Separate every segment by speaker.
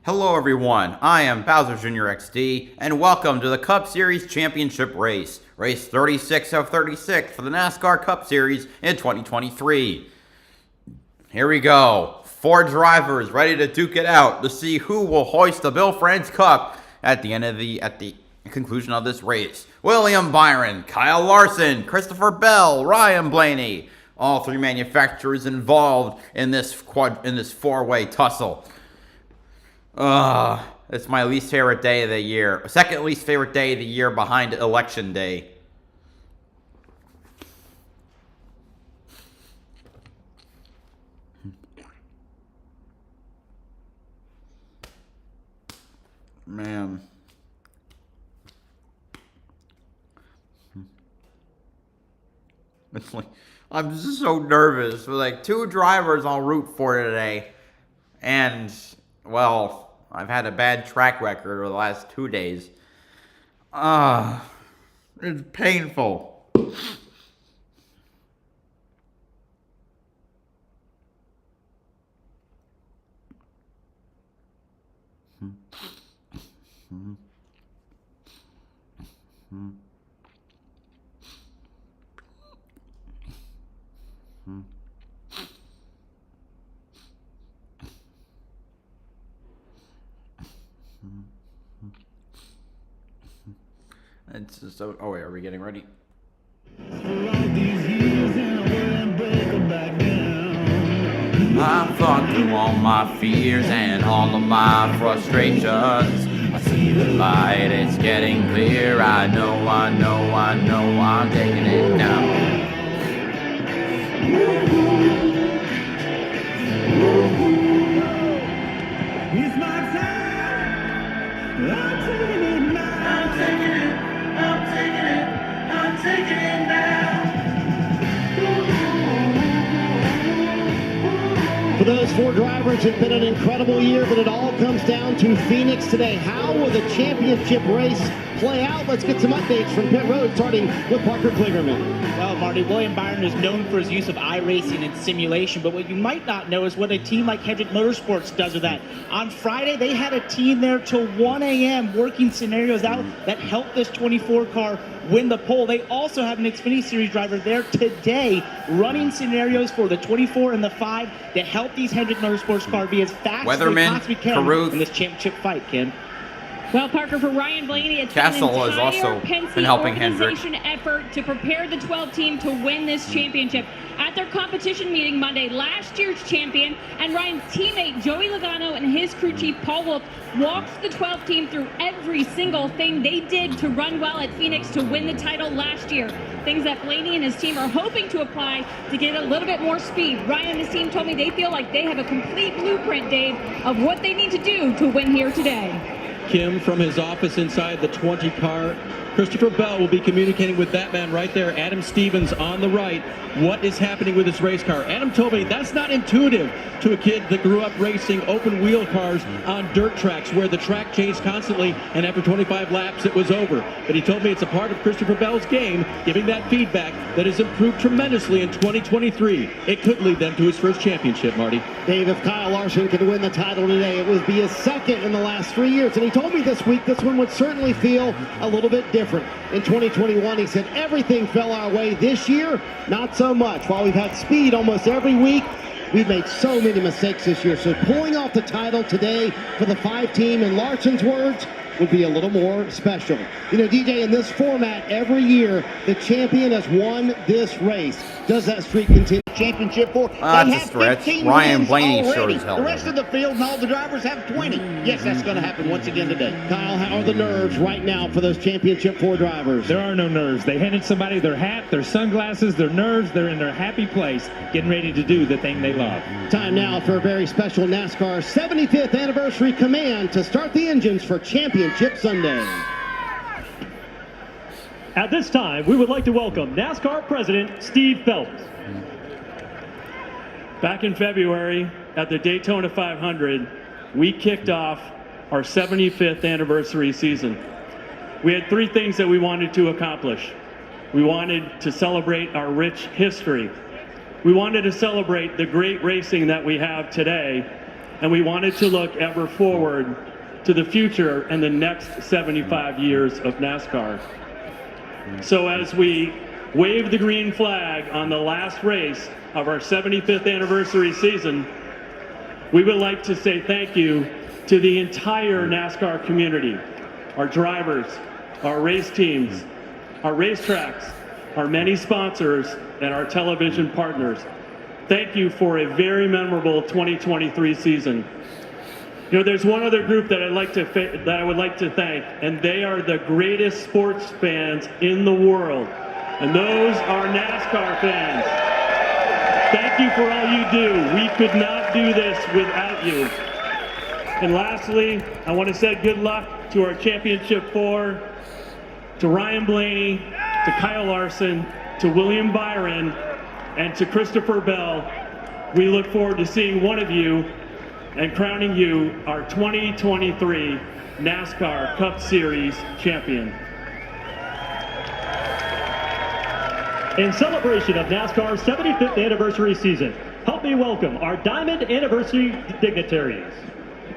Speaker 1: Hello everyone, I am BowserJrXD, and welcome to the Cup Series Championship Race, race 36 of 36 for the NASCAR Cup Series in 2023. Here we go, 4 drivers ready to duke it out to see who will hoist the Bill France Cup at the conclusion of this race. William Byron, Kyle Larson, Christopher Bell, Ryan Blaney, all 3 manufacturers involved in this 4-way tussle. It's my least favorite day of the year. Second least favorite day of the year behind Election Day. Man. It's like, I'm just so nervous. With like 2 drivers I'll root for today. And, well, I've had a bad track record over the last 2 days. It's painful. It's just so. Oh wait, are we getting ready? I fought through all my fears and all of my frustrations. I see the light, it's getting clear. I know, I'm taking it down. It's my time. I'm taking it now. I'm taking it now.
Speaker 2: For those 4 drivers, it's been an incredible year, but it all comes down to Phoenix today. How will the championship race play out? Let's get some updates from pit road, starting with Parker Kligerman.
Speaker 3: Well, Marty, William Byron is known for his use of iRacing and simulation, but what you might not know is what a team like Hendrick Motorsports does with that. On Friday, they had a team there till 1 a.m. working scenarios out that helped this 24 car win the pole. They also have an Xfinity Series driver there today running scenarios for the 24 and the 5 to help these Hendrick Motorsports cars be as fast as they possibly can in this championship fight, Kim.
Speaker 4: Well, Parker, for Ryan Blaney, it's
Speaker 1: Castle
Speaker 4: been an
Speaker 1: has
Speaker 4: entire
Speaker 1: also
Speaker 4: Penske
Speaker 1: been helping Hendrick.
Speaker 4: organization effort to prepare the 12 team to win this championship. At their competition meeting Monday, last year's champion and Ryan's teammate Joey Logano and his crew chief Paul Wolf walked the 12 team through every single thing they did to run well at Phoenix to win the title last year. Things that Blaney and his team are hoping to apply to get a little bit more speed. Ryan and his team told me they feel like they have a complete blueprint, Dave, of what they need to do to win here today.
Speaker 5: Kim, from his office inside the 20 car, Christopher Bell will be communicating with that man right there, Adam Stevens on the right. What is happening with this race car? Adam told me that's not intuitive to a kid that grew up racing open wheel cars on dirt tracks where the track changed constantly and after 25 laps it was over. But he told me it's a part of Christopher Bell's game, giving that feedback that has improved tremendously in 2023. It could lead them to his first championship, Marty.
Speaker 2: Dave, if Kyle Larson can win the title today, it would be his second in the last 3 years. And he told me this week this one would certainly feel a little bit different. In 2021, he said everything fell our way. This year, not so much. While we've had speed almost every week, we've made so many mistakes this year. So pulling off the title today for the 5 team, in Larson's words, would be a little more special. You know, DJ, in this format, every year, the champion has won this race. Does that streak continue? Championship for
Speaker 1: That's a stretch. Ryan Blaney sure as hell.
Speaker 2: The rest of the field and all the drivers have 20. Yes, that's going to happen once again today. Kyle, how are the nerves right now for those championship 4 drivers?
Speaker 6: There are no nerves. They handed somebody their hat, their sunglasses, their nerves. They're in their happy place, getting ready to do the thing they love.
Speaker 2: Time now for a very special NASCAR 75th anniversary command to start the engines for Championship Sunday.
Speaker 7: At this time, we would like to welcome NASCAR President Steve Phelps. Back in February at the Daytona 500, we kicked off our 75th anniversary season. We had 3 things that we wanted to accomplish. We wanted to celebrate our rich history. We wanted to celebrate the great racing that we have today. and we wanted to look ever forward to the future and the next 75 years of NASCAR. So as we wave the green flag on the last race of our 75th anniversary season, we would like to say thank you to the entire NASCAR community, our drivers, our race teams, our racetracks, our many sponsors, and our television partners. Thank you for a very memorable 2023 season. You know, there's one other group that I would like to thank, and they are the greatest sports fans in the world, and those are NASCAR fans. Thank you for all you do. We could not do this without you. And lastly, I want to say good luck to our Championship 4, to Ryan Blaney, to Kyle Larson, to William Byron, and to Christopher Bell. We look forward to seeing one of you and crowning you our 2023 NASCAR Cup Series champion.
Speaker 8: In celebration of NASCAR's 75th anniversary season, help me welcome our Diamond Anniversary dignitaries.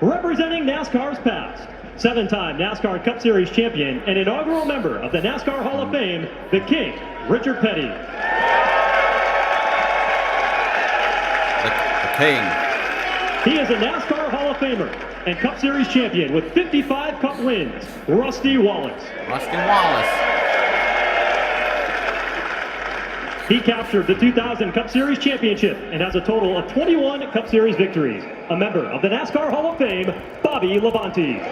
Speaker 8: Representing NASCAR's past, 7-time NASCAR Cup Series champion and inaugural member of the NASCAR Hall of Fame, the King, Richard Petty.
Speaker 1: The King.
Speaker 8: He is a NASCAR Hall of Famer and Cup Series champion with 55 Cup wins, Rusty Wallace.
Speaker 1: Rusty Wallace.
Speaker 8: He captured the 2000 Cup Series championship and has a total of 21 Cup Series victories. A member of the NASCAR Hall of Fame, Bobby Labonte.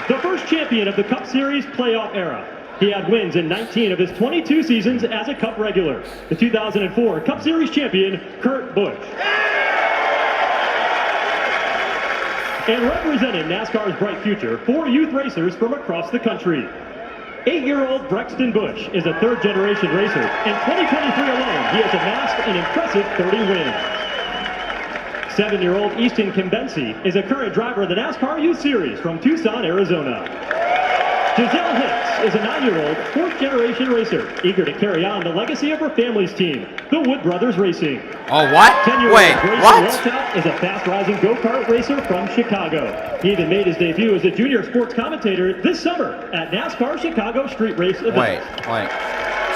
Speaker 8: The first champion of the Cup Series playoff era. He had wins in 19 of his 22 seasons as a Cup regular. The 2004 Cup Series champion, Kurt Busch. And representing NASCAR's bright future, 4 youth racers from across the country. 8-year-old Brexton Busch is a third-generation racer. In 2023 alone, he has amassed an impressive 30 wins. 7-year-old Easton Kimbensi is a current driver of the NASCAR Youth Series from Tucson, Arizona. Giselle Hicks is a 9-year-old, 4th-generation racer, eager to carry on the legacy of her family's team, the Wood Brothers Racing.
Speaker 1: Oh, what?
Speaker 8: 10-year-old
Speaker 1: Wait,
Speaker 8: Grayson
Speaker 1: what?
Speaker 8: Walcott is a fast-rising go-kart racer from Chicago. He even made his debut as a junior sports commentator this summer at NASCAR Chicago Street Race event.
Speaker 1: Wait.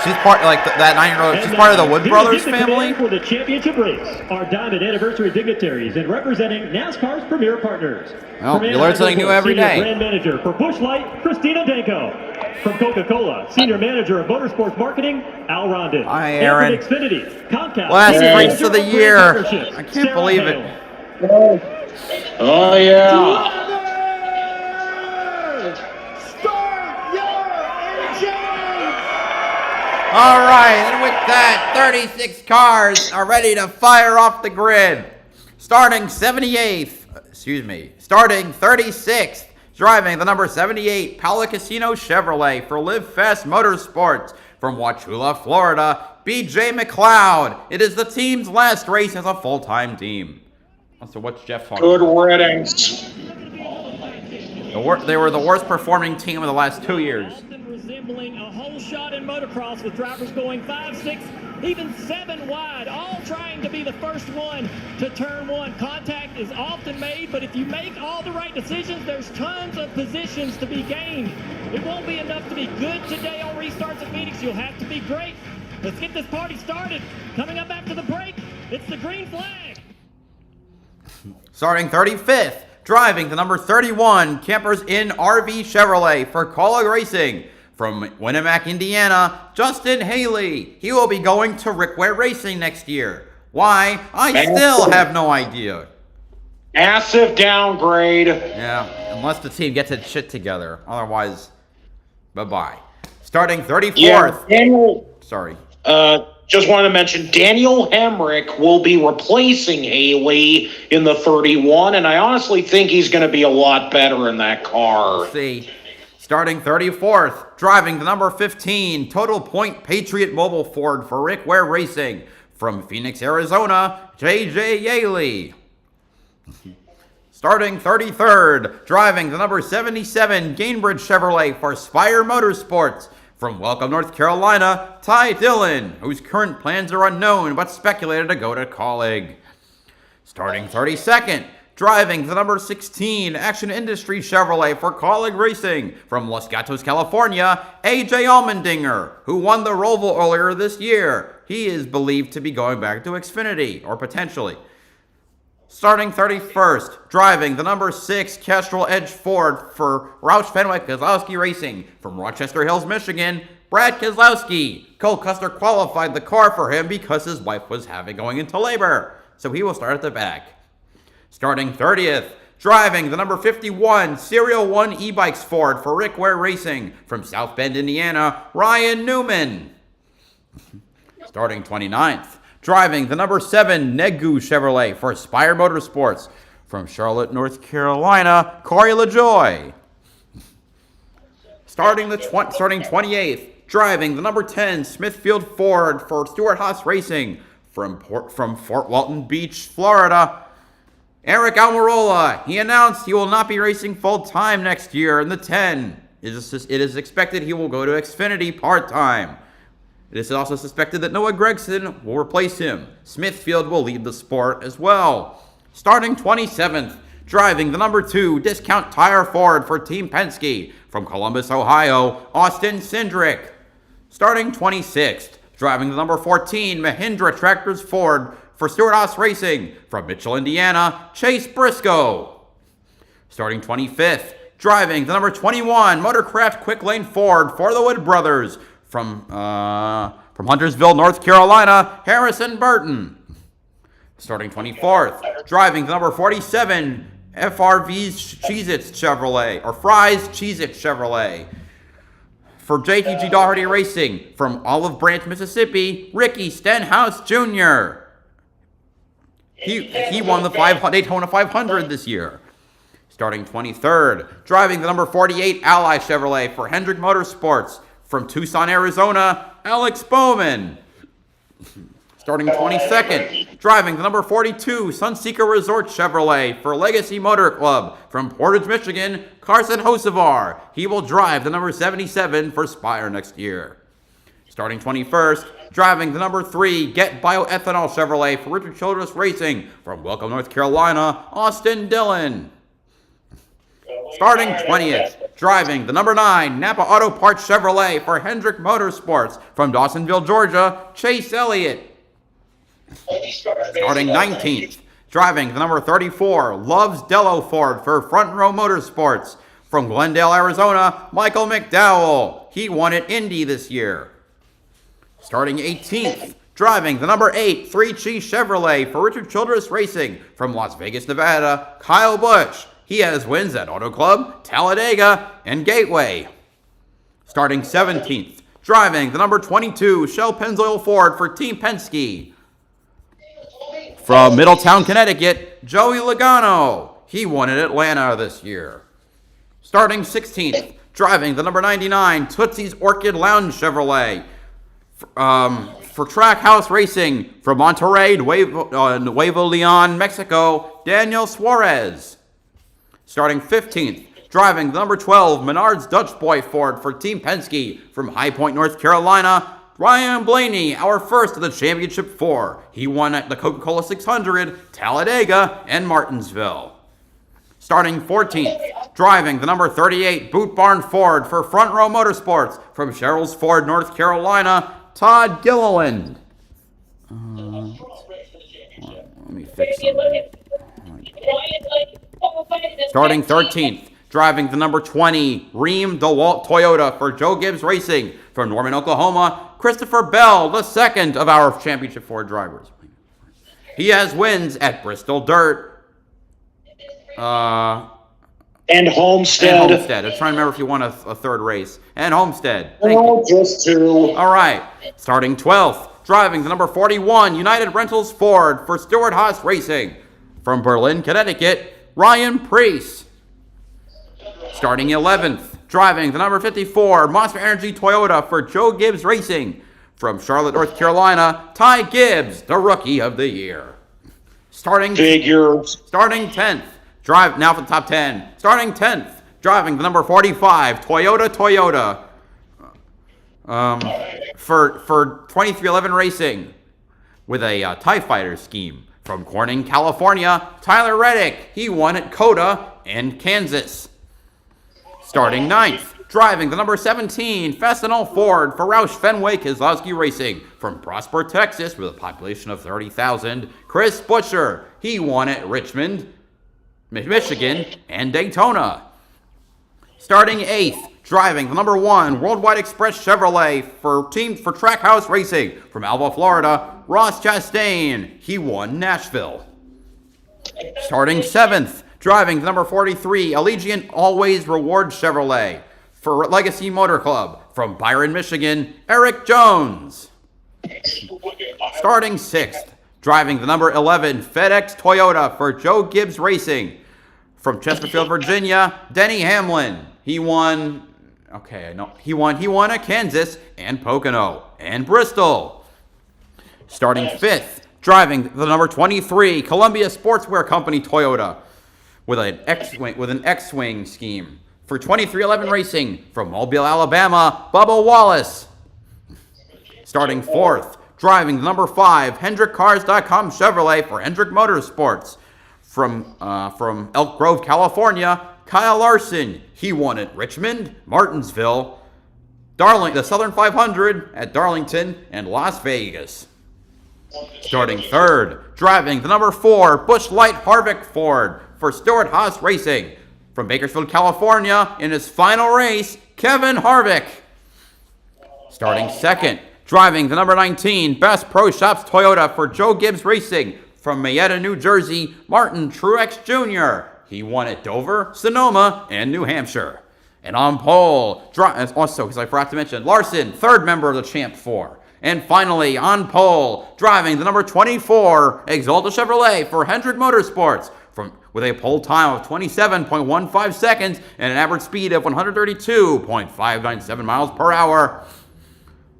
Speaker 1: She's part, like, that 9-year-old, she's part of the Wood Brothers family?
Speaker 8: For the championship race, our Diamond Anniversary dignitaries and representing NASCAR's premier partners.
Speaker 1: Well, you learn something new every day.
Speaker 8: Brand manager for Busch Light, Christina Danko. From Coca-Cola, Senior Manager of Motorsports Marketing, Al Rondon.
Speaker 1: Hi, Aaron.
Speaker 8: And from Xfinity, Comcast.
Speaker 1: Last
Speaker 8: Senior
Speaker 1: race of the
Speaker 8: Manager
Speaker 1: year.
Speaker 8: Partnerships,
Speaker 1: I can't
Speaker 8: Sarah
Speaker 1: believe
Speaker 8: Hale.
Speaker 1: it.
Speaker 9: Oh, yeah.
Speaker 1: All right, and with that, 36 cars are ready to fire off the grid. Starting 36th, driving the number 78 Palo Casino Chevrolet for Live Fast Motorsports from Wauchula, Florida, BJ McLeod. It is the team's last race as a full-time team. So what's Jeff talking about?
Speaker 9: Good riddance.
Speaker 1: They were the worst performing team in the last 2 years.
Speaker 10: Resembling a whole shot in motocross with drivers going 5, 6, even 7 wide, all trying to be the first one to turn 1. Contact is often made, but if you make all the right decisions, there's tons of positions to be gained. It won't be enough to be good today on restarts at Phoenix. You'll have to be great. Let's get this party started. Coming up after the break, it's the green flag.
Speaker 1: Starting 35th, driving the number 31 Campers Inn RV Chevrolet for Kaulig Racing. From Winnemac, Indiana, Justin Haley. He will be going to Rick Ware Racing next year. Why? I still have no idea.
Speaker 9: Massive downgrade.
Speaker 1: Yeah, unless the team gets its shit together. Otherwise, bye-bye. Starting 34th.
Speaker 9: Yeah, Daniel,
Speaker 1: Sorry.
Speaker 9: just wanted to mention Daniel Hemrick will be replacing Haley in the 31, and I honestly think he's going to be a lot better in that car.
Speaker 1: Let's see. Starting 34th, driving the number 15 Total Point Patriot Mobile Ford for Rick Ware Racing. From Phoenix, Arizona, J.J. Yaley. Starting 33rd, driving the number 77 Gainbridge Chevrolet for Spire Motorsports. From Welcome, North Carolina, Ty Dillon, whose current plans are unknown but speculated to go to Kaulig. Starting 32nd, driving the number 16 Action Industry Chevrolet for Colleague Racing from Los Gatos, California, AJ Allmendinger, who won the Roval earlier this year. He is believed to be going back to Xfinity, or potentially. Starting 31st, driving the number 6 Kestrel Edge Ford for Roush Fenwick Kozlowski Racing from Rochester Hills, Michigan, Brad Keselowski. Cole Custer qualified the car for him because his wife was going into labor, so he will start at the back. Starting 30th, driving the number 51 Serial 1 E-Bikes Ford for Rick Ware Racing from South Bend, Indiana, Ryan Newman. Starting 29th, driving the number 7 Negu Chevrolet for Aspire Motorsports from Charlotte, North Carolina, Corey LaJoy. Starting 28th, driving the number 10 Smithfield Ford for Stuart Haas Racing from Fort Walton Beach, Florida, Eric Almirola. He announced he will not be racing full-time next year in the 10. It is expected he will go to Xfinity part-time. It is also suspected that Noah Gragson will replace him. Smithfield will lead the sport as well. Starting 27th, driving the number 2 Discount Tire Ford for Team Penske from Columbus, Ohio, Austin Cindric. Starting 26th, driving the number 14 Mahindra Tractors Ford for Stuart Haas Racing from Mitchell, Indiana, Chase Briscoe. Starting 25th, driving the number 21 Motorcraft Quick Lane Ford for the Wood Brothers from Huntersville, North Carolina, Harrison Burton. Starting 24th, driving the number 47 FRV's Cheez-Its Chevrolet, or Fry's Cheez-Its Chevrolet for JTG Doherty Racing from Olive Branch, Mississippi, Ricky Stenhouse Jr. He won the Daytona 500 this year. Starting 23rd, driving the number 48 Ally Chevrolet for Hendrick Motorsports from Tucson, Arizona, Alex Bowman. Starting 22nd, driving the number 42 Sunseeker Resort Chevrolet for Legacy Motor Club from Portage, Michigan, Carson Hocevar. He will drive the number 77 for Spire next year. Starting 21st, driving the number 3 Get Bioethanol Chevrolet for Richard Childress Racing from Welcome, North Carolina, Austin Dillon. Starting 20th, driving the number 9 Napa Auto Parts Chevrolet for Hendrick Motorsports from Dawsonville, Georgia, Chase Elliott. Starting 19th, driving the number 34 Loves Dello Ford for Front Row Motorsports from Glendale, Arizona, Michael McDowell. He won at Indy this year. Starting 18th, driving the number 8 Three Cheese Chevrolet for Richard Childress Racing from Las Vegas, Nevada, Kyle Busch. He has wins at Auto Club, Talladega, and Gateway. Starting 17th, driving the number 22 Shell Pennzoil Ford for Team Penske from Middletown, Connecticut, Joey Logano. He won at Atlanta this year. Starting 16th, driving the number 99 Tootsie's Orchid Lounge Chevrolet for Trackhouse Racing from Monterrey, Nuevo Leon, Mexico, Daniel Suarez. Starting 15th, driving the number 12 Menards Dutch Boy Ford for Team Penske from High Point, North Carolina, Ryan Blaney, our first of the Championship 4. He won at the Coca-Cola 600, Talladega, and Martinsville. Starting 14th, driving the number 38 Boot Barn Ford for Front Row Motorsports from Sherrills Ford, North Carolina, Todd Gilliland. Let me fix something. Starting 13th, driving the number 20 Rheem DeWalt Toyota for Joe Gibbs Racing from Norman, Oklahoma, Christopher Bell, the second of our Championship 4 drivers. He has wins at Bristol Dirt
Speaker 9: and Homestead.
Speaker 1: I'm trying to remember if he won a third race. And Homestead.
Speaker 9: Just 2.
Speaker 1: All right. Starting 12th, driving the number 41 United Rentals Ford for Stuart Haas Racing from Berlin, Connecticut, Ryan Preece. Starting 11th, driving the number 54 Monster Energy Toyota for Joe Gibbs Racing from Charlotte, North Carolina, Ty Gibbs, the Rookie of the Year. Starting 10th, now for the top 10. Starting 10th, driving the number 45 Toyota for 2311 Racing with a TIE Fighter scheme From Corning, California, Tyler Reddick. He won at Coda and Kansas. Starting 9th, driving the number 17 Fastenal Ford for Roush Fenway Keselowski Racing. From Prosper, Texas, with a population of 30,000, Chris Butcher. He won at Richmond, Michigan, and Daytona. Starting 8th, driving the number 1 Worldwide Express Chevrolet for Trackhouse Racing. From Alva, Florida, Ross Chastain. He won Nashville. Starting 7th, driving the number 43 Allegiant Always Reward Chevrolet for Legacy Motor Club. From Byron, Michigan, Eric Jones. Starting 6th, driving the number 11 FedEx Toyota for Joe Gibbs Racing. From Chesterfield, Virginia, Denny Hamlin. He won at Kansas and Pocono and Bristol. Starting 5th, driving the number 23 Columbia Sportswear Company Toyota with an X-Wing scheme for 2311 Racing. From Mobile, Alabama, Bubba Wallace. Starting 4th, driving the number 5 HendrickCars.com Chevrolet for Hendrick Motorsports. From Elk Grove, California, Kyle Larson. He won at Richmond, Martinsville, the Southern 500 at Darlington, and Las Vegas. Starting 3rd, driving the number 4 Busch Light Harvick Ford for Stewart Haas Racing. From Bakersfield, California, in his final race, Kevin Harvick. Starting 2nd, driving the number 19 Best Pro Shops Toyota for Joe Gibbs Racing. From Mayetta, New Jersey, Martin Truex Jr. He won at Dover, Sonoma, and New Hampshire. And on pole, also, because I forgot to mention, Larson, 3rd member of the Champ 4. And finally, on pole, driving the number 24 Exalta Chevrolet for Hendrick Motorsports, with a pole time of 27.15 seconds and an average speed of 132.597 miles per hour.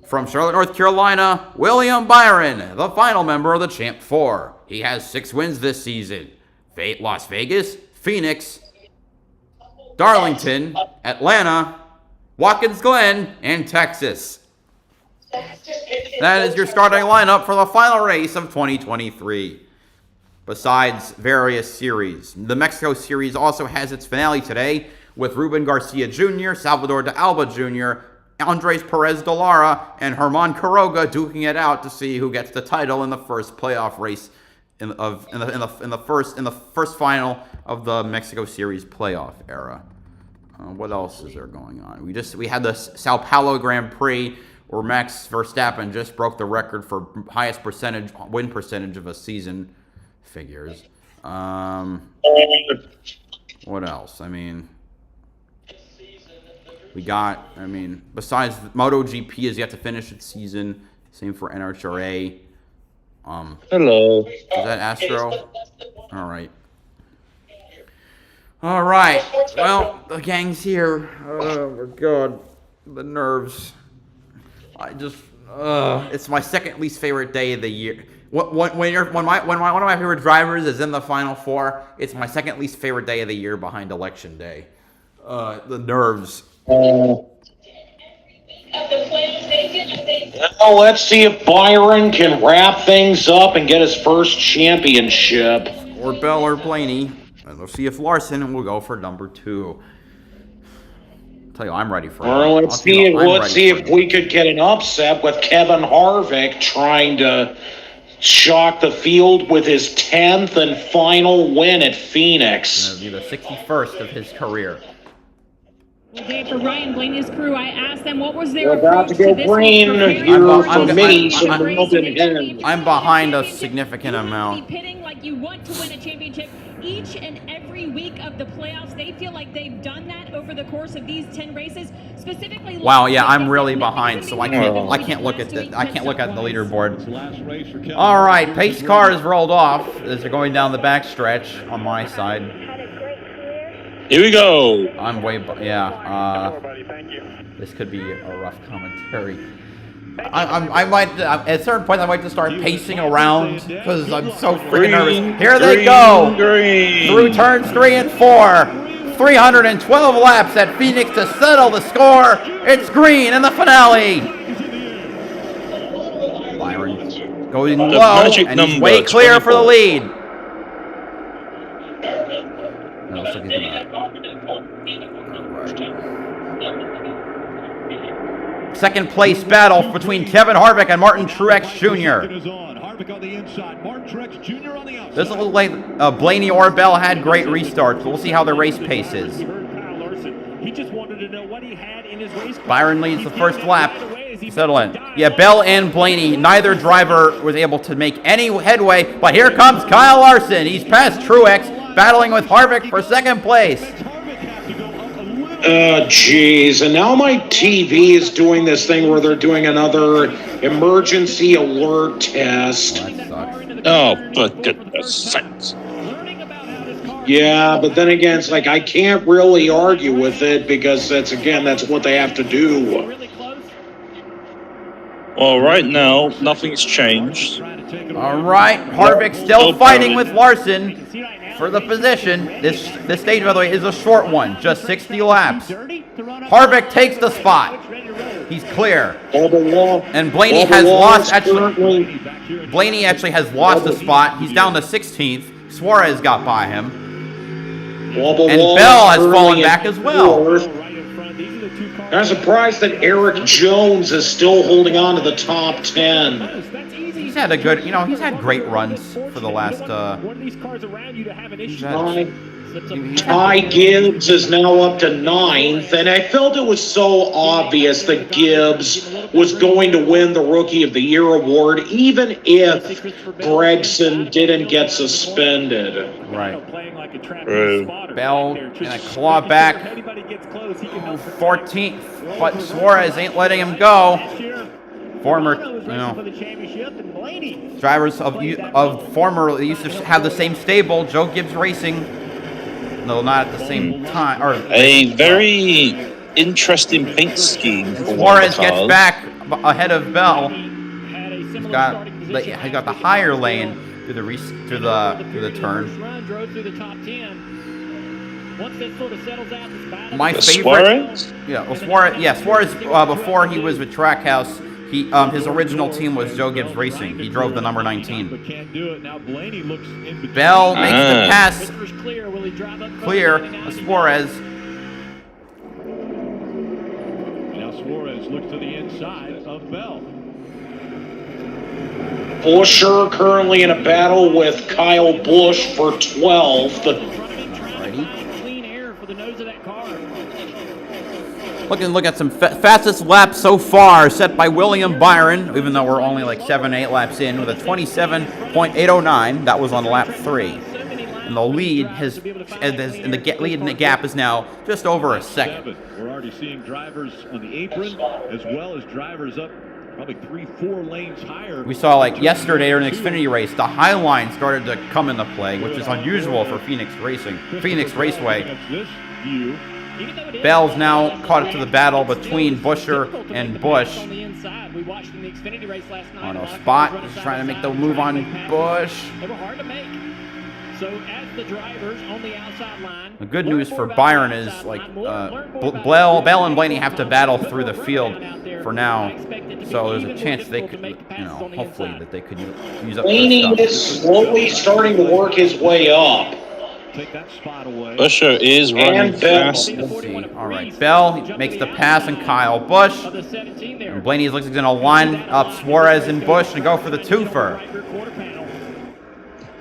Speaker 1: From Charlotte, North Carolina, William Byron, the final member of the Champ 4. He has 6 wins this season. Las Vegas, Phoenix, Darlington, Atlanta, Watkins Glen, and Texas. That is your starting lineup for the final race of 2023. Besides various series, the Mexico Series also has its finale today with Ruben Garcia Jr., Salvador de Alba Jr., Andres Perez de Lara, and Herman Quiroga duking it out to see who gets the title in the first playoff race in the first final of the Mexico Series playoff era. What else is there going on? We had the Sao Paulo Grand Prix where Max Verstappen just broke the record for highest win percentage of a season. Figures. What else? Besides MotoGP is yet to finish its season. Same for NHRA.
Speaker 9: Hello.
Speaker 1: Is that Astro? All right. Well, the gang's here. Oh my God, the nerves. It's my second least favorite day of the year. When one of my favorite drivers is in the Final Four, it's my second least favorite day of the year behind Election Day. The nerves.
Speaker 9: Well, let's see if Byron can wrap things up and get his first championship.
Speaker 1: Or Bell or Blaney. And we'll see if Larson will go for number 2. Tell you, I'm ready for it.
Speaker 9: Well, let's see if we could get an upset with Kevin Harvick trying to shock the field with his 10th and final win at Phoenix.
Speaker 1: It'll be the 61st of his career.
Speaker 4: Dave, for Ryan Blaney's crew, I asked them what was their
Speaker 9: We're about to go green here for me, so
Speaker 1: I'm behind a significant amount.
Speaker 4: Pitting like you want to win a championship each and every week of the playoffs. They feel like they've done that over the course of these 10 races, specifically.
Speaker 1: Wow, yeah, I'm really behind, so I can't look at the leaderboard. All right, pace car is rolled off as they're going down the backstretch on my side.
Speaker 9: Here we go.
Speaker 1: I'm this could be a rough commentary. I might at a certain point I might just start pacing around because I'm so freaking nervous. Here they go through turns 3 and 4. 312 laps at Phoenix to settle the score. It's green in the finale. Byron Going
Speaker 11: The
Speaker 1: low,
Speaker 11: magic
Speaker 1: and he's
Speaker 11: number,
Speaker 1: way clear for the
Speaker 11: 24.
Speaker 1: lead. That looks like he's gonna... Second place battle between Kevin Harvick and Martin Truex Jr. This looks like Blaney or Bell had great restarts. We'll see how the race pace is. Byron leads the first lap. Settle in. Yeah, Bell and Blaney, neither driver was able to make any headway, but here comes Kyle Larson. He's past Truex, battling with Harvick for second place.
Speaker 9: Jeez, and now my TV is doing this thing where they're doing another emergency alert test.
Speaker 11: Oh, for goodness sakes.
Speaker 9: Yeah, but then again, it's like I can't really argue with it because that's what they have to do.
Speaker 11: Well, right now, nothing's changed.
Speaker 1: All right, Harvick still fighting with Larson for the position. This stage, by the way, is a short one, just 60 laps. Harvick takes the spot. He's clear. And Blaney has lost, actually. Blaney actually has lost the spot. He's down to 16th. Suarez got by him. And Bell has fallen back as well.
Speaker 9: I'm surprised that Eric Jones is still holding on to the top 10.
Speaker 1: He's had a good, he's had great runs for the last,
Speaker 9: Ty Gibbs is now up to 9th, and I felt it was so obvious that Gibbs was going to win the Rookie of the Year award, even if Gregson didn't get suspended.
Speaker 1: Right. Bell in a claw back, 14th, but Suarez ain't letting him go. Former, drivers of former, they used to have the same stable, Joe Gibbs Racing. No, not at the same time. Or
Speaker 11: a very interesting paint scheme.
Speaker 1: Suarez gets back ahead of Bell. He's got the higher lane through the turn. My favorite.
Speaker 11: Suarez?
Speaker 1: Yeah, well, Suarez. Yeah, Suarez. Before he was with Trackhouse, his original team was Joe Gibbs Racing. He drove the number 19. Bell makes the pass. Clear. Suarez.
Speaker 8: Now Suarez looks to the inside of Bell.
Speaker 9: Buescher currently in a battle with Kyle Busch for 12th.
Speaker 1: Look at some fastest laps so far set by William Byron, even though we're only like 7-8 laps in, with a 27.809. That was on lap 3. And the lead lead in the gap is now just over a second.
Speaker 8: We're already seeing drivers on the apron as well as drivers up probably 3-4 lanes higher.
Speaker 1: We saw like yesterday during the Xfinity race, the high line started to come into play, which is unusual for Phoenix Raceway. Bell's now caught up to the battle between Buescher and Busch. Oh no, Spot is trying to make the move on Busch.
Speaker 10: So as the drivers on the outside line,
Speaker 1: the good news for Byron is Bell and Blaney have to battle through the field for now. So there's a chance they could, hopefully that they could use up.
Speaker 9: Blaney is slowly starting to work his way up.
Speaker 8: Take that spot away.
Speaker 11: Buescher is running fast.
Speaker 1: Let's see. All right, Bell makes the pass and Kyle Busch. And Blaney looks like he's going to line up Suarez and Busch and go for the twofer.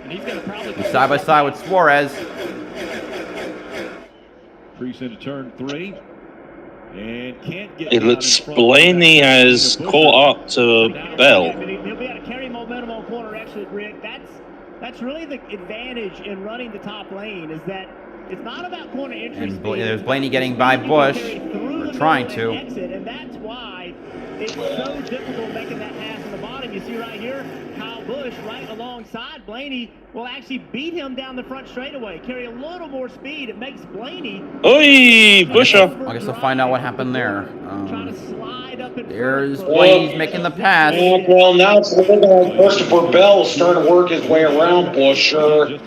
Speaker 1: He's side by side with Suarez.
Speaker 8: Crease into turn 3. And can't get
Speaker 11: It looks Blaney has caught up to Bell.
Speaker 3: He'll be able to carry momentum on corner exit, Rick. That's really the advantage in running the top lane, is that it's not about corner entry.
Speaker 1: And there's Blaney getting by Busch. We're trying to.
Speaker 3: And that's why it's so difficult making that pass in the bottom. You see right here, Kyle Busch right alongside Blaney will actually beat him down the front straightaway, carry a little more speed. It makes Blaney.
Speaker 11: Oi, Buescher.
Speaker 1: I guess we'll find out what happened there. There's Blaney's making the pass.
Speaker 9: Well, now it's looking like Christopher Bell is starting to work his way around Buescher.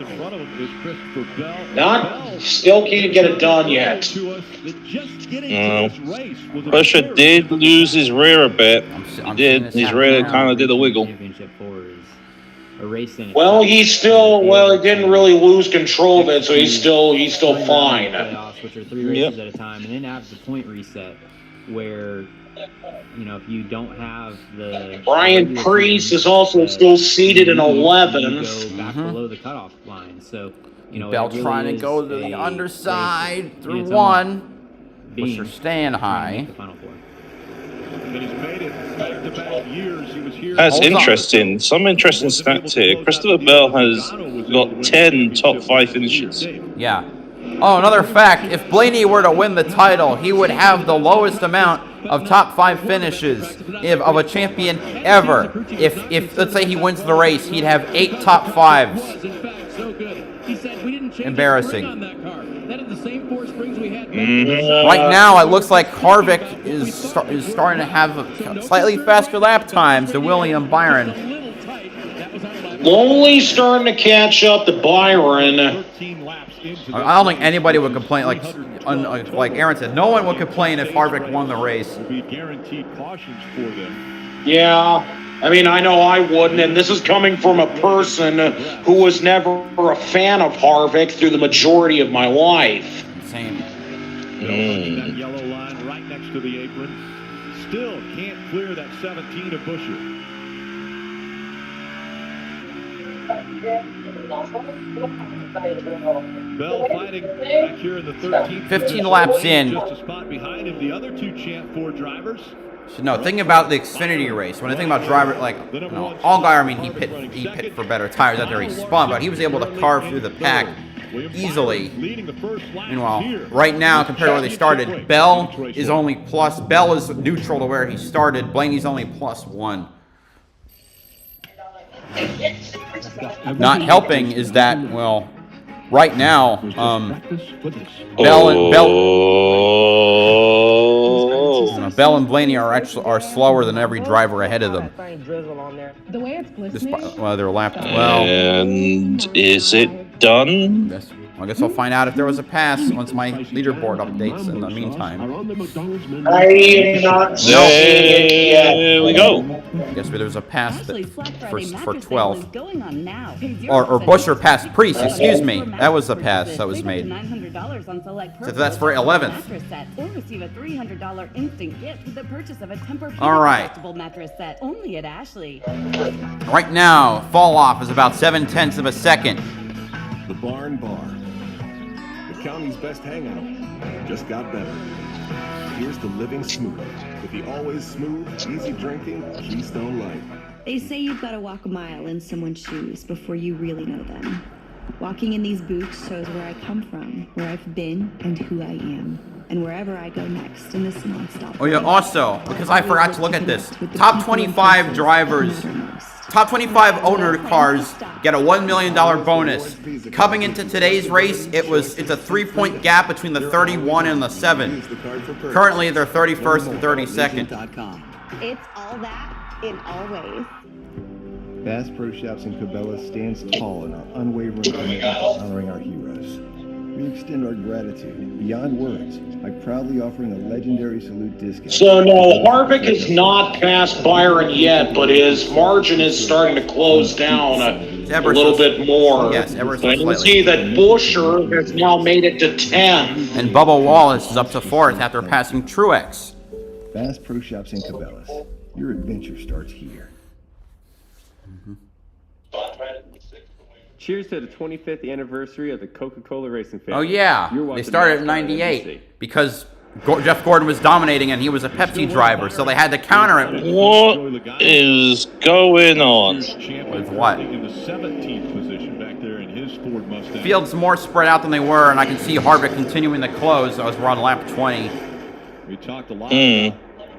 Speaker 9: Still can't get it done yet.
Speaker 11: Buescher did lose his rear a bit. His rear kind of did a wiggle.
Speaker 12: a race in.
Speaker 9: Well, he didn't really lose control of it, so he's still fine.
Speaker 12: Playoffs, which are 3 races at a time, and then have the point reset, where if you don't have the
Speaker 9: Brian Priest is also still seated in 11th.
Speaker 12: Go back below the cutoff line, so
Speaker 1: Bell
Speaker 12: really
Speaker 1: trying to go to the underside through 1. Busher staying high.
Speaker 11: That's interesting. Some interesting stats here. Christopher Bell has got 10 top 5 finishes.
Speaker 1: Yeah. Oh, another fact. If Blaney were to win the title, he would have the lowest amount of top 5 finishes of a champion ever. If let's say he wins the race, he'd have 8 top 5s. Embarrassing. Right now, it looks like Harvick is starting to have slightly faster lap times than William Byron.
Speaker 9: Slowly starting to catch up to Byron.
Speaker 1: I don't think anybody would complain. Like Aaron said, no one would complain if Harvick won the race.
Speaker 9: Yeah. I mean, I know I wouldn't, and this is coming from a person who was never a fan of Harvick through the majority of my life.
Speaker 1: Same.
Speaker 8: That yellow line right next to the apron. Still can't clear that 17 of Busher. Bell fighting back here in the 13th.
Speaker 1: 15 laps in.
Speaker 8: Just a spot behind him. The other 2 Champ 4 drivers.
Speaker 1: So no, thinking about the Xfinity race, when I think about driver, Allgaier, I mean, he pit for better tires out there, he spun, but he was able to carve through the pack easily. Meanwhile, right now, compared to where they started, Bell is neutral to where he started. Blaney's only +1. Not helping is that, well, right now, Bell and Blaney are slower than every driver ahead of them.
Speaker 4: The way it's glistening.
Speaker 1: Well, they're lapped. Well,
Speaker 11: and is it done?
Speaker 1: Yes. I guess I'll find out if there was a pass once my leaderboard updates in the meantime.
Speaker 9: I am not seeing it yet.
Speaker 11: There we go.
Speaker 1: I guess there was a pass for 12. Or Busher passed Priest, excuse me. That was the pass that was made. So that's for 11th.
Speaker 4: Or receive a $300 instant gift with the purchase of a Tempur
Speaker 1: All
Speaker 4: mattress set only at Ashley.
Speaker 1: Right now, fall off is about 0.7 of a second.
Speaker 13: The Barn Bar. The county's best hangout. Just got better. Here's the Living Smooth with the always smooth, easy drinking Keystone Light.
Speaker 14: They say you've got to walk a mile in someone's shoes before you really know them. Walking in these boots shows where I come from, where I've been, and who I am. And wherever I go next in this nonstop.
Speaker 1: Oh yeah, also, because I forgot to look at this, top 25 drivers, top 25 owner cars get a $1 million bonus. Coming into today's race, it's a 3-point gap between the 31 and the 7. Currently, they're 31st and 32nd.
Speaker 14: It's all that in all ways.
Speaker 13: Bass Pro Shops in Cabela stands tall in our unwavering commitment to honoring our heroes. We extend our gratitude beyond words by proudly offering a legendary salute discount.
Speaker 9: So no, Harvick is not past Byron yet, but his margin is starting to close down a little bit more.
Speaker 1: Yes, ever so
Speaker 9: I can
Speaker 1: slightly.
Speaker 9: see that Busher has now made it to 10th.
Speaker 1: And Bubba Wallace is up to 4th after passing Truex.
Speaker 13: Bass Pro Shops in Cabela's. Your adventure starts here.
Speaker 15: Cheers to the 25th anniversary of the Coca-Cola Racing family.
Speaker 1: Oh yeah, they started in '98 because Jeff Gordon was dominating and he was a Pepsi driver, so they had to counter it.
Speaker 11: What is going on?
Speaker 1: With what?
Speaker 8: In the 17th position back there in his Ford Mustang.
Speaker 1: Fields more spread out than they were, and I can see Harvick continuing to close as we're on lap 20.
Speaker 8: We talked a lot about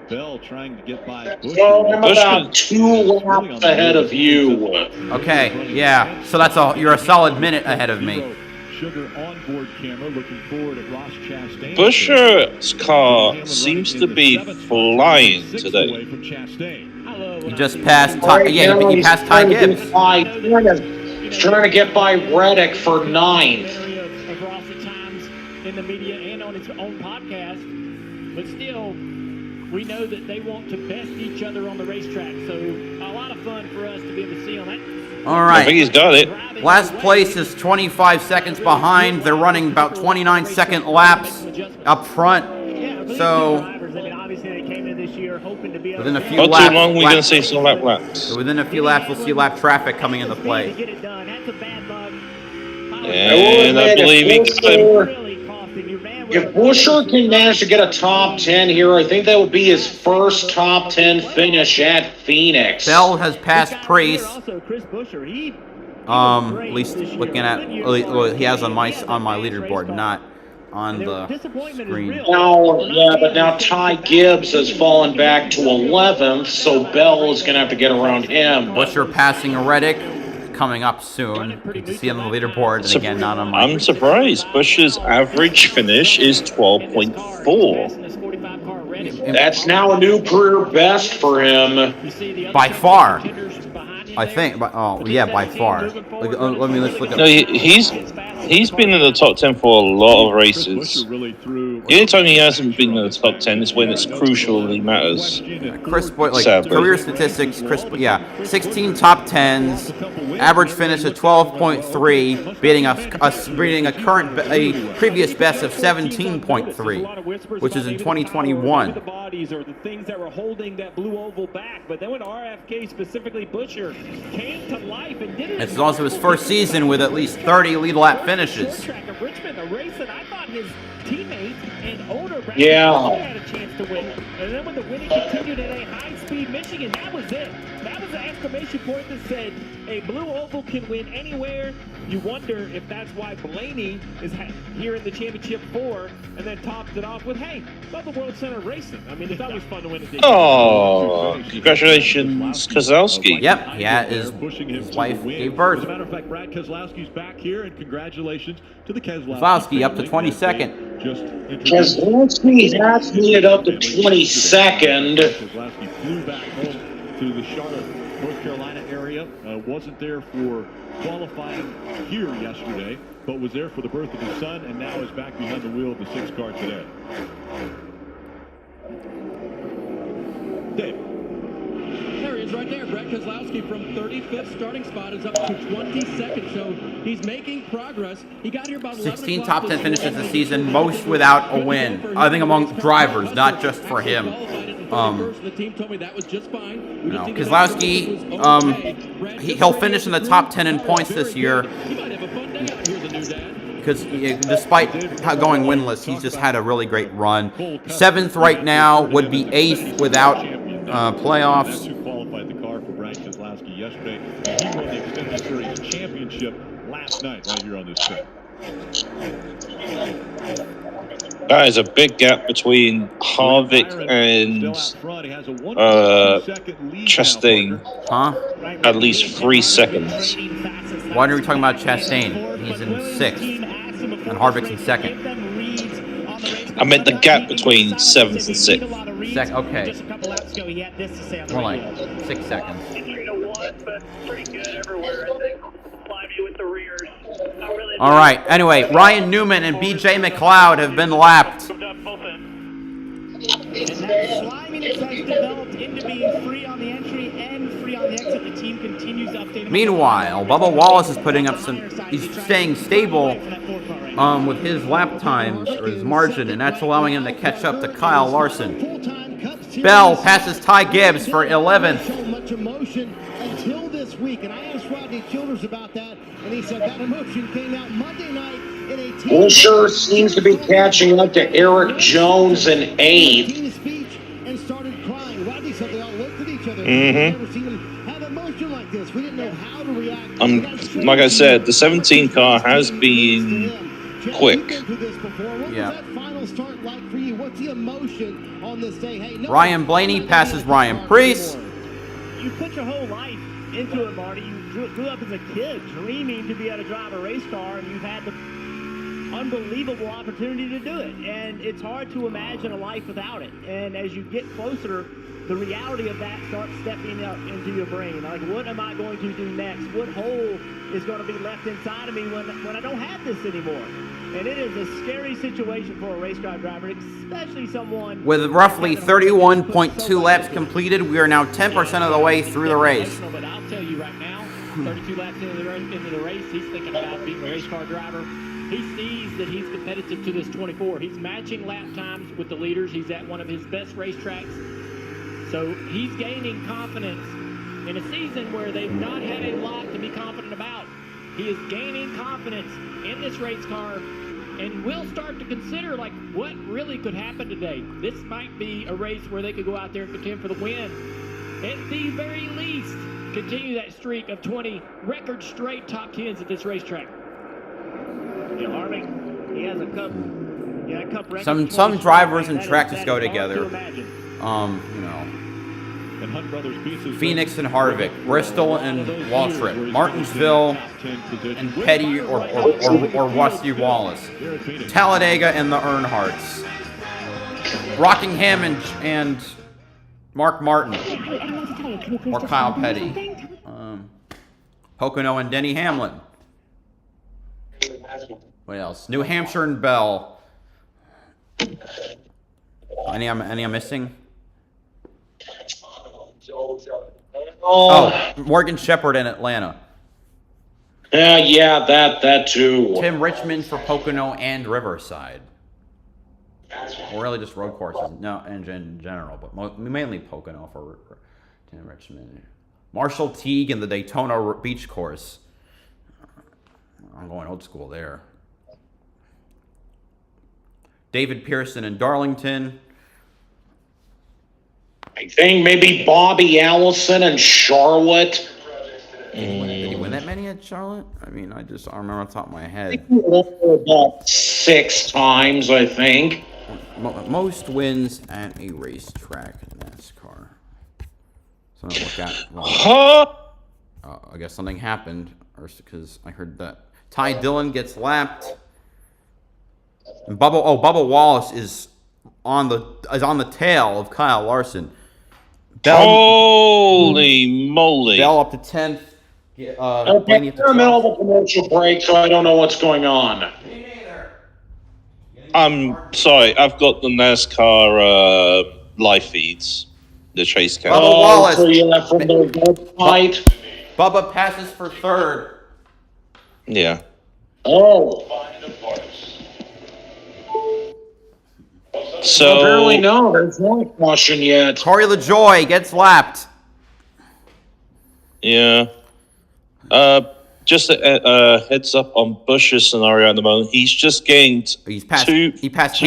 Speaker 8: Bell trying to get by Busher.
Speaker 9: So I'm about 2 laps ahead of you.
Speaker 1: Okay, yeah, so you're a solid minute ahead of me.
Speaker 8: Sugar onboard camera looking forward at Ross Chastain.
Speaker 11: Busher's car seems to be flying today.
Speaker 1: He just passed. He passed Ty Gibbs.
Speaker 9: He's trying to get by Reddick for 9th.
Speaker 10: Of Ross at times in the media and on his own podcast, but still, we know that they want to best each other on the racetrack. So a lot of fun for us to be able to see on that.
Speaker 1: All right.
Speaker 11: I think he's got it.
Speaker 1: Last place is 25 seconds behind. They're running about 29-second laps up front. So within a few
Speaker 11: Not
Speaker 1: laps,
Speaker 11: too long, we're going to see some lap laps.
Speaker 1: within a few laps, we'll see lap traffic coming into play.
Speaker 11: And I believe he got him.
Speaker 9: If Buscher can manage to get a top 10 here, I think that would be his first top 10 finish at Phoenix.
Speaker 1: Bell has passed Priest. At least looking at, well, he has on my leaderboard, not on the screen.
Speaker 9: But now Ty Gibbs has fallen back to 11th, so Bell is going to have to get around him.
Speaker 1: Buscher passing Reddick, coming up soon. You can see on the leaderboard, and again, not on my.
Speaker 11: I'm surprised. Buscher's average finish is 12.4.
Speaker 9: That's now a new career best for him.
Speaker 1: By far. I think, by far. Let's look at.
Speaker 11: No, he's been in the top 10 for a lot of races. The only time he hasn't been in the top 10 is when it's crucially matters.
Speaker 1: Chris Boyd, career statistics. 16 top 10s, average finish of 12.3, beating a previous best of 17.3, which is in 2021.
Speaker 10: The bodies or the things that were holding that blue oval back, but then when RFK, specifically Buscher, came to life and did it.
Speaker 1: It's also his first season with at least 30 lead lap finishes.
Speaker 10: Richmond, a race that I thought his teammates and older had a chance to win. And then when the winning continued at a high-speed Michigan, that was it. That was the exclamation point that said a blue oval can win anywhere. You wonder if that's why Blaney is here in the championship 4 and then topped it off with, hey, love the World Center Racing. I mean, it's always fun to win a day.
Speaker 11: Oh, congratulations, Kozlowski.
Speaker 1: Yep, his wife gave birth.
Speaker 16: As a matter of fact, Brad Keselowski's back here, and congratulations to the
Speaker 1: Keselowski up to 22nd.
Speaker 9: Keselowski has made it up to 22nd.
Speaker 16: Keselowski flew back home to the Charlotte, North Carolina area. Wasn't there for qualifying here yesterday, but was there for the birth of his son, and now is back behind the wheel of the 6 car today. Dave.
Speaker 5: There he is right there. Brett Keselowski from 35th starting spot is up to 22nd, so he's making progress. He got here about
Speaker 1: 16 top 10 finishes this season, most without a win. I think among drivers, not just for him.
Speaker 5: The team told me that was just fine.
Speaker 1: Keselowski, he'll finish in the top 10 in points this year. Because despite going winless, he's just had a really great run. 7th right now, would be 8th without playoffs.
Speaker 16: Who qualified the car for Brad Keselowski yesterday? He won the Extended Series Championship last night right here on this track.
Speaker 11: That is a big gap between Harvick and Chastain.
Speaker 1: Huh?
Speaker 11: At least 3 seconds.
Speaker 1: Why are we talking about Chastain? He's in 6th. And Harvick's in 2nd.
Speaker 11: I meant the gap between 7th and 6th.
Speaker 1: Okay. More like 6 seconds. All right. Anyway, Ryan Newman and BJ McLeod have been lapped.
Speaker 3: And that sliminess has developed into being free on the entry and free on the exit. The team continues to update.
Speaker 1: Meanwhile, Bubba Wallace is putting up he's staying stable with his lap times or his margin, and that's allowing him to catch up to Kyle Larson. Bell passes Ty Gibbs for 11th.
Speaker 2: So much emotion until this week, and I asked Rodney Childers about that, and he said that emotion came out Monday night in a team.
Speaker 9: Buscher seems to be catching up to Eric Jones in 8th.
Speaker 2: And started crying. Rodney said they all looked at each other. We've never seen him have emotion like this. We didn't know how to react.
Speaker 11: Like I said, the 17 car has been quick.
Speaker 1: Yeah.
Speaker 2: Final start like for you? What's the emotion on this day? Hey, no.
Speaker 1: Ryan Blaney passes Ryan Priest.
Speaker 3: You put your whole life into it, Marty. You grew up as a kid dreaming to be able to drive a race car, and you've had the
Speaker 10: unbelievable opportunity to do it. And it's hard to imagine a life without it. And as you get closer, the reality of that starts stepping up into your brain. Like, what am I going to do next? What hole is going to be left inside of me when I don't have this anymore? And it is a scary situation for a race car driver, especially someone...
Speaker 1: With roughly 31.2 laps completed, we are now 10% of the way through the race.
Speaker 10: But I'll tell you right now, 32 laps into the race, he's thinking about being a race car driver. He sees that he's competitive to this 24. He's matching lap times with the leaders. He's at one of his best racetracks. So he's gaining confidence in a season where they've not had a lot to be confident about. He is gaining confidence in this race car, and will start to consider, like, what really could happen today. This might be a race where they could go out there and contend for the win. At the very least, continue that streak of 20 record straight top 10s at this racetrack. Yeah, Harvick, he has a cup. Yeah, cup record.
Speaker 1: Some drivers and tracks just go together. You know, Phoenix and Harvick, Bristol and Waltrip, Martinsville and Petty or Rusty Wallace, Talladega and the Earnhardts, Rockingham and Mark Martin or Kyle Petty, Pocono and Denny Hamlin. What else? New Hampshire and Bell. Any I'm missing? Oh, Morgan Shepherd in Atlanta.
Speaker 9: Yeah, that too.
Speaker 1: Tim Richmond for Pocono and Riverside. Or really just road courses, no, in general, but mainly Pocono for Tim Richmond. Marshall Teague in the Daytona Beach course. I'm going old school there. David Pearson in Darlington.
Speaker 9: I think maybe Bobby Allison and Charlotte.
Speaker 1: Did he win that many at Charlotte? I mean, I remember on top of my head.
Speaker 9: I think he won about 6 times, I think.
Speaker 1: Most wins at a racetrack in NASCAR. So I'm gonna look at. I guess something happened, or because I heard that Ty Dillon gets lapped. And Bubba Wallace is on the tail of Kyle Larson.
Speaker 11: Holy moly!
Speaker 1: Bell up to 10th.
Speaker 9: They're in the middle of a commercial break, so I don't know what's going on.
Speaker 11: I'm sorry, I've got the NASCAR live feeds, the chase cam.
Speaker 1: Bubba Wallace.
Speaker 9: So you left from the website.
Speaker 1: Bubba passes for 3rd.
Speaker 11: Yeah.
Speaker 9: Oh.
Speaker 11: So
Speaker 9: apparently no, there's no caution yet.
Speaker 1: Corey LaJoie gets lapped.
Speaker 11: Yeah. Just a heads up on Bush's scenario at the moment. He's just gained two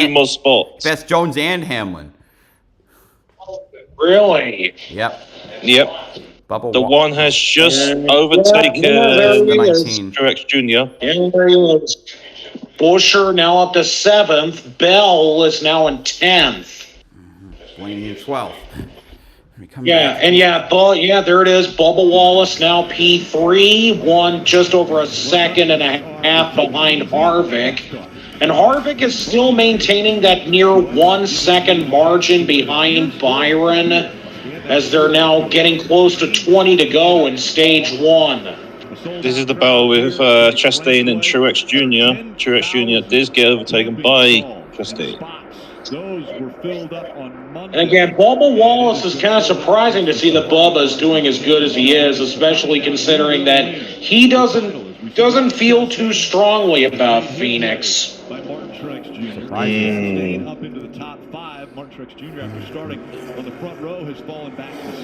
Speaker 11: more spots.
Speaker 1: He passed Jones and Hamlin.
Speaker 9: Really?
Speaker 1: Yep.
Speaker 11: The one has just overtaken Truex Jr.
Speaker 9: And there he is. Busher now up to 7th. Bell is now in 10th.
Speaker 1: Blaney 12th.
Speaker 9: There it is. Bubba Wallace now P3, won just over a second and a half behind Harvick. And Harvick is still maintaining that near 1 second margin behind Byron, as they're now getting close to 20 to go in stage 1.
Speaker 11: This is the battle with Chastain and Truex Jr. Truex Jr. did get overtaken by Chastain.
Speaker 9: And again, Bubba Wallace is kind of surprising to see that Bubba is doing as good as he is, especially considering that he doesn't feel too strongly about Phoenix.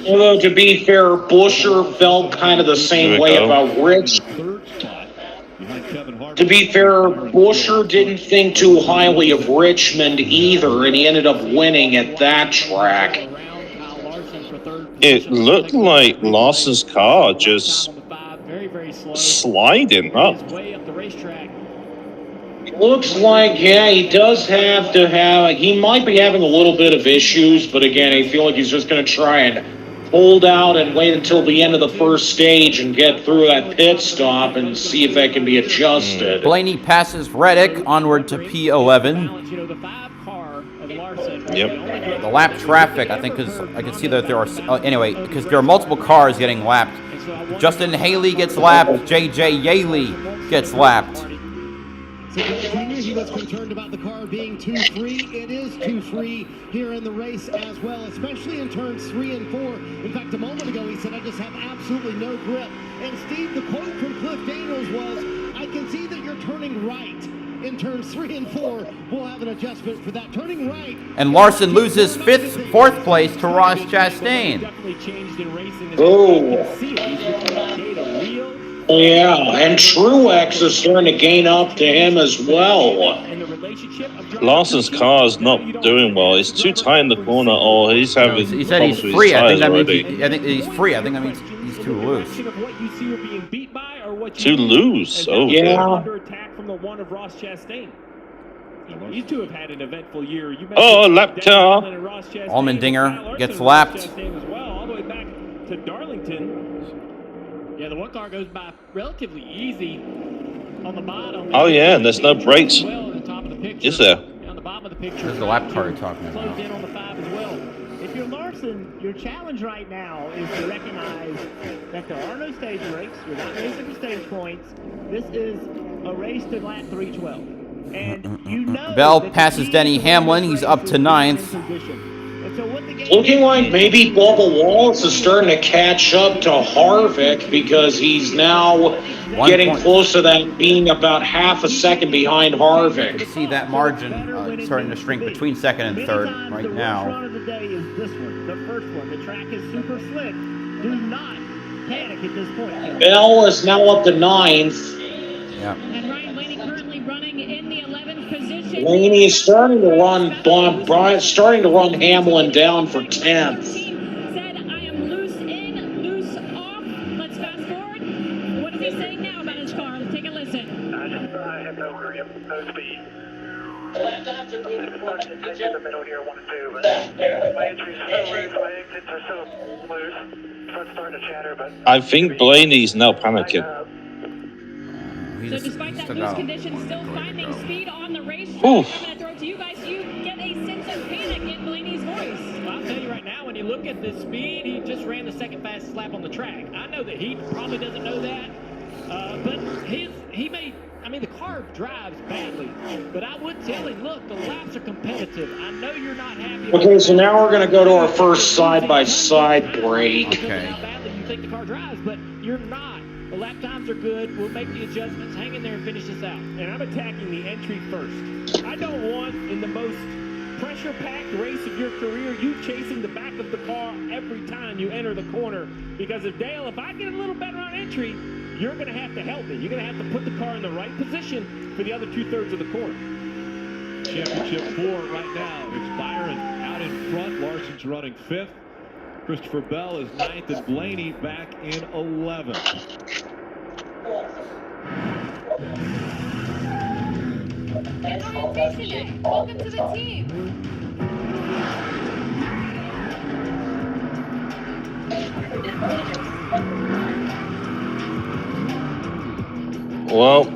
Speaker 9: Although, to be fair, Busher felt kind of the same way about Rich. To be fair, Busher didn't think too highly of Richmond either, and he ended up winning at that track.
Speaker 11: It looked like Larson's car just sliding up.
Speaker 9: Looks like, he does he might be having a little bit of issues, but again, I feel like he's just going to try and hold out and wait until the end of the first stage and get through that pit stop and see if that can be adjusted.
Speaker 1: Blaney passes Reddick onward to P11.
Speaker 11: Yep.
Speaker 1: The lap traffic, I think, because I can see that there are, anyway, because there are multiple cars getting lapped. Justin Haley gets lapped. J.J. Yaley gets lapped.
Speaker 2: So he was concerned about the car being too free. It is too free here in the race as well, especially in turns 3 and 4. In fact, a moment ago he said, I just have absolutely no grip. And Steve, the quote from Cliff Daniels was, I can see that you're turning right in turns 3 and 4. We'll have an adjustment for that. Turning right.
Speaker 1: And Larson loses fourth place to Ross Chastain.
Speaker 9: Oh, yeah, and Truex is starting to gain up to him as well.
Speaker 11: Larson's car is not doing well. He's too tight in the corner, or he's having
Speaker 1: He said he's
Speaker 11: problems with
Speaker 1: free.
Speaker 11: his
Speaker 1: I think
Speaker 11: tires
Speaker 1: that
Speaker 11: already.
Speaker 1: means I think he's free. I think that means he's too loose.
Speaker 11: Too loose. Oh,
Speaker 9: yeah.
Speaker 10: Under attack from the one of Ross Chastain. You two have had an eventful year.
Speaker 11: Oh, lap car.
Speaker 1: Allmendinger gets lapped.
Speaker 10: All the way back to Darlington. Yeah, the one car goes by relatively easy on the bottom.
Speaker 11: Oh, yeah, and there's no brakes. Is there?
Speaker 10: On the bottom of the picture.
Speaker 1: This is the lap car you're talking about.
Speaker 10: Closed in on the 5 as well. If you're Larson, your challenge right now is to recognize that there are no stage breaks. You're not racing for stage points. This is a race to lap 312. And you know
Speaker 1: Bell passes Denny Hamlin. He's up to 9th.
Speaker 9: Looking like maybe Bubba Wallace is starting to catch up to Harvick because he's now getting close to that, being about half a second behind Harvick.
Speaker 1: See that margin starting to shrink between second and third right now.
Speaker 10: Of the day is this one, the first one. The track is super slick. Do not panic at this point.
Speaker 9: Bell is now up to 9th.
Speaker 1: Yeah.
Speaker 4: And Ryan Blaney currently running in the 11th position.
Speaker 9: Blaney is starting to run Hamlin down for 10th.
Speaker 4: Said, I am loose in, loose off. Let's fast forward. What is he saying now about his car? Let's take a listen.
Speaker 17: I have no grip, no speed. I'm stuck in the middle here, 1 and 2, but my entries are so loose, my exits are so loose. Front's starting to chatter, but
Speaker 11: I think Blaney's now panicking.
Speaker 4: So despite that loose condition, still finding speed on the racetrack.
Speaker 11: Oof.
Speaker 4: I'm going to throw it to you guys. You get a sense of panic in Blaney's voice.
Speaker 10: Well, I'll tell you right now, when you look at the speed, he just ran the second fastest lap on the track. I know that he probably doesn't know that, but the car drives badly. But I would tell him, look, the laps are competitive. I know you're not happy.
Speaker 9: Okay, so now we're going to go to our first side-by-side break.
Speaker 10: Okay. How badly you think the car drives, but you're not. The lap times are good. We'll make the adjustments. Hang in there and finish this out. And I'm attacking the entry first. I don't want, in the most pressure-packed race of your career, you chasing the back of the car every time you enter the corner. Because if I get a little better on entry, you're going to have to help me. You're going to have to put the car in the right position for the other 2/3 of the corner.
Speaker 16: Championship 4 right now. It's Byron out in front. Larson's running 5th. Christopher Bell is 9th, and Blaney back in 11th.
Speaker 4: Welcome to the team.
Speaker 11: Well,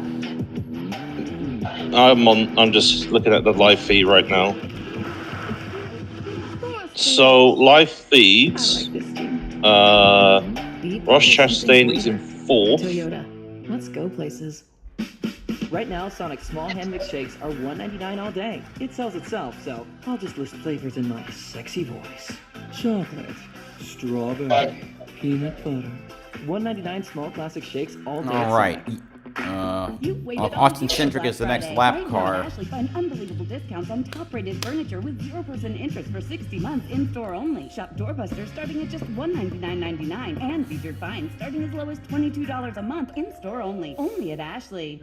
Speaker 11: I'm just looking at the live feed right now. So live feeds, Ross Chastain is in 4th.
Speaker 18: Toyota. Let's go places. Right now, Sonic small hand mix shakes are $1.99 all day. It sells itself, so I'll just list flavors in my sexy voice. Chocolate, strawberry, peanut butter. $1.99 small classic shakes all day.
Speaker 1: All right. Austin Centric is the next lap car.
Speaker 14: Ashley, find unbelievable discounts on top-rated furniture with 0% interest for 60 months in-store only. Shop Doorbuster starting at just $199.99 and featured finds starting as low as $22 a month in-store only. Only at Ashley.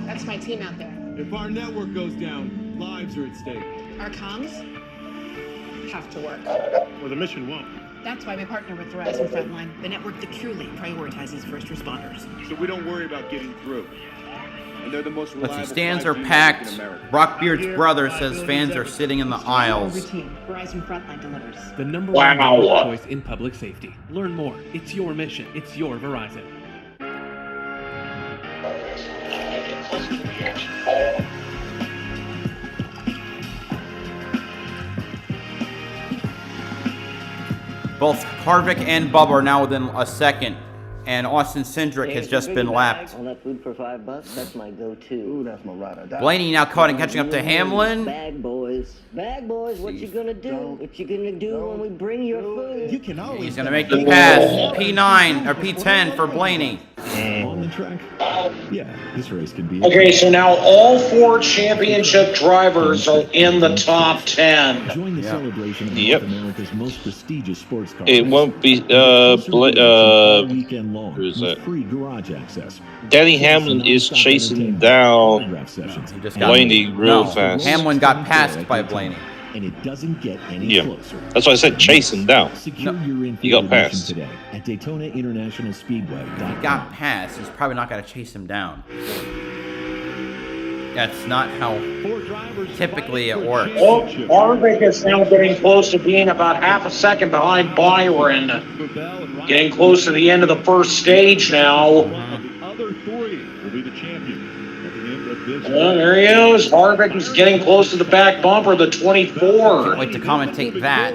Speaker 19: That's my team out there.
Speaker 20: If our network goes down, lives are at stake.
Speaker 19: Our comms have to work.
Speaker 20: Or the mission won't.
Speaker 19: That's why we partner with Verizon Frontline, the network that truly prioritizes first responders.
Speaker 20: So we don't worry about getting through.
Speaker 13: and they're the most
Speaker 1: Let's
Speaker 13: reliable
Speaker 1: see, stands are
Speaker 13: flight
Speaker 1: packed.
Speaker 13: in America.
Speaker 1: Brockbeard's brother says fans are sitting in the aisles.
Speaker 19: Routine. Verizon Frontline delivers.
Speaker 10: The number
Speaker 9: Wow.
Speaker 10: one network choice in public safety. Learn more. It's your mission. It's your Verizon.
Speaker 1: Both Harvick and Bubba are now within a second, and Austin Cindric has just been lapped.
Speaker 21: All that food for $5, that's my go-to.
Speaker 13: Ooh, that's my ride or die.
Speaker 1: Blaney now caught and catching up to Hamlin.
Speaker 21: Bag boys, what you gonna do? What you gonna do when we bring your food?
Speaker 13: You can always
Speaker 1: He's gonna make the pass. P9 or P10 for Blaney.
Speaker 16: On the track? Yeah, this race could be.
Speaker 9: Okay, so now all 4 championship drivers are in the top 10.
Speaker 16: Join the celebration of
Speaker 11: Yep.
Speaker 16: North America's most prestigious sports car.
Speaker 11: It won't be
Speaker 16: weekend long.
Speaker 11: who's
Speaker 16: with
Speaker 11: that?
Speaker 16: Free garage access.
Speaker 11: Danny Hamlin is chasing down
Speaker 16: Sessions.
Speaker 1: He just got
Speaker 11: Blaney real fast.
Speaker 1: Hamlin got passed by Blaney.
Speaker 16: And it doesn't get any
Speaker 11: Yeah,
Speaker 16: closer.
Speaker 11: that's why I said chasing down.
Speaker 16: Secure your
Speaker 11: He got
Speaker 16: information
Speaker 11: passed.
Speaker 16: today at Daytona International Speedway.
Speaker 1: He got passed. He's probably not gonna chase him down. That's not how typically it works.
Speaker 9: Well, Harvick is now getting close to being about half a second behind Byron. Getting close to the end of the first stage now.
Speaker 16: Other 3 will be the champion at the end of this.
Speaker 9: There he is. Harvick is getting close to the back bumper, the 24.
Speaker 1: Can't wait to commentate that.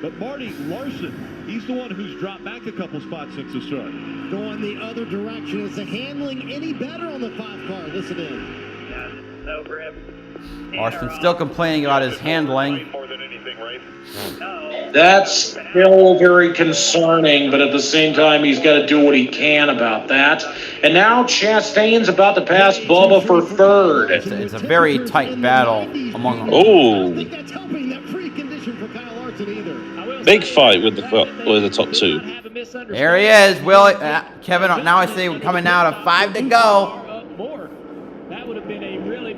Speaker 16: But Marty Larson, he's the one who's dropped back a couple spots since the start.
Speaker 2: Going the other direction. Is the handling any better on the 5 car? Listen in.
Speaker 17: No grip.
Speaker 1: Austin's still complaining about his handling.
Speaker 17: More than anything, right?
Speaker 9: That's still very concerning, but at the same time, he's got to do what he can about that. And now Chastain's about to pass Bubba for 3rd.
Speaker 1: It's a very tight battle among them.
Speaker 11: Oh,
Speaker 2: That's helping that precondition for Kyle Larson either.
Speaker 11: big fight with the top 2.
Speaker 1: There he is, Will. Kevin, now I see we're coming now to 5 to go.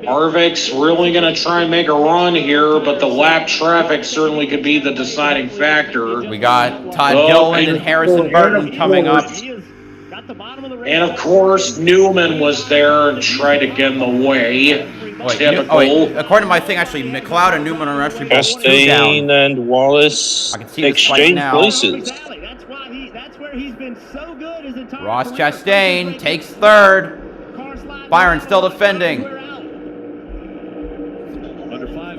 Speaker 9: Harvick's really going to try and make a run here, but the lap traffic certainly could be the deciding factor.
Speaker 1: We got Todd Gilliland and Harrison Burton coming up.
Speaker 9: And of course, Newman was there and tried to get in the way. Typical.
Speaker 1: According to my thing, actually, McLeod and Newman are actually both 2
Speaker 11: Chastain
Speaker 1: down.
Speaker 11: and Wallace
Speaker 1: I can see this fight
Speaker 11: exchange
Speaker 1: now.
Speaker 11: places.
Speaker 3: That's where he's been so good his entire
Speaker 1: Ross Chastain takes 3rd. Byron still defending.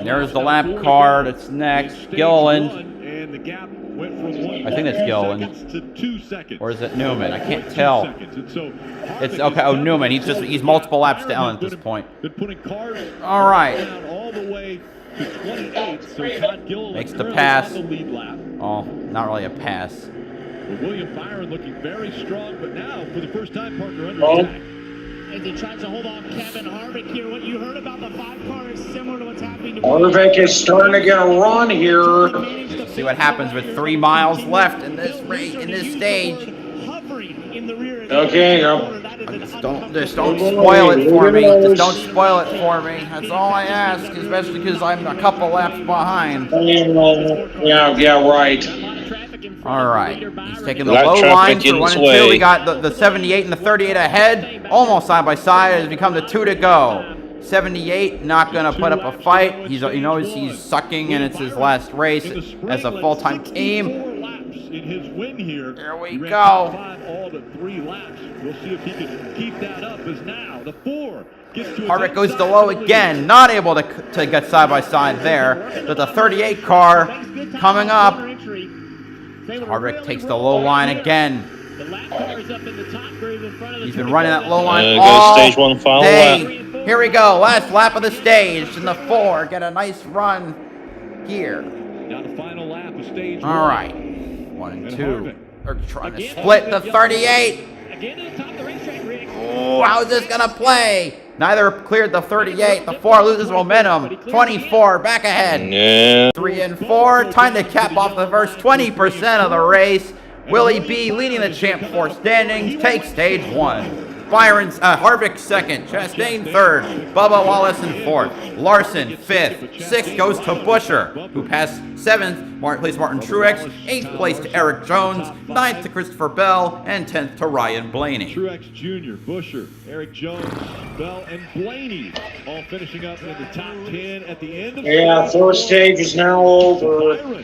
Speaker 1: There's the lap car that's next. Gilliland.
Speaker 16: And the gap went from 1
Speaker 1: I think it's Gilliland.
Speaker 16: to 2 seconds.
Speaker 1: Or is it Newman? I can't tell. It's okay. Oh, Newman. He's multiple laps down at this point. All right.
Speaker 16: All the way to 28, so Todd Gilliland
Speaker 1: Makes the pass.
Speaker 16: on the lead lap.
Speaker 1: Oh, not really a pass.
Speaker 16: Well, William Byron looking very strong, but now for the first time, Parker under attack.
Speaker 3: As he tries to hold off Kevin Harvick here, what you heard about the 5 car is similar to what's happening to
Speaker 9: Harvick is starting to get a run here.
Speaker 1: Let's see what happens with 3 miles left in this race, in this stage.
Speaker 9: Okay,
Speaker 1: Just don't spoil it for me. Just don't spoil it for me. That's all I ask, especially because I'm a couple laps behind.
Speaker 9: Yeah, right.
Speaker 1: All right. He's taking the
Speaker 11: Lap
Speaker 1: low
Speaker 11: traffic
Speaker 1: line for
Speaker 11: in
Speaker 1: 1
Speaker 11: its
Speaker 1: and 2.
Speaker 11: way.
Speaker 1: We got the 78 and the 38 ahead. Almost side by side. It's become the 2 to go. 78 not going to put up a fight. He knows he's sucking and it's his last race as a full-time team.
Speaker 16: In his win here,
Speaker 1: there we
Speaker 16: go.
Speaker 1: go.
Speaker 16: All the 3 laps. We'll see if he can keep that up. As now the 4 gets to
Speaker 1: Harvick goes to low again, not able to get side by side there. But the 38 car coming up. Harvick takes the low line again. He's been running that low line all
Speaker 11: stage 1 final
Speaker 1: day.
Speaker 11: lap.
Speaker 1: Here we go, last lap of the stage, and the 4 get a nice run here.
Speaker 16: Now the final lap of stage 1.
Speaker 1: All right, 1 and 2 are trying to split the 38. Ooh, how's this gonna play? Neither cleared the 38. The 4 loses momentum. 24 back ahead.
Speaker 11: Yeah.
Speaker 1: 3 and 4. Time to cap off the first 20% of the race. Willie B leading the Champ 4 standings takes stage 1. Harvick second, Chastain third, Bubba Wallace in fourth, Larson fifth, sixth goes to Buescher, who passed seventh, place Martin Truex, eighth place to Eric Jones, ninth to Christopher Bell, and 10th to Ryan Blaney.
Speaker 16: Truex Jr., Buescher, Eric Jones, Bell, and Blaney all finishing up in the top 10 at the end of
Speaker 9: the first stage is now over.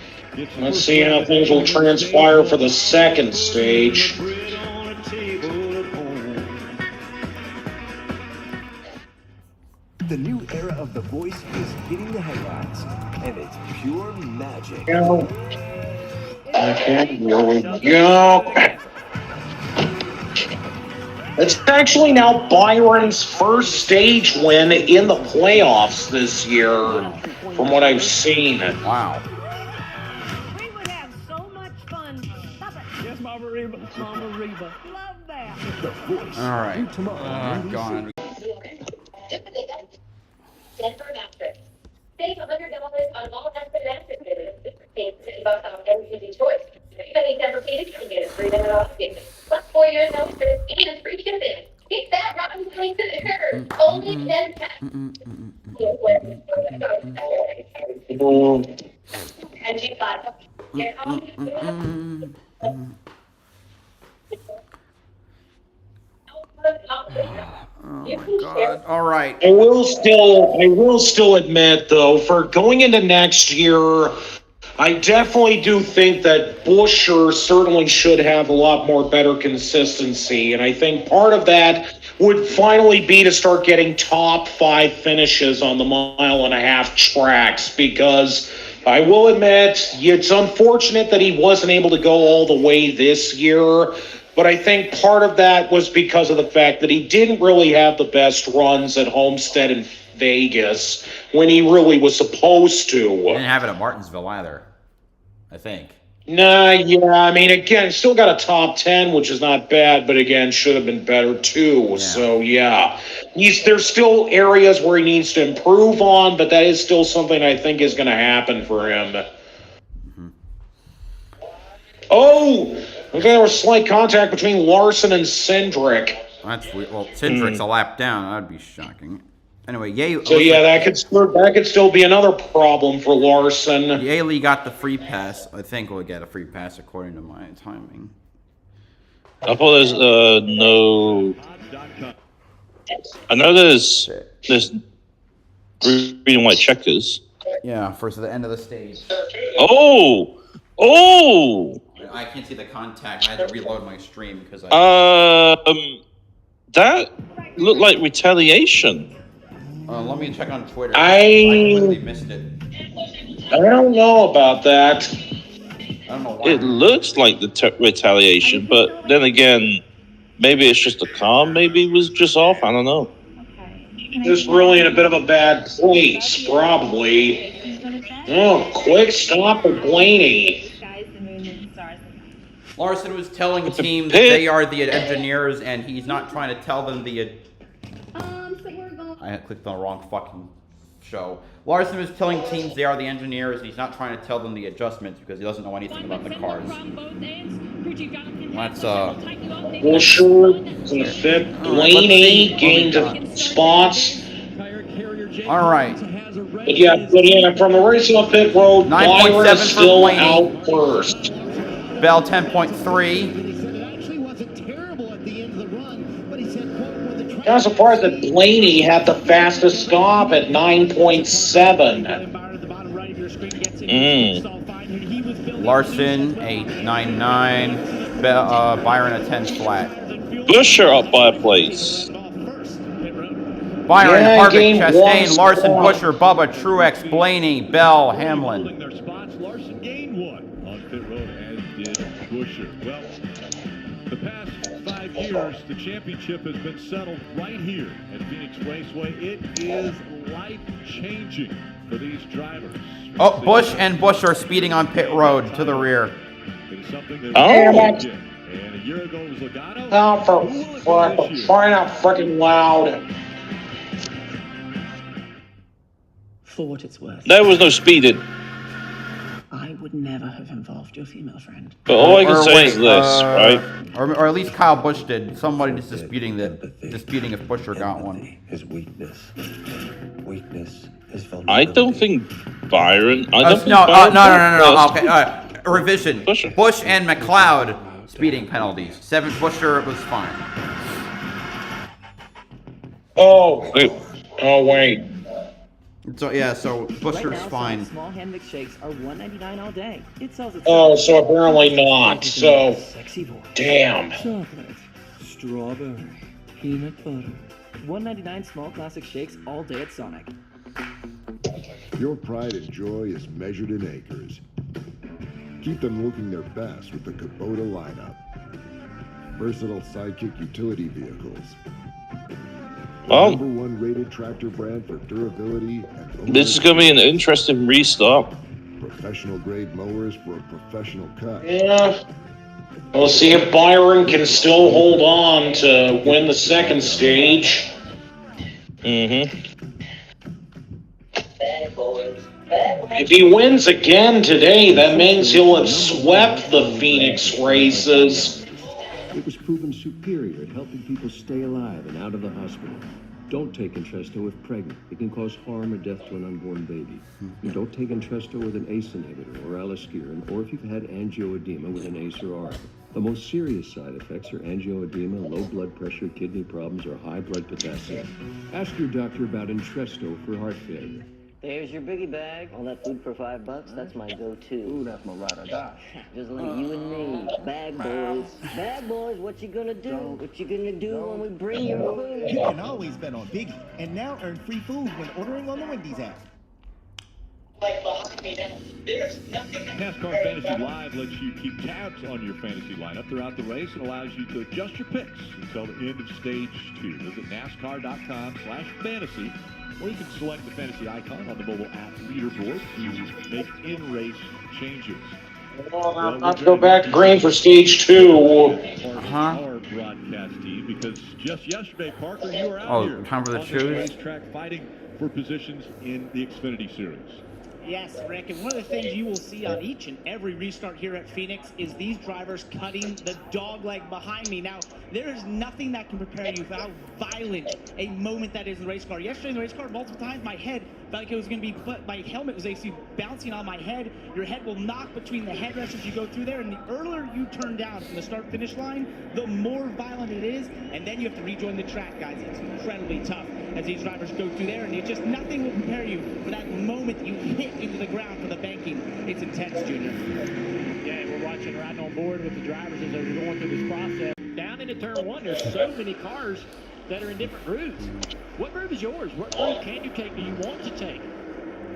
Speaker 9: Let's see how things will transpire for the second stage.
Speaker 6: The new era of The Voice is hitting the headlines, and it's pure magic.
Speaker 9: Okay, here we go. It's actually now Byron's first stage win in the playoffs this year, from what I've seen.
Speaker 1: Wow.
Speaker 10: We would have so much fun. Stop it. Yes, Mama Reba. Mama Reba. Love that.
Speaker 6: The Voice.
Speaker 1: All right. Gone.
Speaker 22: Denver Matrix. Save $100 on all Denver Matrix visits. This pertains to $50 off every easy choice. If you have any Denver Phoenix, you can get a $3 off ticket. Plus 4 years no service and free shipping. Keep that rotten place to the curb. Only Denver. And G5.
Speaker 1: Oh my God! All right.
Speaker 9: I will still admit, though, for going into next year, I definitely do think that Buescher certainly should have a lot more better consistency, and I think part of that would finally be to start getting top 5 finishes on the 1.5-mile tracks, because I will admit it's unfortunate that he wasn't able to go all the way this year. But I think part of that was because of the fact that he didn't really have the best runs at Homestead and Vegas when he really was supposed to.
Speaker 1: He didn't have it at Martinsville either, I think.
Speaker 9: Nah, yeah, I mean, again, still got a top 10, which is not bad, but again, should have been better too. Yeah. So, yeah, there's still areas where he needs to improve on, but that is still something I think is going to happen for him.
Speaker 1: Mm-hmm.
Speaker 9: Oh! Okay, there was slight contact between Larson and Cindric.
Speaker 1: That's weird. Well, Cindric's a lap down. That'd be shocking. Anyway, Yale.
Speaker 9: So yeah, that could still be another problem for Larson.
Speaker 1: Yaley got the free pass. I think we'll get a free pass according to my timing.
Speaker 11: I thought there's no. I know there's green and white checkers.
Speaker 1: Yeah, first at the end of the stage.
Speaker 11: Oh.
Speaker 1: I can't see the contact. I had to reload my stream because
Speaker 11: that looked like retaliation.
Speaker 1: Let me check on Twitter.
Speaker 9: I
Speaker 1: completely missed it.
Speaker 9: I don't know about that.
Speaker 1: I don't know why.
Speaker 11: It looks like the retaliation, but then again, maybe it's just the car. Maybe it was just off. I don't know.
Speaker 9: Just really in a bit of a bad place, probably. Oh, quick stop for Blaney.
Speaker 1: Larson was telling teams that they are the engineers, and he's not trying to tell them the. I clicked on the wrong fucking show. Larson was telling teams they are the engineers, and he's not trying to tell them the adjustments because he doesn't know anything about the cars. That's
Speaker 9: Buescher to the fifth. Blaney gained spots.
Speaker 1: All right.
Speaker 9: But yeah, from the race on pit road, Byron is still out first.
Speaker 1: Bell 10.3.
Speaker 9: I was surprised that Blaney had the fastest stop at 9.7.
Speaker 1: Larson 8.99. Byron a 10 flat.
Speaker 11: Buescher up by a place.
Speaker 1: Byron, Harvick, Chastain, Larson, Buescher, Bubba, Truex, Blaney, Bell, Hamlin.
Speaker 16: Larson gained one on pit road, as did Buescher. Well, the past 5 years, the championship has been settled right here at Phoenix Raceway. It is life-changing for these drivers.
Speaker 1: Oh, Busch and Busch are speeding on pit road to the rear.
Speaker 9: And
Speaker 16: a year ago it was Logano.
Speaker 9: Oh, for crying out freaking loud.
Speaker 18: For what it's worth.
Speaker 11: There was no speeding.
Speaker 18: I would never have involved your female friend.
Speaker 11: But all I can say is this, right?
Speaker 1: Or at least Kyle Busch did. Somebody is disputing if Buescher got one.
Speaker 6: His weakness. Weakness is vulnerability.
Speaker 11: I don't think Byron. I don't think
Speaker 1: No.
Speaker 11: Byron.
Speaker 1: Okay. Revision. Busch and McLeod speeding penalties. 7 Buescher was fine.
Speaker 9: Oh wait.
Speaker 1: So yeah, so Buescher's fine.
Speaker 18: Small hand mixed shakes are $1.99 all day. It sells itself.
Speaker 9: Oh, so apparently not. So, damn.
Speaker 18: Chocolate, strawberry, peanut butter. $1.99 small classic shakes all day at Sonic.
Speaker 7: Your pride and joy is measured in acres. Keep them looking their best with the Kubota lineup. Versatile sidekick utility vehicles.
Speaker 11: Well,
Speaker 7: #1 rated tractor brand for durability and
Speaker 11: this is going to be an interesting restart.
Speaker 7: Professional grade mowers for a professional cut.
Speaker 9: Yeah. We'll see if Byron can still hold on to win the second stage. If he wins again today, that means he'll have swept the Phoenix races.
Speaker 12: It was proven superior at helping people stay alive and out of the hospital. Don't take Entresto if pregnant. It can cause harm or death to an unborn baby. And don't take Entresto with an ACE inhibitor or aliskiren, or if you've had angioedema with an ACE or ARB. The most serious side effects are angioedema, low blood pressure, kidney problems, or high blood potassium. Ask your doctor about Entresto for heart failure.
Speaker 21: There's your biggie bag. All that food for $5, that's my go-to.
Speaker 12: Ooh, that's my ride or die.
Speaker 21: Just like you and me. Bag boys. Bag boys, what you gonna do? What you gonna do when we bring your food?
Speaker 23: You can always bet on Biggie, and now earn free food when ordering on the Wendy's app.
Speaker 16: NASCAR Fantasy Live lets you keep tabs on your fantasy lineup throughout the race and allows you to adjust your picks until the end of stage 2. Visit NASCAR.com/fantasy, or you can select the fantasy icon on the mobile app leaderboard to make in-race changes.
Speaker 9: Well, let's go back to green for stage 2.
Speaker 16: Our broadcast team, because just yesterday, Parker, you were out here
Speaker 1: time for the
Speaker 16: on this
Speaker 1: shoes.
Speaker 16: racetrack fighting for positions in the Xfinity Series.
Speaker 3: Yes, Rick, and one of the things you will see on each and every restart here at Phoenix is these drivers cutting the dog leg behind me. Now, there is nothing that can prepare you for how violent a moment that is in the race car. Yesterday in the race car, multiple times, my head felt like it was going to be, my helmet was actually bouncing on my head. Your head will knock between the headrests as you go through there, and the earlier you turn down from the start-finish line, the more violent it is, and then you have to rejoin the track, guys. It's incredibly tough as these drivers go through there, and just nothing will prepare you for that moment that you hit into the ground for the banking. It's intense, Junior.
Speaker 10: Yeah, we're watching riding on board with the drivers as they're going through this process. Down into turn 1, there's so many cars that are in different routes. What route is yours? What route can you take? Do you want to take?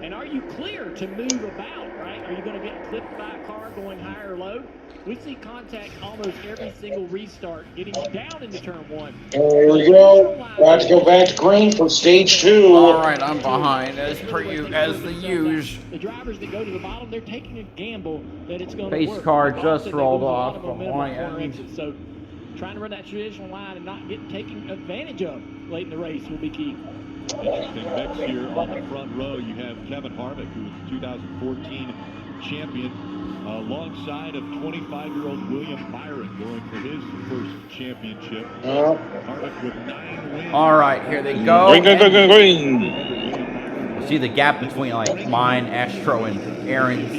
Speaker 10: And are you clear to move about, right? Are you going to get clipped by a car going higher or low? We see contact almost every single restart getting down into turn 1.
Speaker 9: There we go. Let's go back to green for stage 2.
Speaker 1: All right, I'm behind as the usual.
Speaker 10: The drivers that go to the bottom, they're taking a gamble that it's going to
Speaker 1: Pace
Speaker 10: work.
Speaker 1: car
Speaker 10: They
Speaker 1: just
Speaker 10: lose
Speaker 1: rolled
Speaker 10: a lot
Speaker 1: off
Speaker 10: of
Speaker 1: from
Speaker 10: momentum
Speaker 1: my
Speaker 10: on corner
Speaker 1: end.
Speaker 10: exits. So trying to run that traditional line and not get taken advantage of late in the race will be key.
Speaker 16: Interesting mix here on the front row. You have Kevin Harvick, who was the 2014 champion, alongside of 25-year-old William Byron going for his first championship. Harvick with 9 wins.
Speaker 1: All right, here they go.
Speaker 11: Green.
Speaker 1: See the gap between like mine, Astro, and Aaron's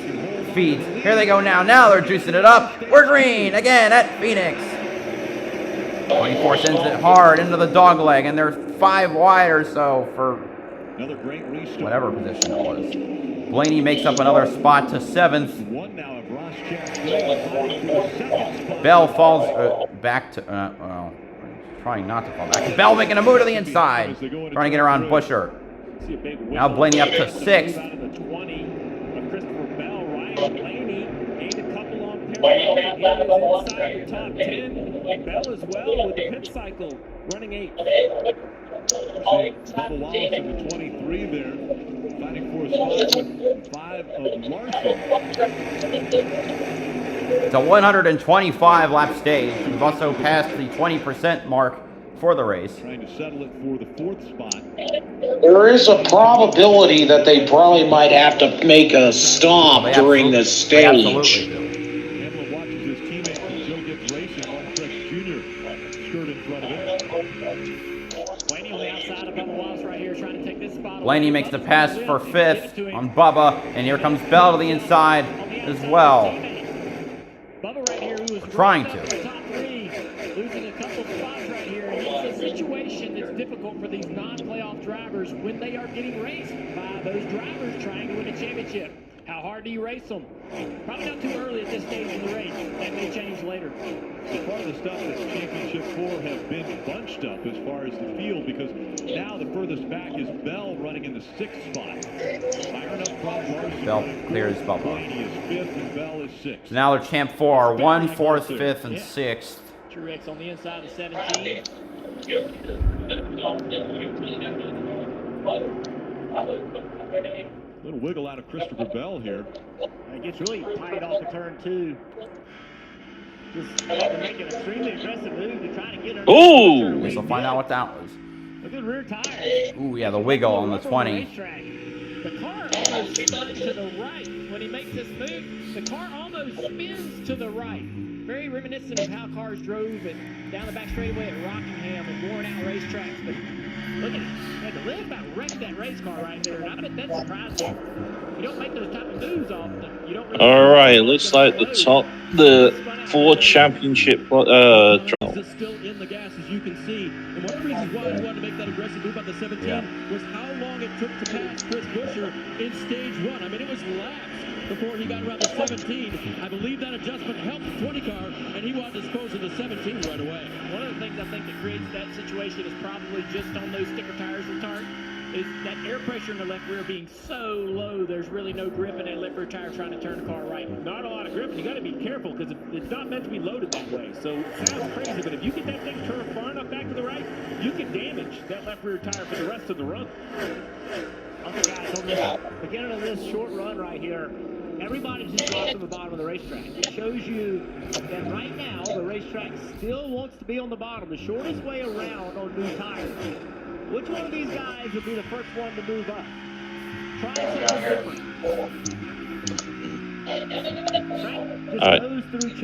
Speaker 1: feeds. Here they go now. Now they're juicing it up. We're green again at Phoenix. 24 sends it hard into the dog leg, and they're 5 wide or so for whatever position it was. Blaney makes up another spot to 7th. Bell falls back to, well, trying not to fall back. Bell making a move to the inside, trying to get around Buescher. Now Blaney up to 6th.
Speaker 10: Inside the top 10. Bell as well with the pit cycle running 8th.
Speaker 16: Bubba Wallace in the 23 there, fighting for a spot with 5 of Larson.
Speaker 1: It's a 125 lap stage. We've also passed the 20% mark for the race.
Speaker 16: Trying to settle it for the 4th spot.
Speaker 9: There is a probability that they probably might have to make a stop during this stage.
Speaker 1: Absolutely do.
Speaker 16: Hamlin watches his teammate until gets racing. Martin Truex Jr. skirt in front of him.
Speaker 10: Blaney on the outside of Bubba Wallace right here trying to take this spot.
Speaker 1: Blaney makes the pass for 5th on Bubba, and here comes Bell to the inside as well.
Speaker 10: Bubba right here who was
Speaker 1: Trying to.
Speaker 10: top 3, losing a couple spots right here. And it's a situation that's difficult for these non-playoff drivers when they are getting raced by those drivers trying to win a championship. How hard do you race them? Probably not too early at this stage in the race. That may change later.
Speaker 16: So part of the stuff that Championship 4 have been bunched up as far as the field, because now the furthest back is Bell running in the 6th spot. Byron up front, Larson
Speaker 1: Bell clears Bubba.
Speaker 16: Blaney is 5th and Bell is 6th.
Speaker 1: So now they're Champ 4 are 1, 4th, 5th, and 6th.
Speaker 10: Truex on the inside of 17.
Speaker 16: Little wiggle out of Christopher Bell here.
Speaker 10: It gets really tight off of turn 2. Just had to make an extremely aggressive move to try to get her.
Speaker 1: Ooh! Guess we'll find out what that was.
Speaker 10: Look at rear tires.
Speaker 1: Ooh, yeah, the wiggle on the 20.
Speaker 10: The car almost spins to the right. When he makes this move, the car almost spins to the right. Very reminiscent of how cars drove it down the back straightaway at Rockingham and worn out racetracks. But look at it. Had to live about wrecked that race car right there. And I bet that surprised him. You don't make those type of moves often. You don't really.
Speaker 11: All right, it looks like the 4 championship
Speaker 16: Is still in the gas, as you can see. And one of the reasons why he wanted to make that aggressive move on the 17 was how long it took to pass Chris Buescher in stage 1. I mean, it was laps before he got around the 17. I believe that adjustment helped the 20 car, and he wanted to dispose of the 17 right away.
Speaker 10: One of the things I think that creates that situation is probably just on those sticker tires with Tart, is that air pressure in the left rear being so low, there's really no grip in that left rear tire trying to turn the car right.
Speaker 16: Not a lot of grip, and you got to be careful because it's not meant to be loaded that way. So it sounds crazy, but if you get that thing turned far enough back to the right, you can damage that left rear tire for the rest of the run.
Speaker 10: Okay, guys, on the beginning of this short run right here, everybody just dropped to the bottom of the racetrack. It shows you that right now the racetrack still wants to be on the bottom, the shortest way around on new tires. Which one of these guys would be the first one to move up? Try something different.
Speaker 11: All right,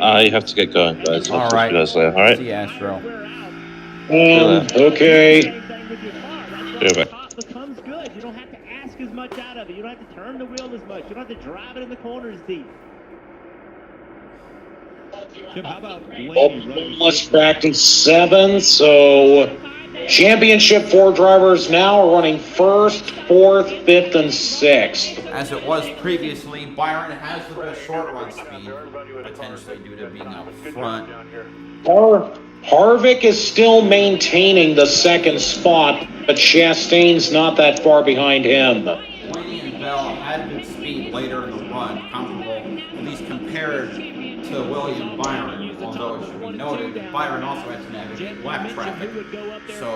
Speaker 11: I have to get going, guys.
Speaker 1: All right.
Speaker 11: All right.
Speaker 1: See you, Astro.
Speaker 9: Okay.
Speaker 11: Go back.
Speaker 10: Becomes good. You don't have to ask as much out of it. You don't have to turn the wheel as much. You don't have to drive it in the corners deep.
Speaker 16: Tim, how about Blaney?
Speaker 9: Let's back in 7th, so Championship 4 drivers now are running 1st, 4th, 5th, and 6th.
Speaker 1: As it was previously, Byron has the best short run speed, potentially due to being up front.
Speaker 9: Harvick is still maintaining the 2nd spot, but Chastain's not that far behind him.
Speaker 1: Blaney and Bell had good speed later in the run, comparable, at least compared to William Byron, although it should be noted that Byron also had to navigate lap traffic, so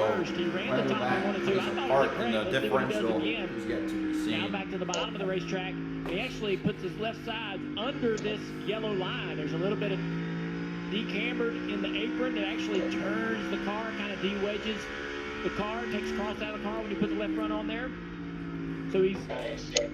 Speaker 1: whether that plays a part in the differential is yet to be
Speaker 10: Now
Speaker 1: seen.
Speaker 10: back to the bottom of the racetrack. He actually puts his left side under this yellow line. There's a little bit of decambered in the apron. It actually turns the car, kind of de-wedges the car, takes cross out of the car when you put the left front on there. So he's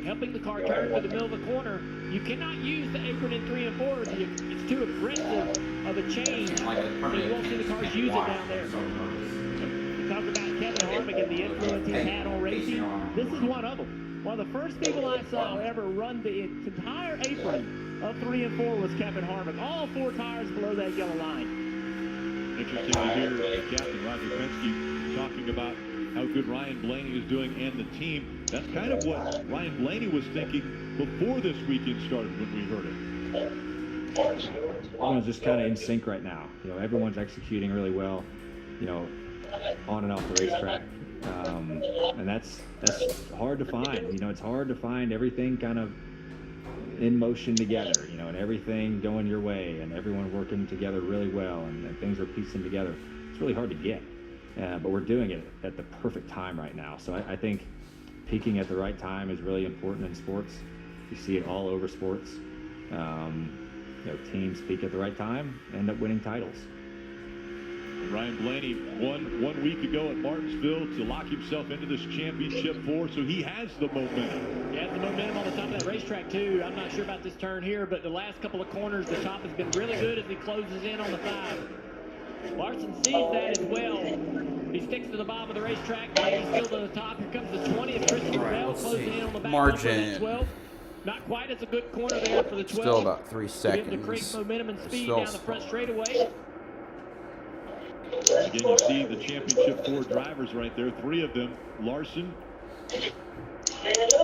Speaker 10: helping the car turn to the middle of the corner. You cannot use the apron in 3 and 4. It's too aggressive of a change. So you won't see the cars use it down there. We talked about Kevin Harvick and the influence he's had on racing. This is one of them. One of the first people I saw ever run the entire apron of 3 and 4 was Kevin Harvick. All 4 tires below that yellow line.
Speaker 16: Interesting to hear Captain Roger Penske talking about how good Ryan Blaney is doing and the team. That's kind of what Ryan Blaney was thinking before this weekend started when we heard it.
Speaker 5: Everyone's just kind of in sync right now. You know, everyone's executing really well, you know, on and off the racetrack. And that's hard to find. You know, it's hard to find everything kind of in motion together, you know, and everything going your way and everyone working together really well and things are piecing together. It's really hard to get. But we're doing it at the perfect time right now. So I think peaking at the right time is really important in sports. You see it all over sports. You know, teams peak at the right time, end up winning titles.
Speaker 16: Ryan Blaney won 1 week ago at Martinsville to lock himself into this championship 4, so he has the momentum.
Speaker 10: He has the momentum on the top of that racetrack, too. I'm not sure about this turn here, but the last couple of corners, the top has been really good as he closes in on the 5. Larson sees that as well. He sticks to the bottom of the racetrack. He's still to the top. Here comes the 20 of Christopher Bell closing in on the back.
Speaker 1: Margin.
Speaker 10: 12. Not quite as a good corner there for the 12.
Speaker 1: Still about 3 seconds.
Speaker 10: To create momentum and speed
Speaker 1: Still
Speaker 10: down the front straightaway.
Speaker 16: Again, you see the championship 4 drivers right there. 3 of them, Larson,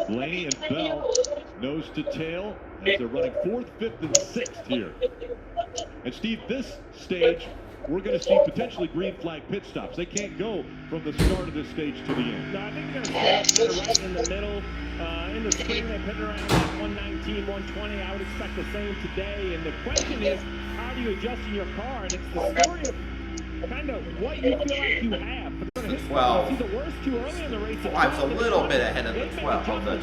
Speaker 16: Blaney, and Bell, nose to tail as they're running 4th, 5th, and 6th here. And Steve, this stage, we're going to see potentially green flag pit stops. They can't go from the start of this stage to the end.
Speaker 10: No, I think they're going to start right in the middle. In the spring, they put around like 119, 120. I would expect the same today. And the question is, how do you adjust in your car? And it's the story of kind of what you feel like you have.
Speaker 1: The 12.
Speaker 10: See the worst too early in the race.
Speaker 1: Five's a little bit ahead of the 12. The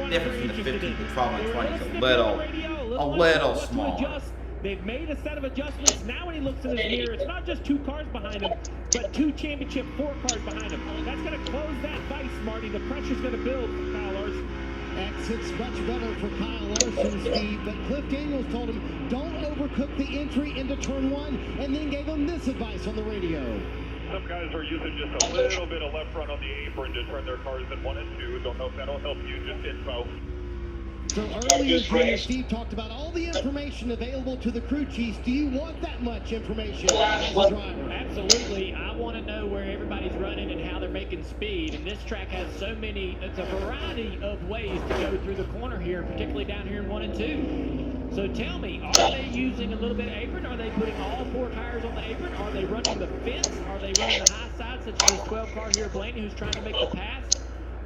Speaker 1: difference between the 15, the 12, and 20 is a little small.
Speaker 10: They've made a set of adjustments. Now when he looks in his mirror, it's not just 2 cars behind him, but 2 championship 4 cars behind him. That's going to close that vice, Marty. The pressure's going to build for Kyle Larson.
Speaker 2: Exits much better for Kyle Larson, Steve, but Cliff Daniels told him, don't overcook the entry into turn 1, and then gave him this advice on the radio.
Speaker 17: Some guys are using just a little bit of left front on the apron to turn their cars in 1 and 2. Don't know if that'll help you, just info.
Speaker 2: So earlier, Junior Steve talked about all the information available to the crew chiefs. Do you want that much information as a driver?
Speaker 10: Absolutely. I want to know where everybody's running and how they're making speed. And this track has so many, it's a variety of ways to go through the corner here, particularly down here in 1 and 2. So tell me, are they using a little bit of apron? Are they putting all 4 tires on the apron? Are they running the fence? Are they running the high side, such as this 12 car here, Blaney, who's trying to make the pass?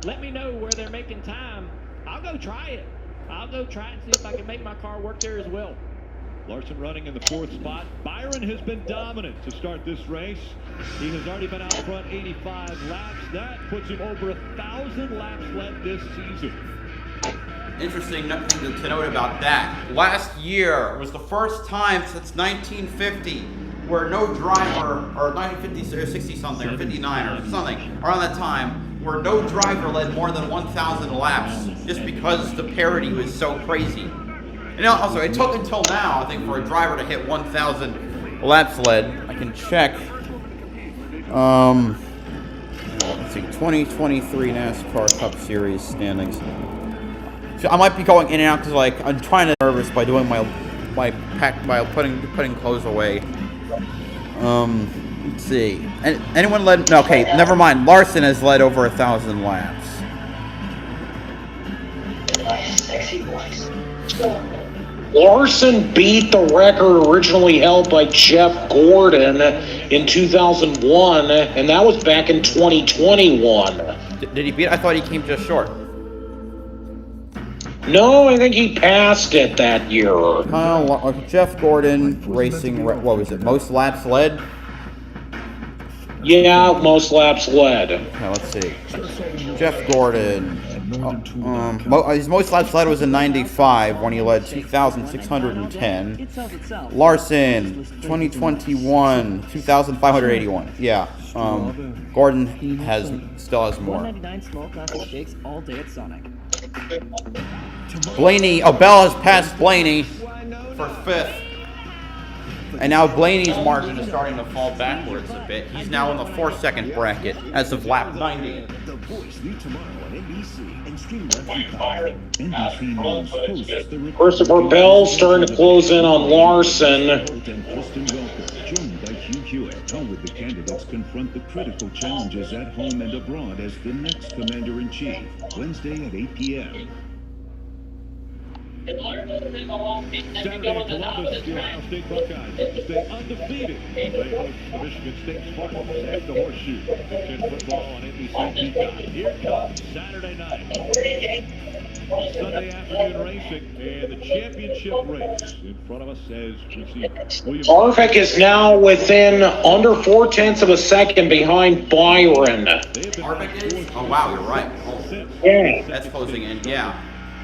Speaker 10: Let me know where they're making time. I'll go try it. I'll go try and see if I can make my car work there as well.
Speaker 16: Larson running in the 4th spot. Byron has been dominant to start this race. He has already been out front 85 laps. That puts him over 1,000 laps led this season.
Speaker 1: Interesting thing to note about that. Last year was the first time since 1950 where no driver, or 1950 or 60 something, or 59 or something, around that time, where no driver led more than 1,000 laps just because the parity was so crazy. And also, it took until now, I think, for a driver to hit 1,000 laps led. I can check. Let's see, 2023 NASCAR Cup Series standings. So I might be going in and out because, like, I'm trying to nervous by doing my pack by putting clothes away. Let's see. Anyone led? No, okay, never mind. Larson has led over 1,000 laps.
Speaker 21: Sexy voice.
Speaker 9: Larson beat the record originally held by Jeff Gordon in 2001, and that was back in 2021.
Speaker 1: Did he beat? I thought he came just short.
Speaker 9: No, I think he passed it that year.
Speaker 1: Jeff Gordon racing. What was it? Most laps led.
Speaker 9: Yeah, most laps led.
Speaker 1: Okay, let's see. Jeff Gordon. His most laps led was in 95 when he led 2,610. Larson, 2021, 2,581. Yeah. Gordon still has more.
Speaker 18: 199 small classic shakes all day at Sonic.
Speaker 1: Blaney, Bell has passed Blaney for 5th. And now Blaney's margin is starting to fall backwards a bit. He's now in the 4-second bracket as of lap 90.
Speaker 6: The Voice new tomorrow on NBC and stream live. NBC News hosts the
Speaker 9: Christopher Bell starting to close in on Larson.
Speaker 6: And Kristen Welker, joined by Hugh Hewitt. How would the candidates confront the critical challenges at home and abroad as the next commander-in-chief? Wednesday at 8 p.m.
Speaker 16: Saturday in Columbus, the Ohio State Buckeyes stay undefeated. They host the Michigan State Spartans at the Horseshoe. Big Ten football on NBC Peacock. Here comes Saturday night. Sunday afternoon racing and the championship race in front of us as we see William.
Speaker 9: Harvick is now within under 0.4 of a second behind Byron.
Speaker 1: Harvick is? Oh wow, you're right. Oh,
Speaker 9: yeah.
Speaker 1: That's closing in. Yeah.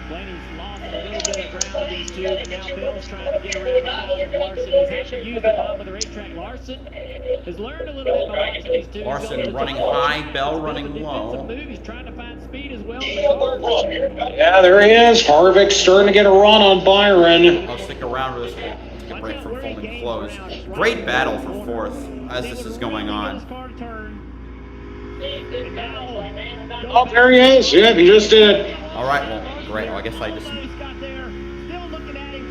Speaker 10: Blaney's lost a little bit of ground of these two, but now Bell's trying to get around the ball of Larson. He's had to use the bottom of the racetrack. Larson has learned a little bit by watching these two.
Speaker 1: Larson running high, Bell running low.
Speaker 10: He's trying to find speed as well in the car.
Speaker 9: Yeah, there he is. Harvick starting to get a run on Byron.
Speaker 1: I'll stick around for this. Take a break from folding close. Great battle for fourth as this is going on.
Speaker 9: Oh, there he is. Yeah, he just did.
Speaker 1: All right, well, great. Well, I guess I just.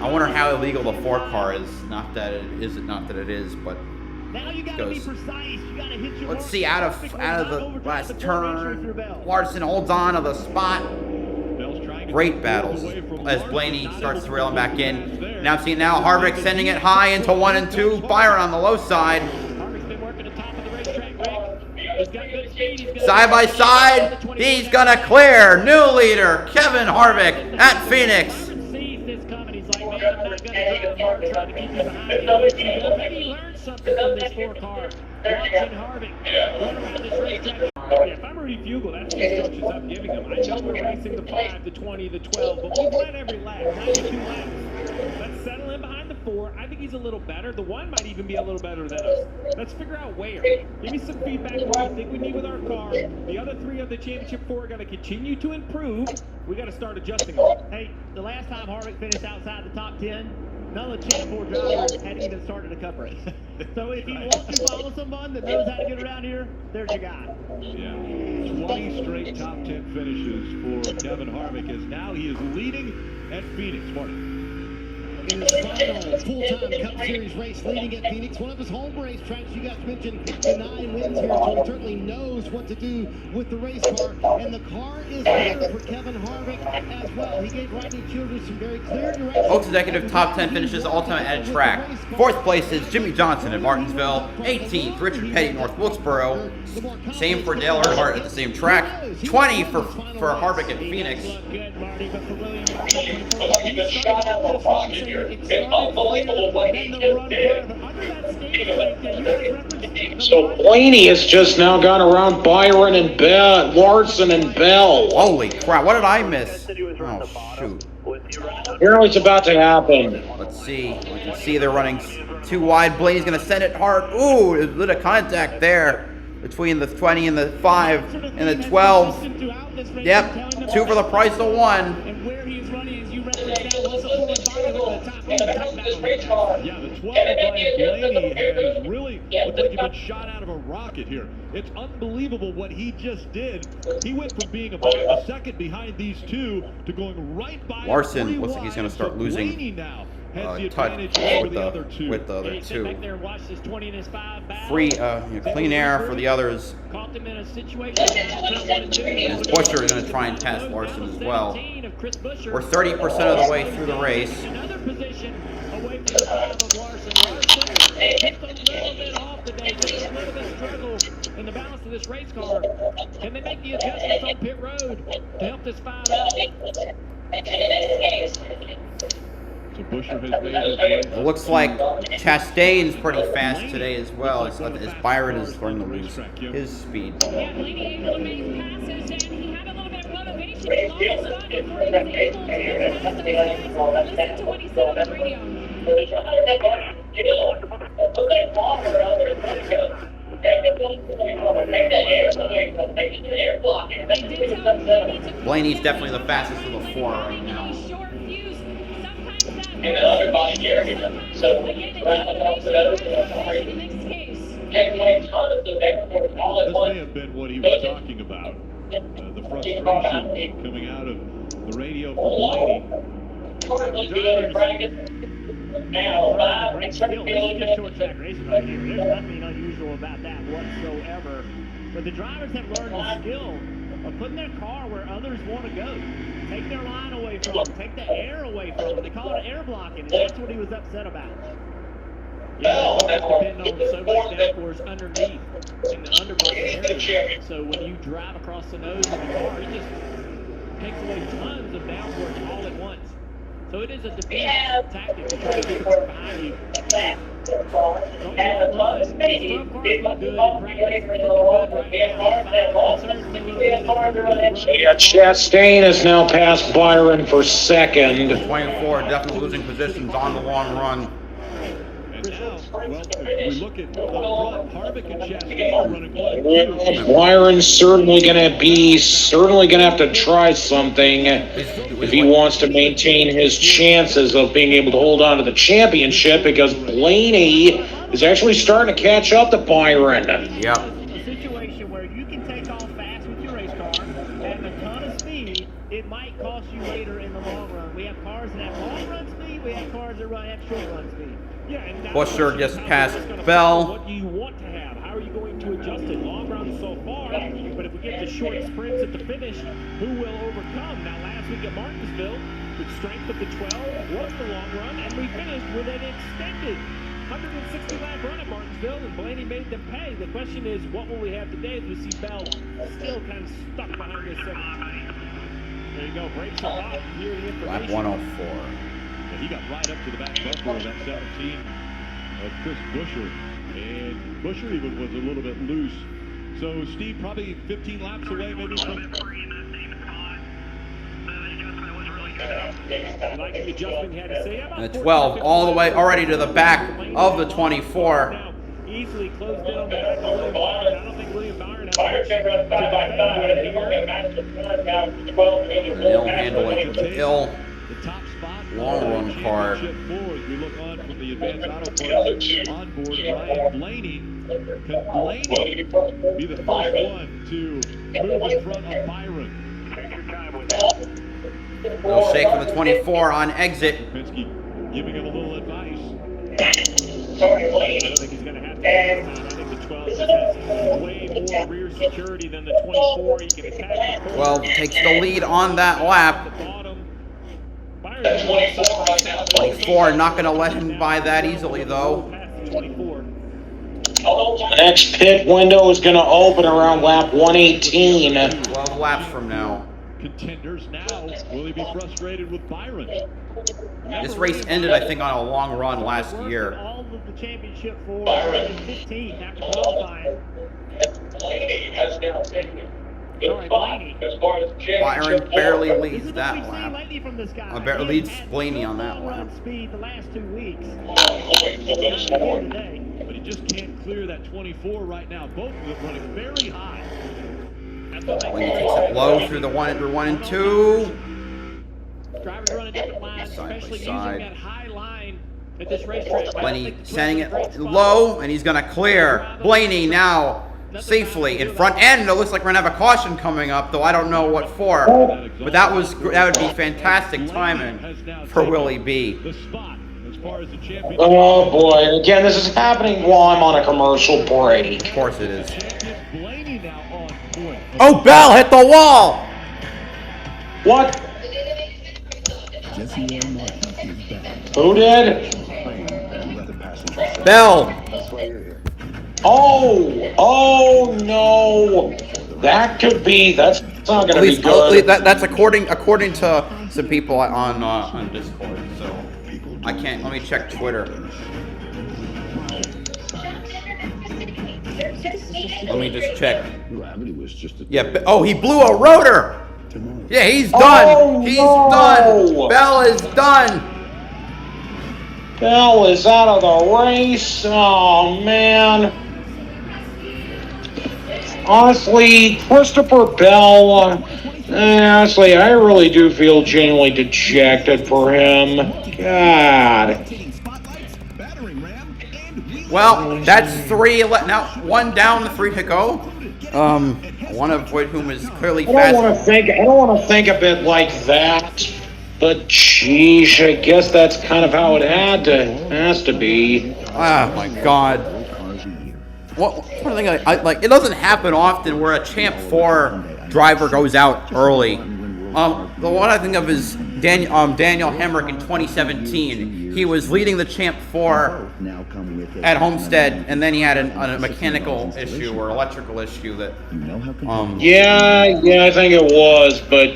Speaker 1: I wonder how illegal the 4 car is. Not that it is. Not that it is, but. Goes. Let's see. Out of the last turn, Larson holds on to the spot. Great battles as Blaney starts to reel him back in. Now seeing Harvick sending it high into 1 and 2. Byron on the low side. Side by side, he's gonna clear. New leader, Kevin Harvick at Phoenix.
Speaker 10: If I'm Rudy Fugle, that's the instructions I'm giving him. I know we're racing the 5, the 20, the 12, but we've led every lap, 92 laps. Let's settle in behind the 4. I think he's a little better. The 1 might even be a little better than us. Let's figure out where. Give me some feedback on what you think we need with our car. The other 3 of the championship 4 are going to continue to improve. We got to start adjusting them.
Speaker 3: Hey, the last time Harvick finished outside the top 10, none of the Champ 4 drivers had even started a cup race. So if you want to follow someone that knows how to get around here, there's your guy.
Speaker 16: Yeah, 20 straight top 10 finishes for Kevin Harvick as now he is leading at Phoenix. Martin.
Speaker 2: In his final full-time Cup Series race leading at Phoenix, one of his home racetracks. You guys mentioned the 9 wins here, so he certainly knows what to do with the race car. And the car is better for Kevin Harvick as well. He gave Rodney Childers some very clear direction.
Speaker 1: Oaks executive top 10 finishes all-time at a track. 4th place is Jimmy Johnson at Martinsville. 18th, Richard Petty, North Wilkesboro. Same for Dale Earnhardt at the same track. 20 for Harvick at Phoenix.
Speaker 9: So Blaney has just now gone around Byron and Larson and Bell.
Speaker 1: Holy crap, what did I miss? Oh, shoot.
Speaker 9: Apparently it's about to happen.
Speaker 1: Let's see. We can see they're running too wide. Blaney's going to send it hard. Ooh, a little contact there between the 20 and the 5 and the 12. Yep, 2 for the price of 1.
Speaker 16: Yeah, the 12 Brian Blaney has really looked like he's been shot out of a rocket here. It's unbelievable what he just did. He went from being about a second behind these 2 to going right by
Speaker 1: Larson looks like he's going to start losing touch with the other 2. Free, clean air for the others. And Buscher is going to try and pass Larson as well. We're 30% of the way through the race.
Speaker 10: In the balance of this race car, can they make the adjustments on pit road to help this 5 out?
Speaker 16: So Buscher has made his way.
Speaker 1: It looks like Chastain's pretty fast today as well, as Byron is starting to lose his speed.
Speaker 10: Yeah, Blaney able to make passes, and he had a little bit of motivation. He lost his spot before he was able to get past those guys. Listen to what he said on the radio.
Speaker 1: Blaney's definitely the fastest of the 4 right now.
Speaker 4: And then everybody carries them. So,
Speaker 10: this
Speaker 4: may
Speaker 16: have been what he was talking about. The frustration coming out of the radio from Blaney.
Speaker 3: Great skill. This is just short track racing right here. There's nothing unusual about that whatsoever. But the drivers have learned the skill of putting their car where others want to go. Take their line away from them. Take the air away from them. They call it air blocking, and that's what he was upset about. Yeah, that's depending on so much downforce underneath in the underbody area. So when you drive across the nose of the car, it just takes away tons of downforce all at once.
Speaker 10: So it is a defensive tactic to try to get the car behind you. Don't get run. These 12 cars look good in practice. Looking good right now.
Speaker 9: Yeah, Chastain has now passed Byron for second.
Speaker 1: 24 definitely losing positions on the long run.
Speaker 16: And now, well, if we look at Harvick and Chastain running on.
Speaker 9: Byron's certainly gonna have to try something if he wants to maintain his chances of being able to hold on to the championship, because Blaney is actually starting to catch up to Byron.
Speaker 1: Yep.
Speaker 3: A situation where you can take off fast with your race car, have a ton of speed, it might cost you later in the long run. We have cars that have long run speed, we have cars that have short run speed.
Speaker 10: Yeah, and
Speaker 1: Busher just passed Bell.
Speaker 10: What do you want to have? How are you going to adjust it? Long runs so far, but if we get to short sprints at the finish, who will overcome? Now, last week at Martinsville, the strength of the 12 was the long run, and we finished with an extended 160 lap run at Martinsville, and Blaney made them pay. The question is, what will we have today as we see Bell still kind of stuck behind this second?
Speaker 16: There you go, brakes are off. Here the
Speaker 1: Lap
Speaker 16: information.
Speaker 1: 104.
Speaker 16: And he got right up to the back bumper of that 17 of Chris Buescher. And Buescher even was a little bit loose. So Steve probably 15 laps away maybe from...
Speaker 10: Like the adjustment he had to say.
Speaker 1: And the 12 all the way already to the back of the 24.
Speaker 10: Easily closed in on the back of William Byron. I don't think William Byron has
Speaker 1: Ill handle it. Ill long run car.
Speaker 16: As we look on from the Advanced Auto Parts on board, Ryan Blaney. Can Blaney be the first one to move in front of Byron?
Speaker 17: Take your time with that.
Speaker 1: Little shake for the 24 on exit.
Speaker 16: Penske giving him a little advice.
Speaker 10: I don't think he's going to have to. I think the 12 has way more rear security than the 24. He can attack the
Speaker 1: 12 takes the lead on that lap. 24 not going to let him by that easily, though.
Speaker 9: The next pit window is going to open around lap 118.
Speaker 1: 12 laps from now.
Speaker 16: Contenders now. Will he be frustrated with Byron?
Speaker 1: This race ended, I think, on a long run last year.
Speaker 3: All of the championship for 15 after qualifying.
Speaker 1: Byron barely leads that lap. Barely leads Blaney on that lap.
Speaker 3: Speed the last 2 weeks.
Speaker 16: But he just can't clear that 24 right now. Both of them running very high.
Speaker 1: Blaney takes it low through the 1 and 2.
Speaker 10: Drivers running different lines, especially using that high line at this racetrack.
Speaker 1: Blaney sending it low, and he's going to clear. Blaney now safely in front end. It looks like we're going to have a caution coming up, though I don't know what for. But that would be fantastic timing for Willie B.
Speaker 9: Oh boy, and again, this is happening while I'm on a commercial break.
Speaker 1: Of course it is. Oh, Bell hit the wall!
Speaker 9: What? Who did?
Speaker 1: Bell.
Speaker 9: Oh no! That could be. That's not gonna be good.
Speaker 1: That's according to some people on Discord. So I can't. Let me check Twitter. Let me just check. Yeah. Oh, he blew a rotor. Yeah, he's done.
Speaker 9: Oh,
Speaker 1: he's
Speaker 9: no.
Speaker 1: done. Bell is done.
Speaker 9: Bell is out of the race. Oh man. Honestly, Christopher Bell. Honestly, I really do feel genuinely dejected for him. God.
Speaker 1: Well, that's 3 now. 1 down, 3 to go. One of whom is clearly fast.
Speaker 9: I don't want to think of it like that. But geez, I guess that's kind of how it has to be.
Speaker 1: Oh my God. One thing I like, it doesn't happen often where a Champ 4 driver goes out early. The one I think of is Daniel Hemrick in 2017. He was leading the Champ 4 at Homestead, and then he had a mechanical issue or electrical issue that.
Speaker 9: Yeah, I think it was, but.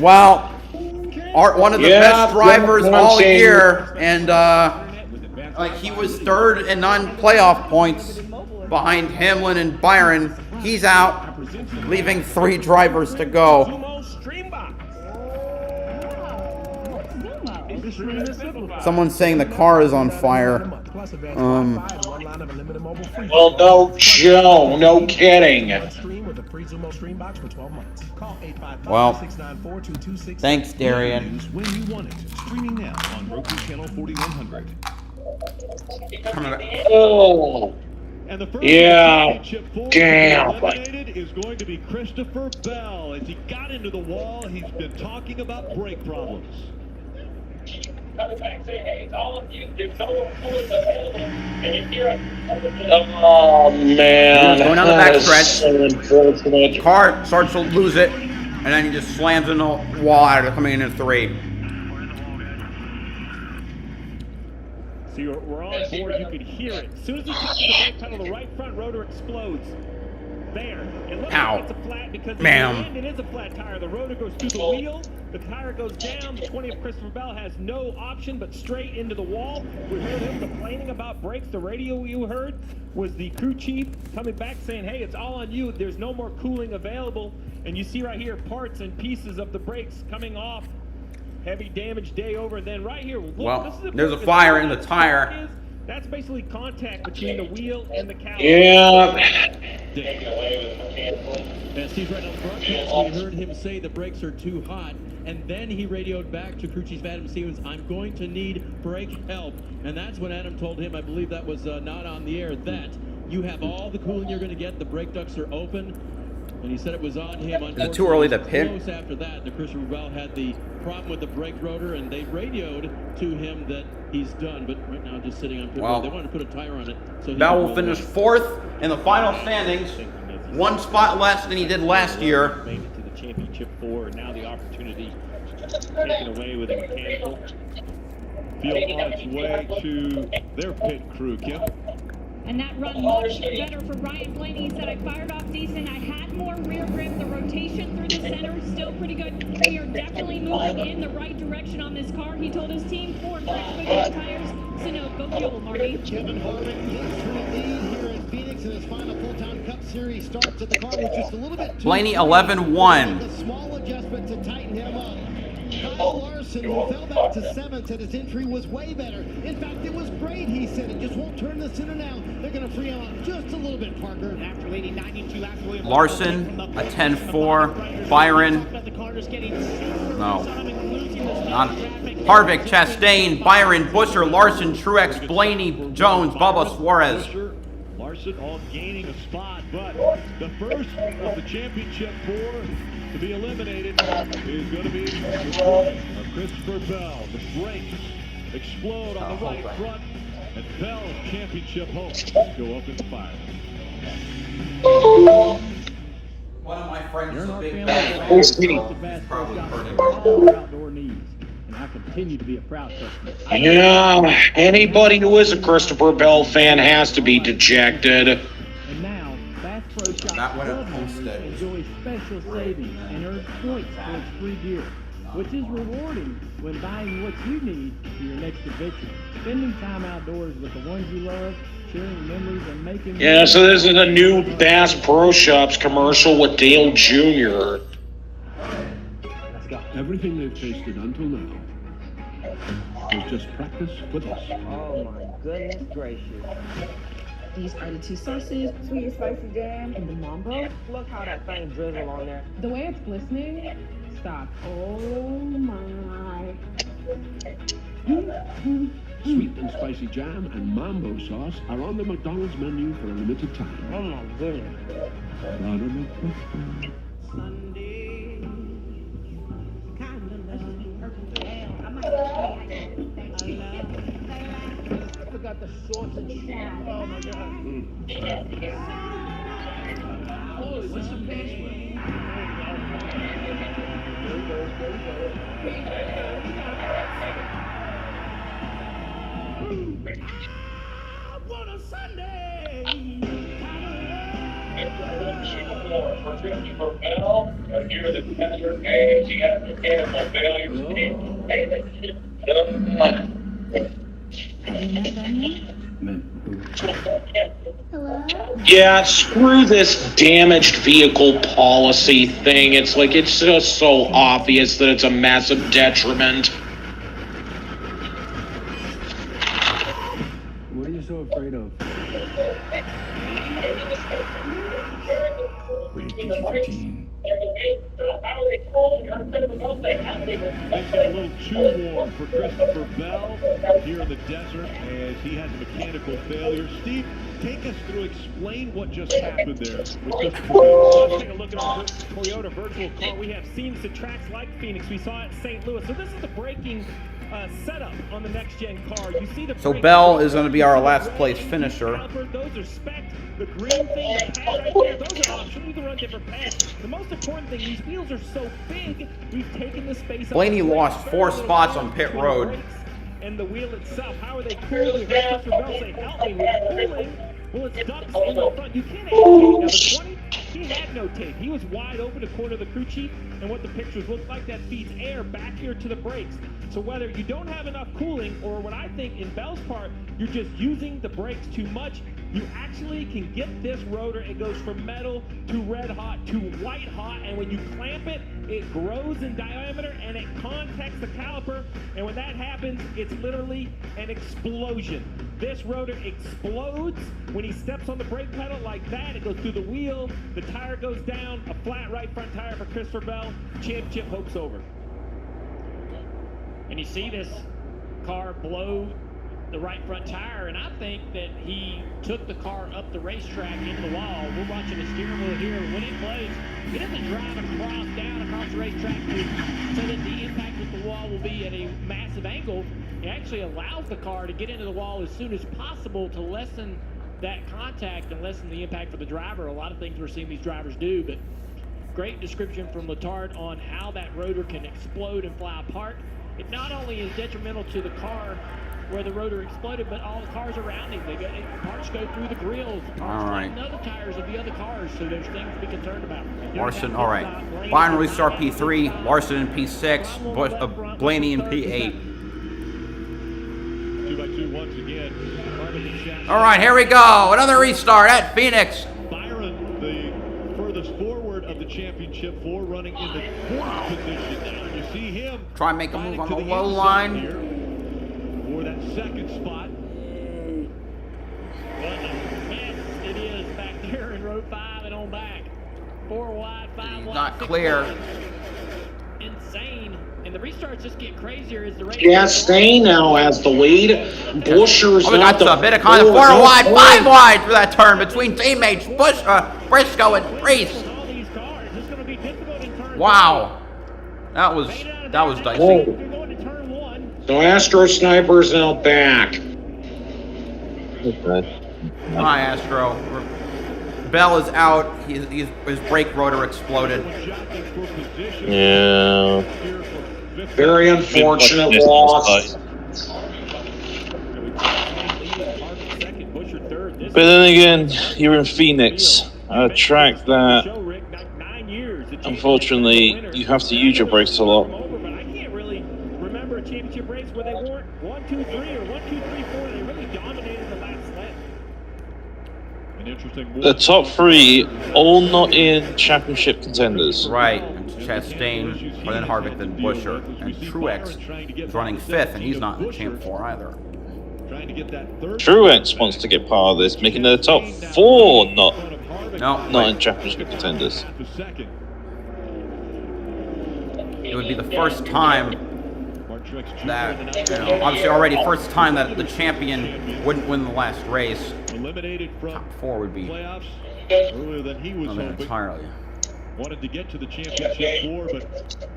Speaker 1: Well, one of the best drivers all year, and like he was third in non-playoff points behind Hamlin and Byron. He's out, leaving 3 drivers to go. Someone's saying the car is on fire.
Speaker 9: Well, no, Joe, no kidding.
Speaker 1: Well, thanks, Darian.
Speaker 6: When you want it. Streaming now on Roku Channel 4100.
Speaker 9: Oh.
Speaker 16: And the first
Speaker 9: championship
Speaker 16: damn eliminated is going to be Christopher Bell. As he got into the wall, he's been talking about brake problems.
Speaker 9: Oh, man.
Speaker 1: Going down the backstretch. Car starts to lose it, and then he just slams in the wall after coming in 3.
Speaker 10: So we're on board, you can hear it. As soon as he touches the brake pedal, the right front rotor explodes. There. It looks like it's a flat because it is a flat tire. The rotor goes through the wheel, the tire goes down. The 20 of Christopher Bell has no option but straight into the wall. We heard him complaining about brakes. The radio you heard was the crew chief coming back saying, hey, it's all on you. There's no more cooling available. And you see right here parts and pieces of the brakes coming off. Heavy damage, day over. And then right here, look,
Speaker 1: well, there's a fire in the tire.
Speaker 10: That's basically contact between the wheel and the caliper.
Speaker 9: Yeah.
Speaker 8: As he's right on the broadcast, we heard him say the brakes are too hot, and then he radioed back to crew chief Adam Stevens, I'm going to need brake help. And that's when Adam told him, I believe that was not on the air, that you have all the cooling you're going to get, the brake ducts are open. And he said it was on him.
Speaker 1: Is it too early to pit?
Speaker 8: Close after that, the Christopher Bell had the problem with the brake rotor, and they radioed to him that he's done. But right now, just sitting on pit road, they wanted to put a tire on it. So
Speaker 1: Bell will finish 4th in the final standings, 1 spot less than he did last year.
Speaker 10: Made it to the championship 4, and now the opportunity taken away with a mechanical.
Speaker 16: Field on its way to their pit crew, Kim.
Speaker 14: And that run much better for Ryan Blaney. He said, I fired off decent. I had more rear grip. The rotation through the center is still pretty good. We are definitely moving in the right direction on this car. He told his team 4 fresh tires. So no, go fuel, Marty.
Speaker 2: Kevin Harvick takes the lead here in Phoenix in his final full-time Cup Series starts at the car was just a little bit too
Speaker 1: Blaney 11-1.
Speaker 2: A small adjustment to tighten him up. Kyle Larson, who fell back to 7th, said his entry was way better. In fact, it was great, he said. It just won't turn the center now. They're going to free him up just a little bit, Parker.
Speaker 3: After leading 92 laps,
Speaker 1: Larson, a 10-4. Byron, no. Harvick, Chastain, Byron, Busher, Larson, Truex, Blaney, Jones, Bubba, Suarez.
Speaker 16: Larson all gaining a spot, but the first of the championship 4 to be eliminated is going to be the front of Christopher Bell. The brakes explode on the right front, and Bell's championship hopes go up in fire.
Speaker 1: One of my friends is a big
Speaker 10: outdoor needs, and I continue to be a proud customer.
Speaker 9: Yeah, anybody who is a Christopher Bell fan has to be dejected.
Speaker 10: And now, Bass Pro Shop
Speaker 1: Not when it Homestead.
Speaker 10: enjoys special savings and earn points for its free gear, which is rewarding when buying what you need for your next adventure. Spending time outdoors with the ones you love, sharing memories, and making...
Speaker 9: Yeah, so this is a new Bass Pro Shops commercial with Dale Jr.
Speaker 10: Let's go.
Speaker 12: Everything they've tasted until now was just practice with us.
Speaker 21: Oh my goodness gracious.
Speaker 19: These are the 2 sauces, sweet and spicy jam, and the mambo.
Speaker 21: Look how that thing drizzle on there.
Speaker 19: The way it's glistening, stop. Oh my.
Speaker 12: Sweet and spicy jam and mambo sauce are on the McDonald's menu for a limited time.
Speaker 21: Oh my goodness.
Speaker 10: Got the sausage. Oh my god. Holy, what's the password? What a Sunday!
Speaker 4: For Christopher Bell, here in the desert, and he had a mechanical failure.
Speaker 9: Yeah, screw this damaged vehicle policy thing. It's like, it's just so obvious that it's a massive detriment.
Speaker 12: What are you so afraid of?
Speaker 4: PG-13.
Speaker 16: Things got a little too warm for Christopher Bell here in the desert as he has a mechanical failure. Steve, take us through, explain what just happened there with Christopher Bell.
Speaker 10: Let's take a look at our Toyota virtual car. We have scenes to tracks like Phoenix. We saw it at St. Louis. So this is the braking setup on the next-gen car. You see the
Speaker 1: So Bell is going to be our last place finisher.
Speaker 10: Those are spec. The green thing, the pad right there, those are options. You can run different pads. The most important thing, these wheels are so big, we've taken the space up.
Speaker 1: Blaney lost 4 spots on pit road.
Speaker 10: And the wheel itself, how are they cooled? We heard Christopher Bell say, help me with cooling. Well, it's ducts in the front. You can't add tape. Now, the 20, he had no tape. He was wide open according to the crew chief, and what the pictures look like, that feeds air back here to the brakes. So whether you don't have enough cooling, or what I think in Bell's part, you're just using the brakes too much, you actually can get this rotor. It goes from metal to red hot to white hot, and when you clamp it, it grows in diameter and it contacts the caliper, and when that happens, it's literally an explosion. This rotor explodes when he steps on the brake pedal like that. It goes through the wheel, the tire goes down, a flat right front tire for Christopher Bell. Championship hope's over. And you see this car blow the right front tire, and I think that he took the car up the racetrack into the wall. We're watching the steering wheel here. When it blows, he doesn't drive down across the racetrack so that the impact with the wall will be at a massive angle. It actually allows the car to get into the wall as soon as possible to lessen that contact and lessen the impact for the driver. A lot of things we're seeing these drivers do, but great description from Letard on how that rotor can explode and fly apart. It not only is detrimental to the car where the rotor exploded, but all the cars around him. Parts go through the grills. Parts flatten other tires of the other cars, so there's things to be concerned about.
Speaker 1: Larson, all right. Byron restart P3, Larson in P6, Blaney in P8.
Speaker 16: 2x2 once again.
Speaker 1: All right, here we go. Another restart at Phoenix.
Speaker 16: Byron, the furthest forward of the championship four, running in the fourth position now. You see him
Speaker 1: try and make a move on the low line
Speaker 16: here for that second spot.
Speaker 10: What a mess it is back there in row 5 and on back. 4 wide, 5 wide.
Speaker 1: Not clear.
Speaker 10: Wide. Insane. And the restarts just get crazier as the race.
Speaker 9: Chastain now has the lead. Buscher's
Speaker 1: got the bit of kind of 4 wide, 5 wide for that turn between teammates Briscoe and Reese. Wow, that was dicey.
Speaker 9: So Astro Sniper's now back.
Speaker 11: Okay.
Speaker 1: Hi, Astro. Bell is out. His brake rotor exploded.
Speaker 11: Yeah.
Speaker 9: Very unfortunate loss.
Speaker 11: But then again, you're in Phoenix, a track that, unfortunately, you have to use your brakes a lot.
Speaker 10: But I can't really remember a championship race where they weren't 1, 2, 3 or 1, 2, 3, 4. They really dominated the last lap.
Speaker 16: An interesting move.
Speaker 11: The top 3, all not in championship contenders.
Speaker 1: Right. Chastain, then Harvick, then Buscher, and Truex is running 5th, and he's not in the Champ 4 either.
Speaker 11: Truex wants to get part of this, making the top 4 not in championship contenders.
Speaker 1: It would be the first time that, obviously already first time that the champion wouldn't win the last race. Top 4 would be
Speaker 16: earlier than he was hoping.
Speaker 1: Entirely.
Speaker 16: Wanted to get to the championship 4, but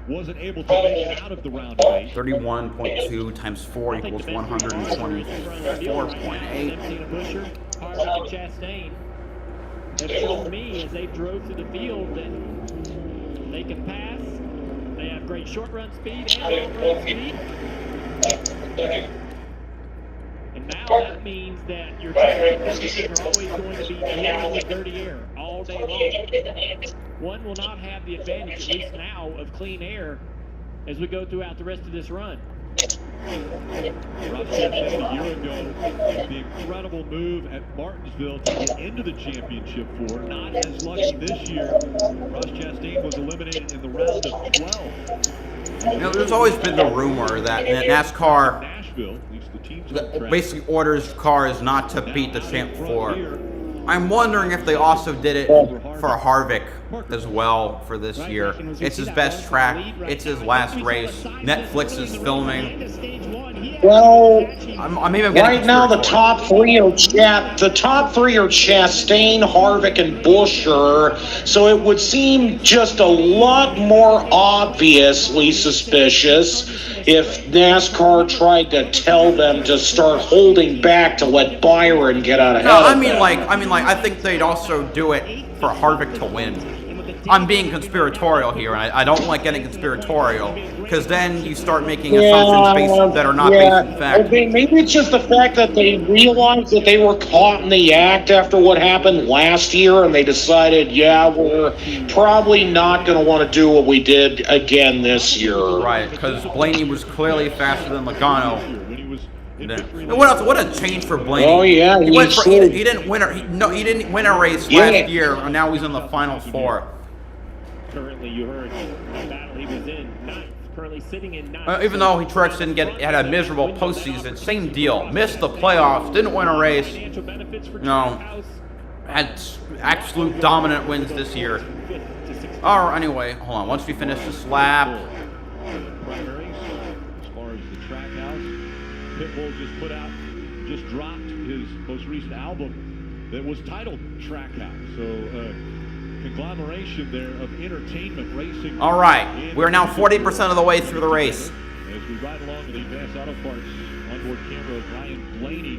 Speaker 16: wasn't able to make it out of the round of 8.
Speaker 1: 31.2 times 4 equals 124.8.
Speaker 10: Buscher, Harvick, and Chastain have shown me as they drove through the field that they can pass. They have great short run speed and long run speed. And now that means that your championship positions are always going to be dealing with dirty air all all day long. One will not have the advantage, at least now, of clean air as we go throughout the rest of this run.
Speaker 16: Ross Chastain a year ago, the incredible move at Martinsville to get into the championship for. Not as lucky this year. Ross Chastain was eliminated in the round of 12.
Speaker 1: You know, there's always been the rumor that NASCAR
Speaker 16: Nashville, at least the team's
Speaker 1: basically orders cars not to beat the Champ 4. I'm wondering if they also did it for Harvick as well for this year. It's his best track. It's his last race. Netflix is filming.
Speaker 9: Well,
Speaker 1: I'm even
Speaker 9: right now the top three are Chastain, Harvick, and Buescher. So it would seem just a lot more obviously suspicious if NASCAR tried to tell them to start holding back to let Byron get out ahead.
Speaker 1: No,
Speaker 9: of
Speaker 1: I mean,
Speaker 9: them.
Speaker 1: I think they'd also do it for Harvick to win. I'm being conspiratorial here, and I don't like getting conspiratorial, because then you start making assumptions that are not based in fact.
Speaker 9: Okay, maybe it's just the fact that they realized that they were caught in the act after what happened last year, and they decided, yeah, we're probably not going to want to do what we did again this year.
Speaker 1: Right, because Blaney was clearly faster than Logano. What a change for Blaney.
Speaker 9: Oh yeah,
Speaker 1: he didn't win a race last year, and now he's in the final four.
Speaker 10: Currently, you heard the battle he was in, ninth. Currently sitting in ninth.
Speaker 1: Even though Truex had a miserable postseason, same deal. Missed the playoffs, didn't win a race. No, had absolute dominant wins this year. Anyway, hold on. Once we finish this lap.
Speaker 16: Primaries, as far as the Trackhouse, Pitbull just dropped his most recent album that was titled Trackhouse. So, conglomeration there of entertainment racing.
Speaker 1: All right, we're now 40% of the way through the race.
Speaker 16: As we ride along with the Advanced Auto Parts onboard camera of Ryan Blaney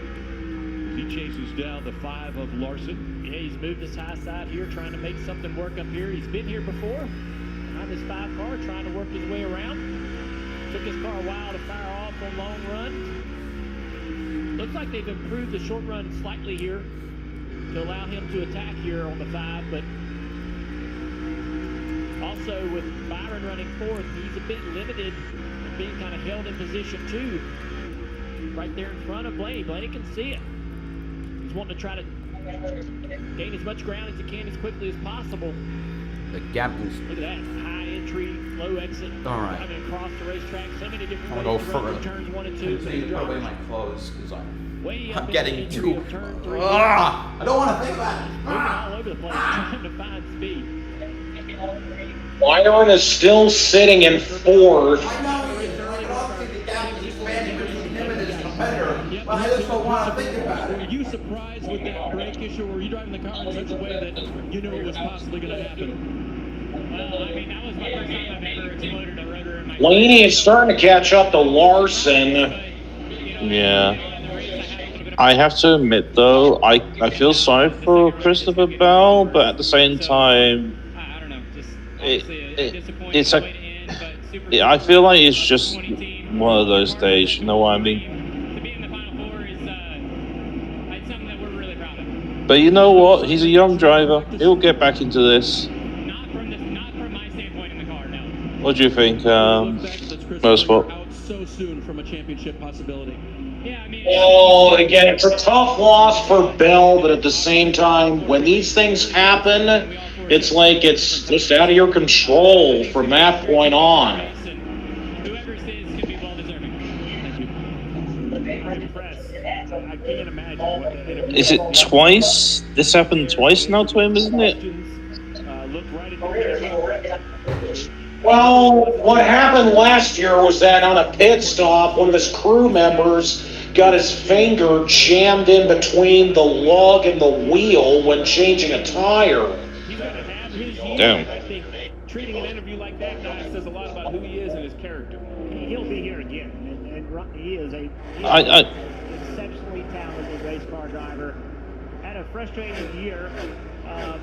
Speaker 16: as he chases down the 5 of Larson.
Speaker 10: Yeah, he's moved his high side here, trying to make something work up here. He's been here before, on his 5 car, trying to work his way around. Took his car a while to fire off on long runs. Looks like they've improved the short run slightly here to allow him to attack here on the 5, but also with Byron running 4th, he's a bit limited and being kind of held in position 2 right there in front of Blaney. Blaney can see it. He's wanting to try to gain as much ground as he can as quickly as possible.
Speaker 1: The gap is...
Speaker 10: Look at that. High entry, low exit.
Speaker 1: All right.
Speaker 10: Driving across the racetrack. So many different
Speaker 1: I'm
Speaker 10: ways
Speaker 1: going to
Speaker 10: to
Speaker 1: go
Speaker 10: run
Speaker 1: further.
Speaker 10: turns 1 and 2.
Speaker 1: I need to put away my clothes because I'm getting
Speaker 10: into
Speaker 1: too...
Speaker 10: turn 3.
Speaker 1: I don't want to think about it.
Speaker 10: Moving all over the place, trying to find speed.
Speaker 9: Byron is still sitting in 4th.
Speaker 1: I know he is. Obviously the gap is expanding between him and his competitor, but I just don't want to think about it.
Speaker 8: Were you surprised with that brake issue, or were you driving the car in such a way that you knew it was possibly going to happen?
Speaker 10: Well, I mean, that was my first time I've ever exploded a rotor in my...
Speaker 9: Blaney is starting to catch up to Larson.
Speaker 11: Yeah. I have to admit, though, I feel sorry for Christopher Bell, but at the same time, it's like, I feel like it's just one of those days, you know what I mean?
Speaker 10: To be in the Final Four is it's something that we're really proud of.
Speaker 11: But you know what? He's a young driver. He'll get back into this.
Speaker 10: Not from my standpoint in the car, no.
Speaker 11: What do you think, Motorsport?
Speaker 8: Out so soon from a championship possibility.
Speaker 10: Yeah, I mean...
Speaker 9: Well, again, it's a tough loss for Bell, but at the same time, when these things happen, it's like it's just out of your control from that point on.
Speaker 10: Whoever says could be well deserving. I can't imagine what that interview
Speaker 11: Is it twice? This happened twice now to him, isn't it?
Speaker 10: look right at the
Speaker 9: Well, what happened last year was that on a pit stop, one of his crew members got his finger jammed in between the lug and the wheel when changing a tire.
Speaker 11: Damn.
Speaker 10: I think treating an interview like that guy says a lot about who he is and his character. He'll be here again, and he is a exceptionally talented race car driver. Had a frustrating year,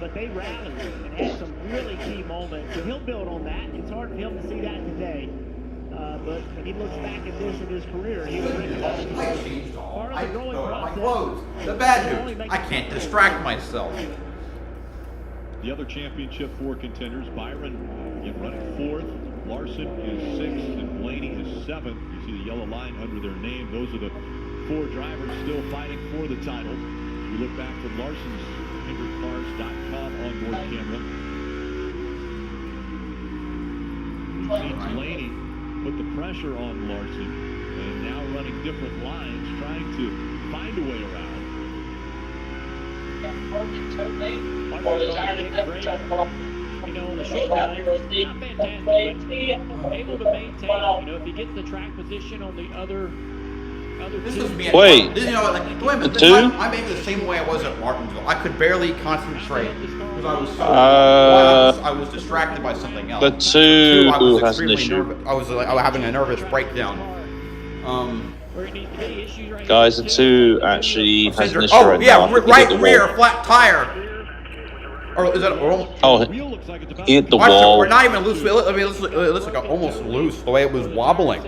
Speaker 10: but they rallied and had some really key moments. And he'll build on that. It's hard for him to see that today. But when he looks back at this in his career, he was part of the growing process.
Speaker 1: My clothes. The bad news. I can't distract myself.
Speaker 16: The other championship 4 contenders, Byron again running 4th, Larson is 6th, and Blaney is 7th. You see the yellow line under their name. Those are the 4 drivers still fighting for the title. We look back from Larson's HendrickCars.com onboard camera. We've seen Blaney put the pressure on Larson, and now running different lines, trying to find a way around.
Speaker 10: You know, on the short line, not fantastic, but able to maintain. You know, if he gets the track position on the other
Speaker 1: This
Speaker 10: two.
Speaker 1: was me.
Speaker 11: Wait,
Speaker 1: You know, like, wait a minute,
Speaker 11: the two?
Speaker 1: I'm maybe the same way I was at Martinsville. I could barely concentrate because I was so I was distracted by something else.
Speaker 11: The two
Speaker 1: I was
Speaker 11: has an
Speaker 1: extremely
Speaker 11: issue.
Speaker 1: nervous. I was having a nervous breakdown.
Speaker 11: Guys, the 2 actually has an issue
Speaker 1: Oh
Speaker 11: right
Speaker 1: yeah,
Speaker 11: now. He
Speaker 1: right
Speaker 11: hit the
Speaker 1: rear
Speaker 11: wall.
Speaker 1: flat tire. Or is that?
Speaker 11: Oh, he hit the wall.
Speaker 1: We're not even loose. I mean, it looks like almost loose the way it was wobbling.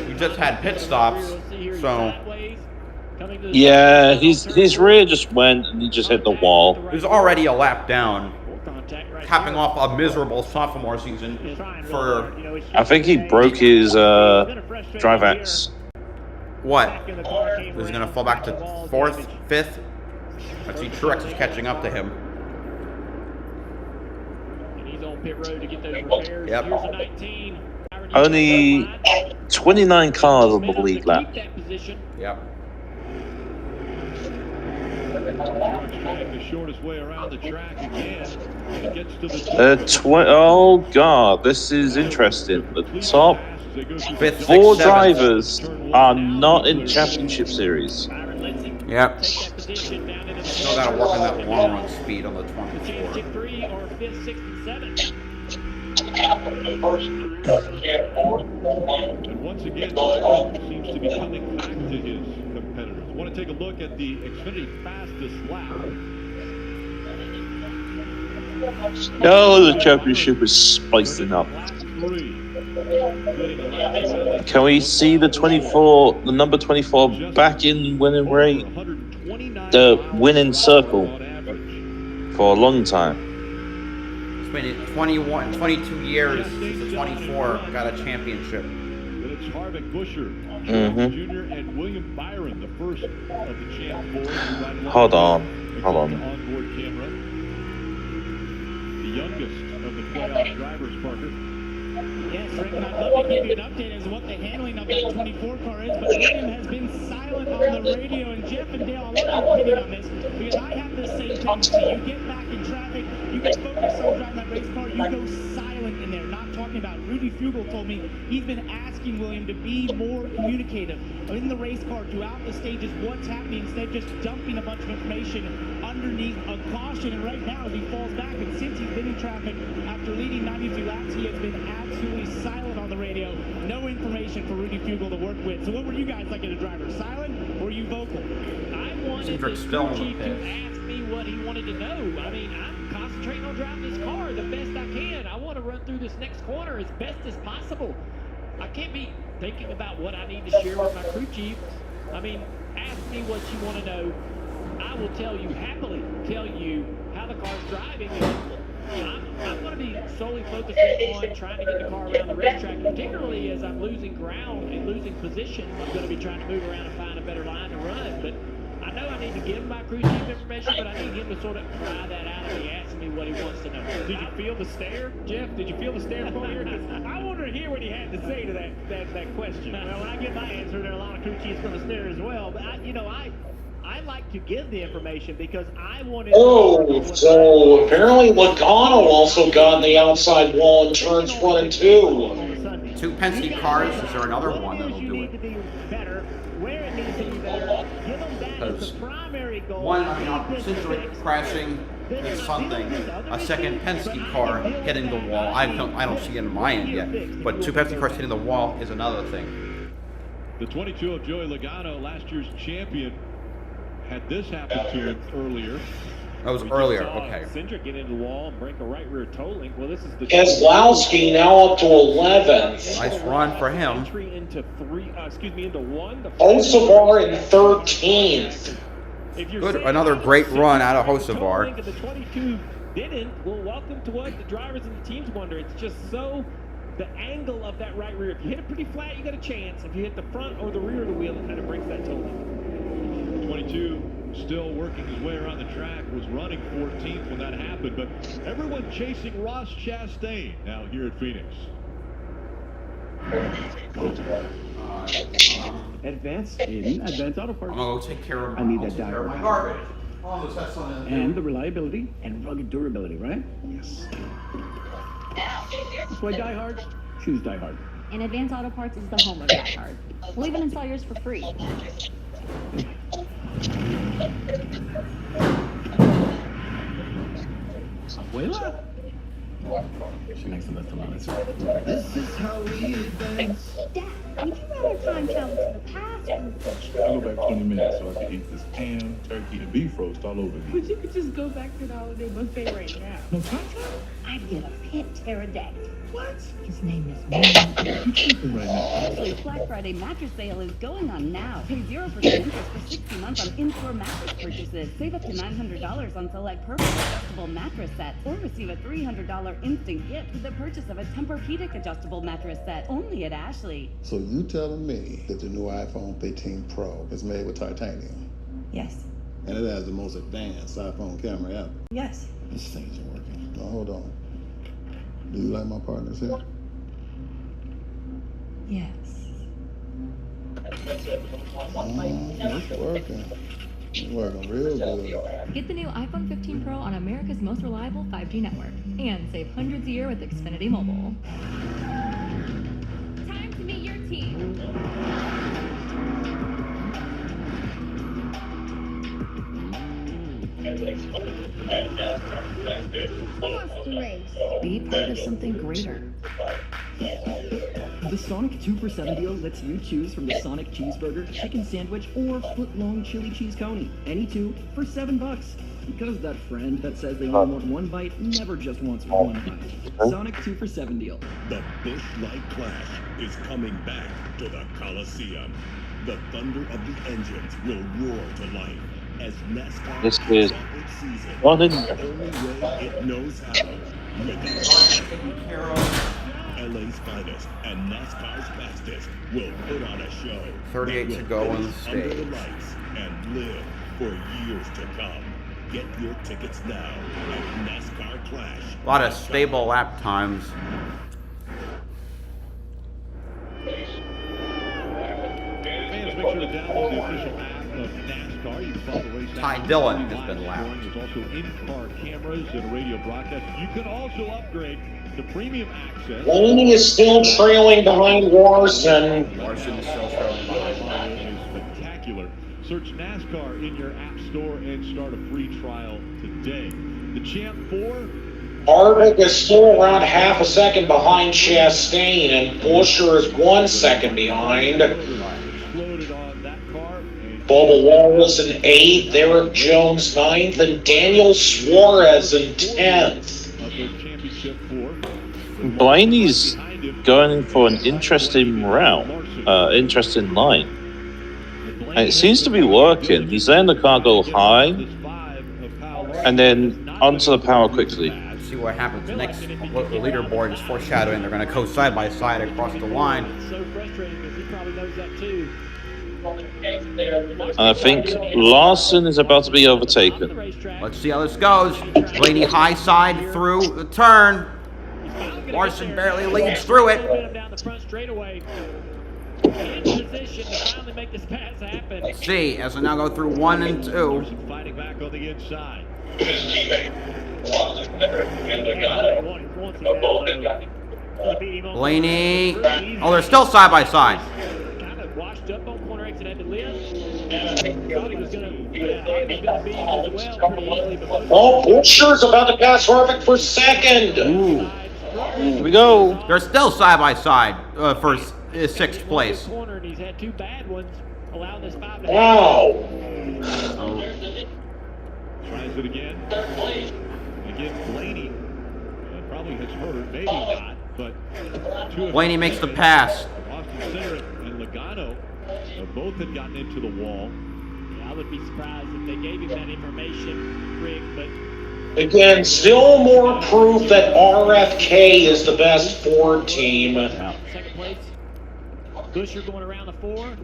Speaker 1: We just had pit stops, so
Speaker 11: Yeah, his rear just went and he just hit the wall.
Speaker 1: it was already a lap down, capping off a miserable sophomore season for
Speaker 11: I think he broke his drive axe.
Speaker 1: what? Is he gonna fall back to 4th, 5th? I see Truex is catching up to him.
Speaker 10: He's on pit road to get those repairs.
Speaker 1: Yep.
Speaker 10: Here's a 19.
Speaker 11: Only 29 cars, I believe, left.
Speaker 1: Yep.
Speaker 16: Trying the shortest way around the track again. It gets to the
Speaker 11: Oh god, this is interesting. The top
Speaker 1: 5th,
Speaker 11: 4
Speaker 1: 6th, 7th.
Speaker 11: drivers are not in championship series.
Speaker 1: Yep. Still gotta work on that long run speed on the 24.
Speaker 10: 3 or 5th, 6th, and 7th.
Speaker 16: And once again, Byron seems to be coming back to his competitors. I want to take a look at the Xfinity fastest lap.
Speaker 11: Oh, the championship is spicing up. Can we see the 24, the number 24 back in winning rate, the winning circle for a long time?
Speaker 1: It's been 22 years since the 24 got a championship.
Speaker 16: But it's Harvick, Buscher,
Speaker 11: Mhm.
Speaker 16: Jr., and William Byron, the first of the Champ 4.
Speaker 11: Hold on.
Speaker 16: Onboard camera. The youngest of the playoff drivers, Parker.
Speaker 3: Yes, Rick, and I'd love to give you an update as to what the handling of that 24 car is, but William has been silent on the radio, and Jeff and Dale, I want your opinion on this, because I have the same tendency. You get back in traffic, you get focused on driving that race car, you go silent in there, not talking about it. Rudy Fugel told me he's been asking William to be more communicative in the race car throughout the stages, what's happening, instead of just dumping a bunch of information underneath a caution. And right now, as he falls back, and since he's been in traffic after leading 92 laps, he has been absolutely silent on the radio. No information for Rudy Fugel to work with. So what were you guys like as a driver? Silent or were you vocal?
Speaker 10: I wanted the crew chief to ask me what he wanted to know. I mean, I'm concentrating on driving this car the best I can. I want to run through this next corner as best as possible. I can't be thinking about what I need to share with my crew chief. I mean, ask me what you want to know. I will happily tell you how the car's driving. I'm going to be solely focusing on trying to get the car around the racetrack, particularly as I'm losing ground and losing position. I'm going to be trying to move around and find a better line to run. But I know I need to give my crew chief information, but I need him to sort of pry that out of me, asking me what he wants to know.
Speaker 3: Did you feel the stare, Jeff? Did you feel the stare from here? I want to hear what he had to say to that question.
Speaker 13: Well, when I get my answer, there are a lot of crew chiefs going to stare as well. But I like to give the information because I wanted.
Speaker 9: Oh, so apparently Logano also got on the outside wall in turns 1 and 2.
Speaker 1: 2 Penske cars. Is there another one that'll do it? Because one, I mean, Cindric crashing is something. A second Penske car hitting the wall. I don't see it in my end yet. But 2 Penske cars hitting the wall is another thing.
Speaker 16: The 22 of Joey Logano, last year's champion, had this happen to him earlier.
Speaker 1: That was earlier, okay.
Speaker 13: Cindric get into the wall and break a right rear toe link. Well, this is the
Speaker 9: Keselowski now up to 11th.
Speaker 1: Nice run for him.
Speaker 13: Entry into into 1.
Speaker 9: Hocevar in 13th.
Speaker 1: Good, another great run out of Hocevar.
Speaker 13: The 22
Speaker 8: didn't, well, welcome to what the drivers and the teams wonder. It's just so the angle of that right rear. If you hit it pretty flat, you got a chance. If you hit the front or the rear of the wheel, it kind of breaks that total.
Speaker 16: 22 still working his way around the track, was running 14th when that happened, but everyone chasing Ross Chastain now here at Phoenix.
Speaker 15: Advanced Auto Parts.
Speaker 1: I'm gonna go take care of
Speaker 15: I need that
Speaker 1: my
Speaker 15: dial.
Speaker 1: garbage. Oh, the Tesla
Speaker 15: And the reliability and rugged durability, right? Yes. That's why diehards choose Die Hard.
Speaker 20: And Advanced Auto Parts is the home of Die Hard. We'll even install yours for free.
Speaker 15: Abuela? She makes the best of moments. This is how we advance.
Speaker 14: Dad, would you rather time travel to the past or the future?
Speaker 16: I'll go back 20 minutes so I can eat this ham, turkey, and beef roast all over again.
Speaker 14: But you could just go back to the holiday buffet right now.
Speaker 16: No time travel?
Speaker 14: I'd get a pet pterodactyl.
Speaker 16: What?
Speaker 14: His name is Moon.
Speaker 16: You tripping right now?
Speaker 20: Actually, Black Friday mattress sale is going on now. Pay 0% interest for 60 months on in-store mattress purchases. Save up to $900 on select Purple adjustable mattress sets, or receive a $300 instant gift with the purchase of a Tempur-Pedic adjustable mattress set. Only at Ashley.
Speaker 22: So you telling me that the new iPhone 15 Pro is made with titanium?
Speaker 20: Yes.
Speaker 22: And it has the most advanced iPhone camera ever?
Speaker 20: Yes.
Speaker 22: This thing isn't working. Now hold on. Do you like my partners here?
Speaker 20: Yes.
Speaker 22: It's working. It's working real good.
Speaker 24: Get the new iPhone 15 Pro on America's most reliable 5G network and save hundreds a year with Xfinity Mobile.
Speaker 14: Time to meet your team. Who wants to race?
Speaker 18: Be part of something greater. The Sonic 2 for $7 deal lets you choose from the Sonic Cheeseburger, Chicken Sandwich, or Foot-Long Chili Cheese Coney. Any two for $7. Because that friend that says they only want one bite never just wants one bite. Sonic 2 for $7 deal.
Speaker 6: The Busch Light Clash is coming back to the Coliseum. The thunder of the engines will roar to life as NASCAR
Speaker 11: This
Speaker 6: kicks
Speaker 11: is
Speaker 6: off its season
Speaker 11: running.
Speaker 6: the only way it knows how. With LA's finest and NASCAR's fastest will put on a show.
Speaker 1: 38
Speaker 6: that
Speaker 1: to
Speaker 6: will
Speaker 1: go on the
Speaker 6: finish under the
Speaker 1: stage.
Speaker 6: lights and live for years to come. Get your tickets now at NASCAR Clash.
Speaker 1: A lot of stable lap times.
Speaker 16: Fans, make sure to download the official app of NASCAR. You can follow the race.
Speaker 1: Ty Dillon has been lapped.
Speaker 16: There's also in-car cameras and a radio broadcast. You can also upgrade to premium access.
Speaker 9: Blaney is still trailing behind Larson.
Speaker 1: Larson is still trailing behind.
Speaker 16: Is spectacular. Search NASCAR in your app store and start a free trial today. The Champ 4.
Speaker 9: Harvick is still around half a second behind Chastain, and Buescher is 1 second behind.
Speaker 16: Exploded on that car.
Speaker 9: Bubba Wallace in 8th, Eric Jones 9th, and Daniel Suarez in 10th.
Speaker 16: Championship 4.
Speaker 11: Blaney's going for an interesting route, interesting line. And it seems to be working. He's letting the car go high and then onto the power quickly.
Speaker 1: See what happens next. What the leaderboard is foreshadowing. They're going to go side by side across the line.
Speaker 8: So frustrating because he probably knows that too.
Speaker 11: And I think Larson is about to be overtaken.
Speaker 1: Let's see how this goes. Blaney high side through the turn. Larson barely leads through it.
Speaker 8: Down the front straightaway. In position to finally make this pass happen.
Speaker 1: Let's see as we now go through 1 and 2.
Speaker 16: Fighting back on the inside.
Speaker 1: Blaney. Oh, they're still side by side.
Speaker 8: Kind of washed up on corner exit at the lift. Thought he was going to beat as well pretty easily.
Speaker 9: Oh, Buescher's about to pass Harvick for second.
Speaker 1: Ooh.
Speaker 11: Here we go.
Speaker 1: They're still side by side for 6th place.
Speaker 8: Corner, and he's had 2 bad ones, allowing this 5 to
Speaker 9: Wow.
Speaker 16: Tries it again. Again, Blaney probably has hurt, maybe not, but
Speaker 1: Blaney makes the pass.
Speaker 16: Austin Center and Logano both had gotten into the wall.
Speaker 8: Yeah, I would be surprised if they gave him that information, Rick, but
Speaker 9: Again, still more proof that RFK is the best Ford team.
Speaker 10: Second place. Busher going around the 4.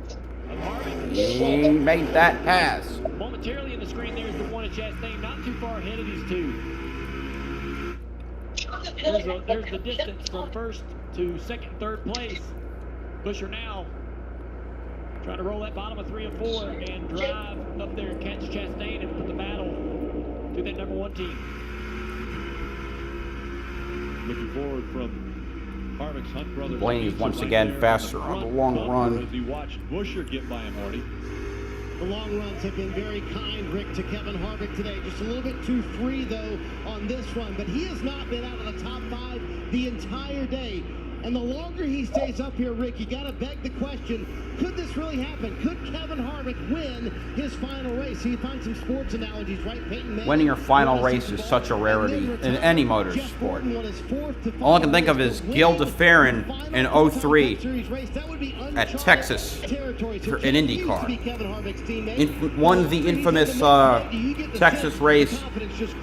Speaker 1: He made that pass.
Speaker 10: Momentarily in the screen there's the one at Chastain, not too far ahead of these two. There's the distance from first to second and third place. Busher now trying to roll that bottom of 3 and 4 and drive up there and catch Chastain and put the battle to that number 1 team.
Speaker 16: Looking forward from Harvick's Hunt brothers.
Speaker 1: Blaney's once again faster on the long run.
Speaker 16: As he watched Busher get by him, Marty.
Speaker 2: The long runs have been very kind, Rick, to Kevin Harvick today. Just a little bit too free, though, on this run. But he has not been out of the top 5 the entire day. And the longer he stays up here, Rick, you got to beg the question, could this really happen? Could Kevin Harvick win his final race? So you find some sports analogies, right?
Speaker 1: Winning your final race is such a rarity in any motorsport. All I can think of is Gil DeFerrin in 03 at Texas in IndyCar. Won the infamous Texas race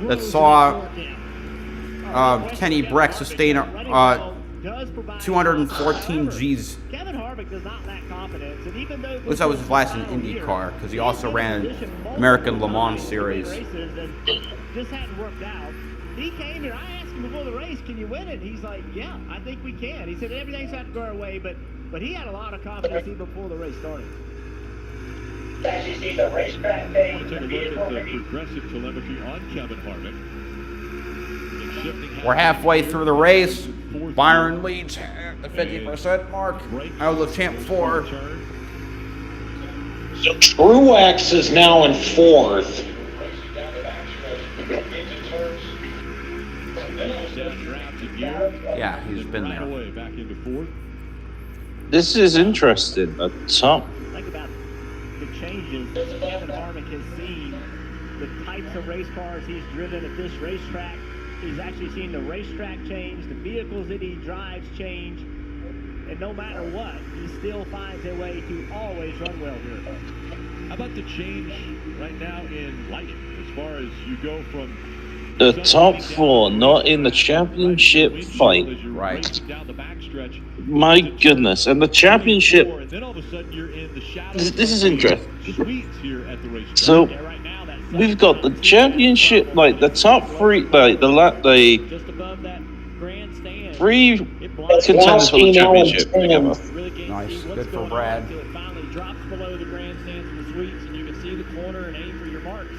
Speaker 1: that saw Kenny Breck sustain 214 G's.
Speaker 13: Kevin Harvick does not lack confidence, and even though
Speaker 1: At least that was his last in IndyCar, because he also ran American Le Mans Series.
Speaker 13: Just hadn't worked out. He came here. I asked him before the race, "Can you win it?" He's like, "Yeah, I think we can." He said everything's had to go our way, but he had a lot of confidence even before the race started.
Speaker 16: I want to take a look at the progressive telemetry on Kevin Harvick.
Speaker 1: We're halfway through the race. Byron leads at the 50% mark. I was the champ 4.
Speaker 9: So Truex is now in 4th.
Speaker 1: Yeah, he's been there.
Speaker 11: This is interesting. A top.
Speaker 13: Think about the changes Kevin Harvick has seen, the types of race cars he's driven at this racetrack. He's actually seen the racetrack change, the vehicles that he drives change, and no matter what, he still finds a way to always run well here.
Speaker 16: How about the change right now in lighting, as far as you go from
Speaker 11: the top 4 not in the championship fight?
Speaker 1: Right.
Speaker 11: My goodness, and the championship. This is interesting. So we've got the championship, like the top 3, like the 3 contenders for the championship together.
Speaker 1: Nice, good for Brad.
Speaker 10: It finally drops below the grandstands and the suites, and you can see the corner and aim for your marks.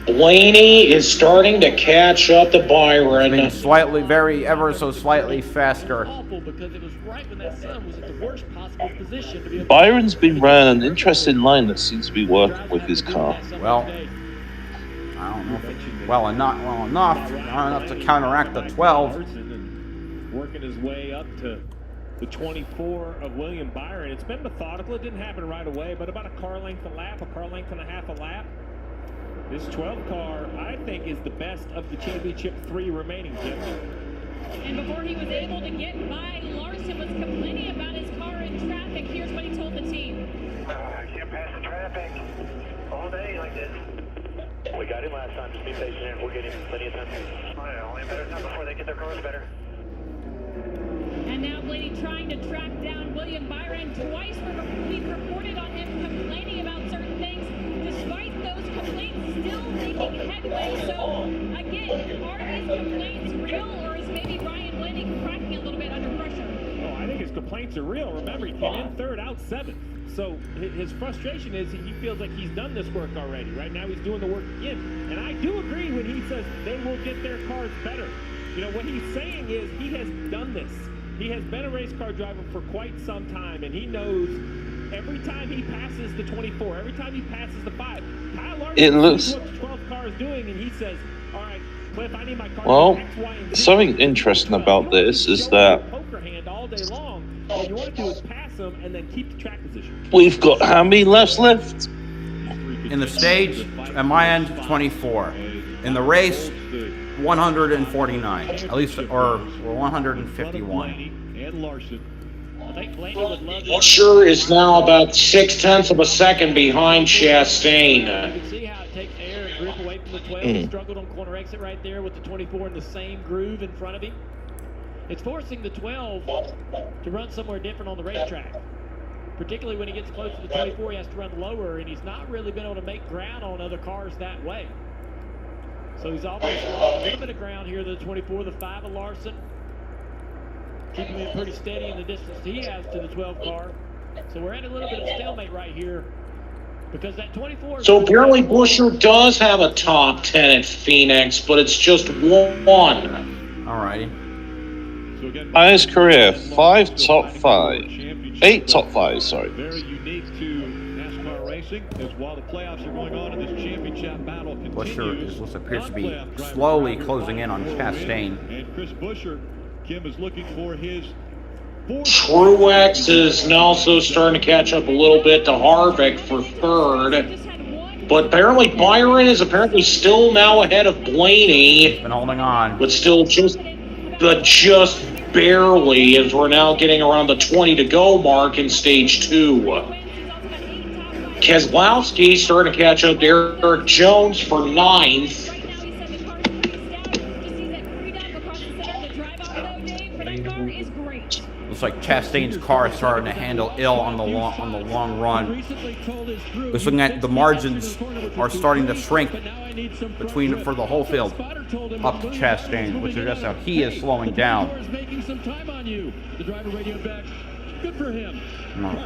Speaker 9: Blaney is starting to catch up to Byron.
Speaker 1: Being slightly, ever so slightly faster.
Speaker 10: Because it was right when that sun was at the worst possible position to be.
Speaker 11: Byron's been running an interesting line that seems to be working with his car.
Speaker 1: Well, I don't know if it's not enough to counteract the 12.
Speaker 13: Working his way up to the 24 of William Byron. It's been methodical. It didn't happen right away, but about a car length a lap, a car length and a half a lap. This 12 car, I think, is the best of the championship 3 remaining, Jim.
Speaker 14: And before he was able to get by, Larson was complaining about his car in traffic. Here's what he told the team.
Speaker 5: I can't pass the traffic all day like this. We got him last time. Just be patient here. We'll get him plenty of time. Only better time before they get their cars better.
Speaker 14: And now Blaney trying to track down William Byron. Twice we've reported on him complaining about certain things. Despite those complaints, still making headway. So, again, are his complaints real, or is maybe Ryan Blaney cracking a little bit under pressure?
Speaker 13: Oh, I think his complaints are real. Remember, he came in 3rd, out 7th. So his frustration is he feels like he's done this work already. Right now he's doing the work again. And I do agree when he says they will get their cars better. You know, what he's saying is he has done this. He has been a race car driver for quite some time, and he knows every time he passes the 24, every time he passes the 5, Kyle Larson sees what the 12 car is doing, and he says, all right, Cliff, I need my car
Speaker 11: Well,
Speaker 13: X, Y, and Z.
Speaker 11: something interesting about this is that
Speaker 13: Poker hand all day long. What you want to do is pass him and then keep the track position.
Speaker 11: we've got how many laps left?
Speaker 1: In the stage, at my end, 24. In the race, 149. At least, or 151.
Speaker 16: And Larson.
Speaker 13: I think Blaney would love to.
Speaker 9: Busher is now about 0.6 of a second behind Chastain.
Speaker 13: You can see how it takes air and grip away from the
Speaker 10: 12. He struggled on corner exit right there with the 24 in the same groove in front of him. It's forcing the 12 to run somewhere different on the racetrack. Particularly when he gets close to the 24, he has to run lower, and he's not really been able to make ground on other cars that way. So he's almost lost a little bit of ground here, the 24, the 5 of Larson. Keeping him pretty steady in the distance he has to the 12 car. So we're at a little bit of stalemate right here because that 24...
Speaker 9: So apparently Busher does have a top 10 at Phoenix, but it's just one.
Speaker 1: Alrighty.
Speaker 11: Highest career, 5 top 5. 8 top 5, sorry.
Speaker 16: Very unique to NASCAR racing is while the playoffs are going on and this championship battle continues.
Speaker 1: Busher appears to be slowly closing in on Chastain.
Speaker 16: And Chris Busher, Kim, is looking for his
Speaker 9: Truex is now also starting to catch up a little bit to Harvick for third. But apparently Byron is still now ahead of Blaney.
Speaker 1: Been holding on.
Speaker 9: But still just barely, as we're now getting around the 20 to go mark in stage 2. Keselowski starting to catch up to Eric Jones for 9th.
Speaker 1: Looks like Chastain's car is starting to handle ill on the long run. Just looking at the margins are starting to shrink for the whole field up to Chastain, which suggests that he is slowing down.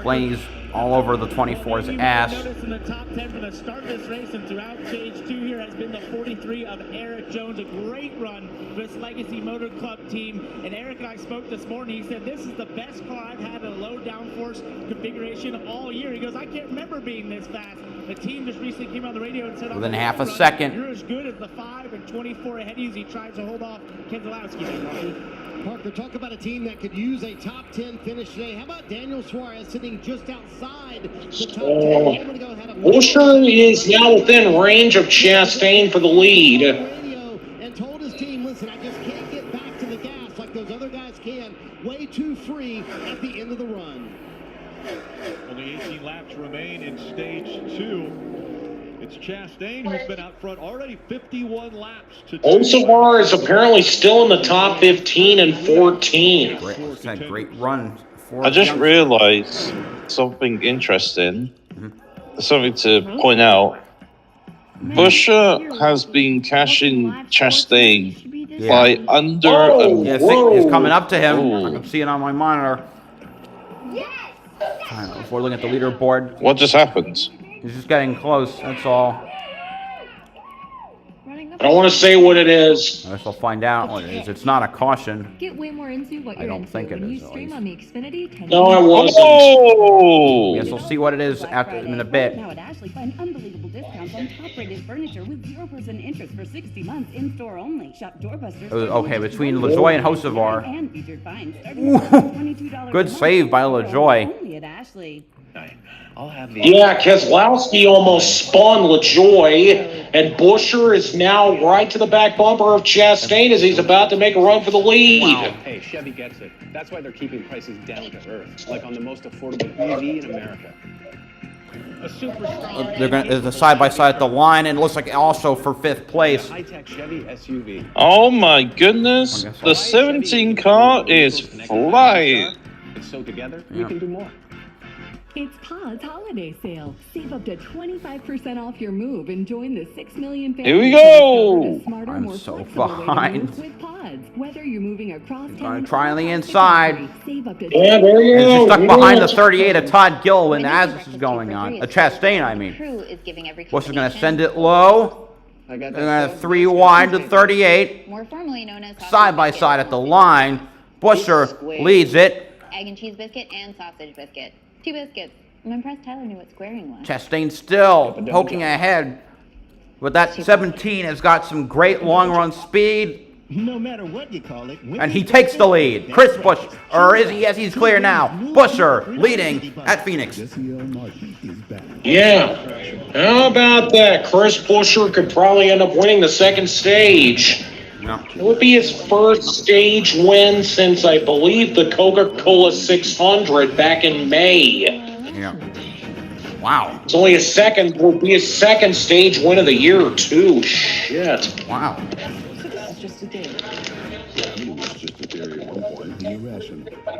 Speaker 1: Blaney's all over the 24's ass.
Speaker 3: In the top 10 from the start of this race and throughout stage 2 here has been the 43 of Eric Jones. A great run for this Legacy Motor Club team. And Eric and I spoke this morning. He said, this is the best car I've had in a low downforce configuration all year. He goes, I can't remember being this fast. The team just recently came on the radio and said,
Speaker 1: within half a second.
Speaker 3: You're as good as the 5 and 24 ahead of you as he tries to hold off Keselowski.
Speaker 2: Parker, talk about a team that could use a top 10 finish today. How about Daniel Suarez sitting just outside the top 10?
Speaker 9: Busher is now within range of Chastain for the lead.
Speaker 2: And told his team, listen, I just can't get back to the gas like those other guys can. Way too free at the end of the run.
Speaker 16: Only 18 laps remain in stage 2. It's Chastain who's been out front already 51 laps to
Speaker 9: Olsevar is apparently still in the top 15 and 14.
Speaker 1: Great run.
Speaker 11: I just realized something interesting. Something to point out. Busher has been cashing Chastain by under
Speaker 1: he's coming up to him. I can see it on my monitor. Before looking at the leaderboard.
Speaker 11: What just happened?
Speaker 1: He's just getting close, that's all.
Speaker 9: I don't want to say what it is.
Speaker 1: I guess I'll find out what it is. It's not a caution.
Speaker 24: Get way more into what you're into when you stream on the Xfinity 10.
Speaker 9: No, it wasn't.
Speaker 11: Oh!
Speaker 1: I guess we'll see what it is in a bit.
Speaker 20: Now at Ashley, find unbelievable discounts on top-rated furniture with 0% interest for 60 months in-store only. Shop doorbusters.
Speaker 1: Okay, between LaJoy and Hocevar.
Speaker 20: And featured finds starting at $22.
Speaker 1: Good save by LaJoy.
Speaker 20: Only at Ashley.
Speaker 9: Yeah, Keselowski almost spun LaJoy, and Busher is now right to the back bumper of Chastain as he's about to make a run for the lead.
Speaker 7: Wow. Hey, Chevy gets it. That's why they're keeping prices down to earth, like on the most affordable EV in America.
Speaker 3: A super strong.
Speaker 1: They're going to side by side at the line, and it looks like also for 5th place.
Speaker 7: High-tech Chevy SUV.
Speaker 11: Oh my goodness! The 17 car is flying.
Speaker 7: So together, we can do more.
Speaker 24: It's Pod's holiday sale. Save up to 25% off your move and join the 6 million families.
Speaker 11: Here we go!
Speaker 24: Smarter,
Speaker 1: I'm
Speaker 24: more
Speaker 1: so
Speaker 24: flexible way to
Speaker 1: behind.
Speaker 24: move with Pods. Whether you're moving across
Speaker 1: Trying to try on the inside.
Speaker 24: save up to
Speaker 9: Yeah, there you
Speaker 1: He's
Speaker 9: go.
Speaker 1: stuck behind the 38 of Todd Gilliland as this is going on. Chastain, I mean. Busher's going to send it low. They're going to 3 wide to 38.
Speaker 17: More formally known as
Speaker 1: Side by side at the line. Busher leads it.
Speaker 17: egg and cheese biscuit and sausage biscuit. 2 biscuits. I'm impressed Tyler knew what squaring was.
Speaker 1: Chastain still poking ahead. But that 17 has got some great long run speed.
Speaker 2: No matter what you call it.
Speaker 1: And he takes the lead. Chris Busch, or is he? Yes, he's clear now. Busher leading at Phoenix.
Speaker 9: Yeah. How about that? Chris Busher could probably end up winning the second stage.
Speaker 1: No.
Speaker 9: It would be his first stage win since, I believe, the Coca-Cola 600 back in May.
Speaker 1: Yeah. Wow.
Speaker 9: It's only will be his second stage win of the year, too. Shit.
Speaker 1: Wow.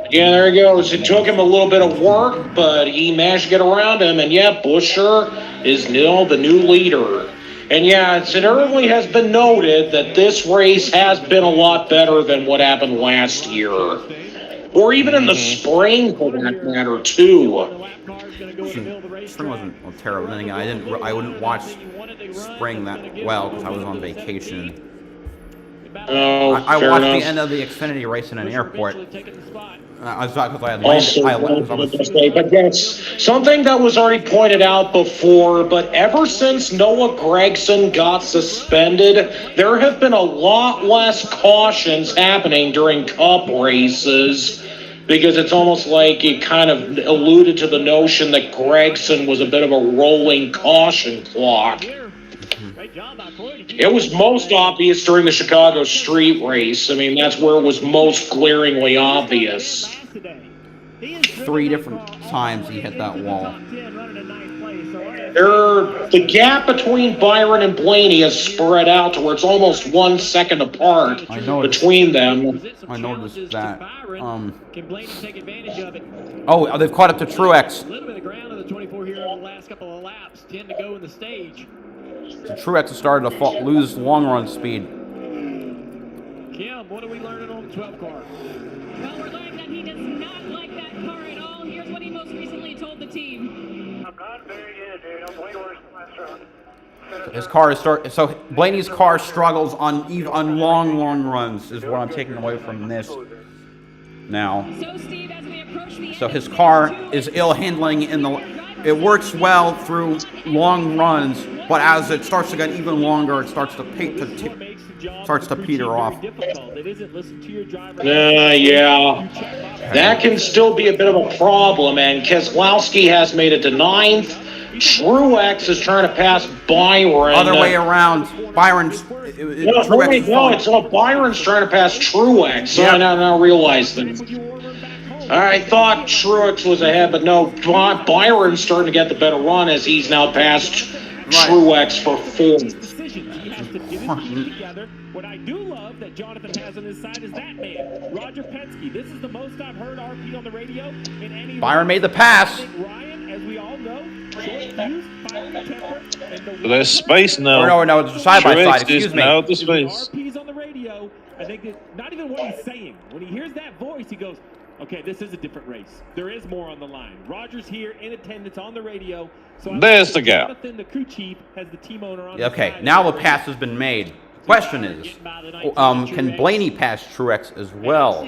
Speaker 9: Yeah, there he goes. It took him a little bit of work, but he managed to get around him. And yeah, Buescher is now the new leader. And yeah, it early has been noted that this race has been a lot better than what happened last year. Or even in the spring, for that matter, too.
Speaker 1: Spring wasn't terrible. Then again, I wouldn't watch spring that well because I was on vacation.
Speaker 9: Oh,
Speaker 1: I
Speaker 9: fair
Speaker 1: watched
Speaker 9: enough.
Speaker 1: the end of the Xfinity race in an airport. I was not because I had
Speaker 9: Also, but that's something that was already pointed out before, but ever since Noah Gragson got suspended, there have been a lot less cautions happening during Cup races, because it's almost like it kind of alluded to the notion that Gragson was a bit of a rolling caution clock. It was most obvious during the Chicago street race. I mean, that's where it was most glaringly obvious.
Speaker 1: 3 different times he hit that wall.
Speaker 9: The gap between Byron and Blaney has spread out to where it's almost 1 second apart between them.
Speaker 1: I noticed that. Oh, they've caught up to Truex.
Speaker 10: A little bit of ground in the 24 here over the last couple of laps. 10 to go in the stage.
Speaker 1: So Truex has started to lose long run speed.
Speaker 10: Kim, what are we learning on the 12 car?
Speaker 14: Well, we're learning that he does not like that car at all. Here's what he most recently told the team.
Speaker 5: I'm not very good, dude. I'm way worse than last round.
Speaker 1: So his car is so Blaney's car struggles on long runs is what I'm taking away from this. Now, so his car is ill handling in the. It works well through long runs, but as it starts to get even longer, it starts to peter off.
Speaker 9: Yeah. That can still be a bit of a problem, and Keselowski has made it to 9th. Truex is trying to pass Byron.
Speaker 1: Other way around. Byron's.
Speaker 9: Byron's trying to pass Truex. So I now realize that. I thought Truex was ahead, but no, Byron's starting to get the better run as he's now passed Truex for 4th.
Speaker 10: What I do love that Jonathan has on his side is that man, Roger Penske. This is the most I've heard RP on the radio in any.
Speaker 1: Byron made the pass.
Speaker 10: Ryan, as we all know, short fuse, fiery temper, and the
Speaker 11: There's space now.
Speaker 1: No, it's side by side. Excuse me.
Speaker 11: Now the space.
Speaker 10: RP's on the radio. I think that not even what he's saying. When he hears that voice, he goes, okay, this is a different race. There is more on the line. Roger's here in attendance on the radio. So
Speaker 11: there's the gap.
Speaker 10: Jonathan, the crew chief, has the team owner on
Speaker 1: Okay, now the pass has been made. Question is, can Blaney pass Truex as well?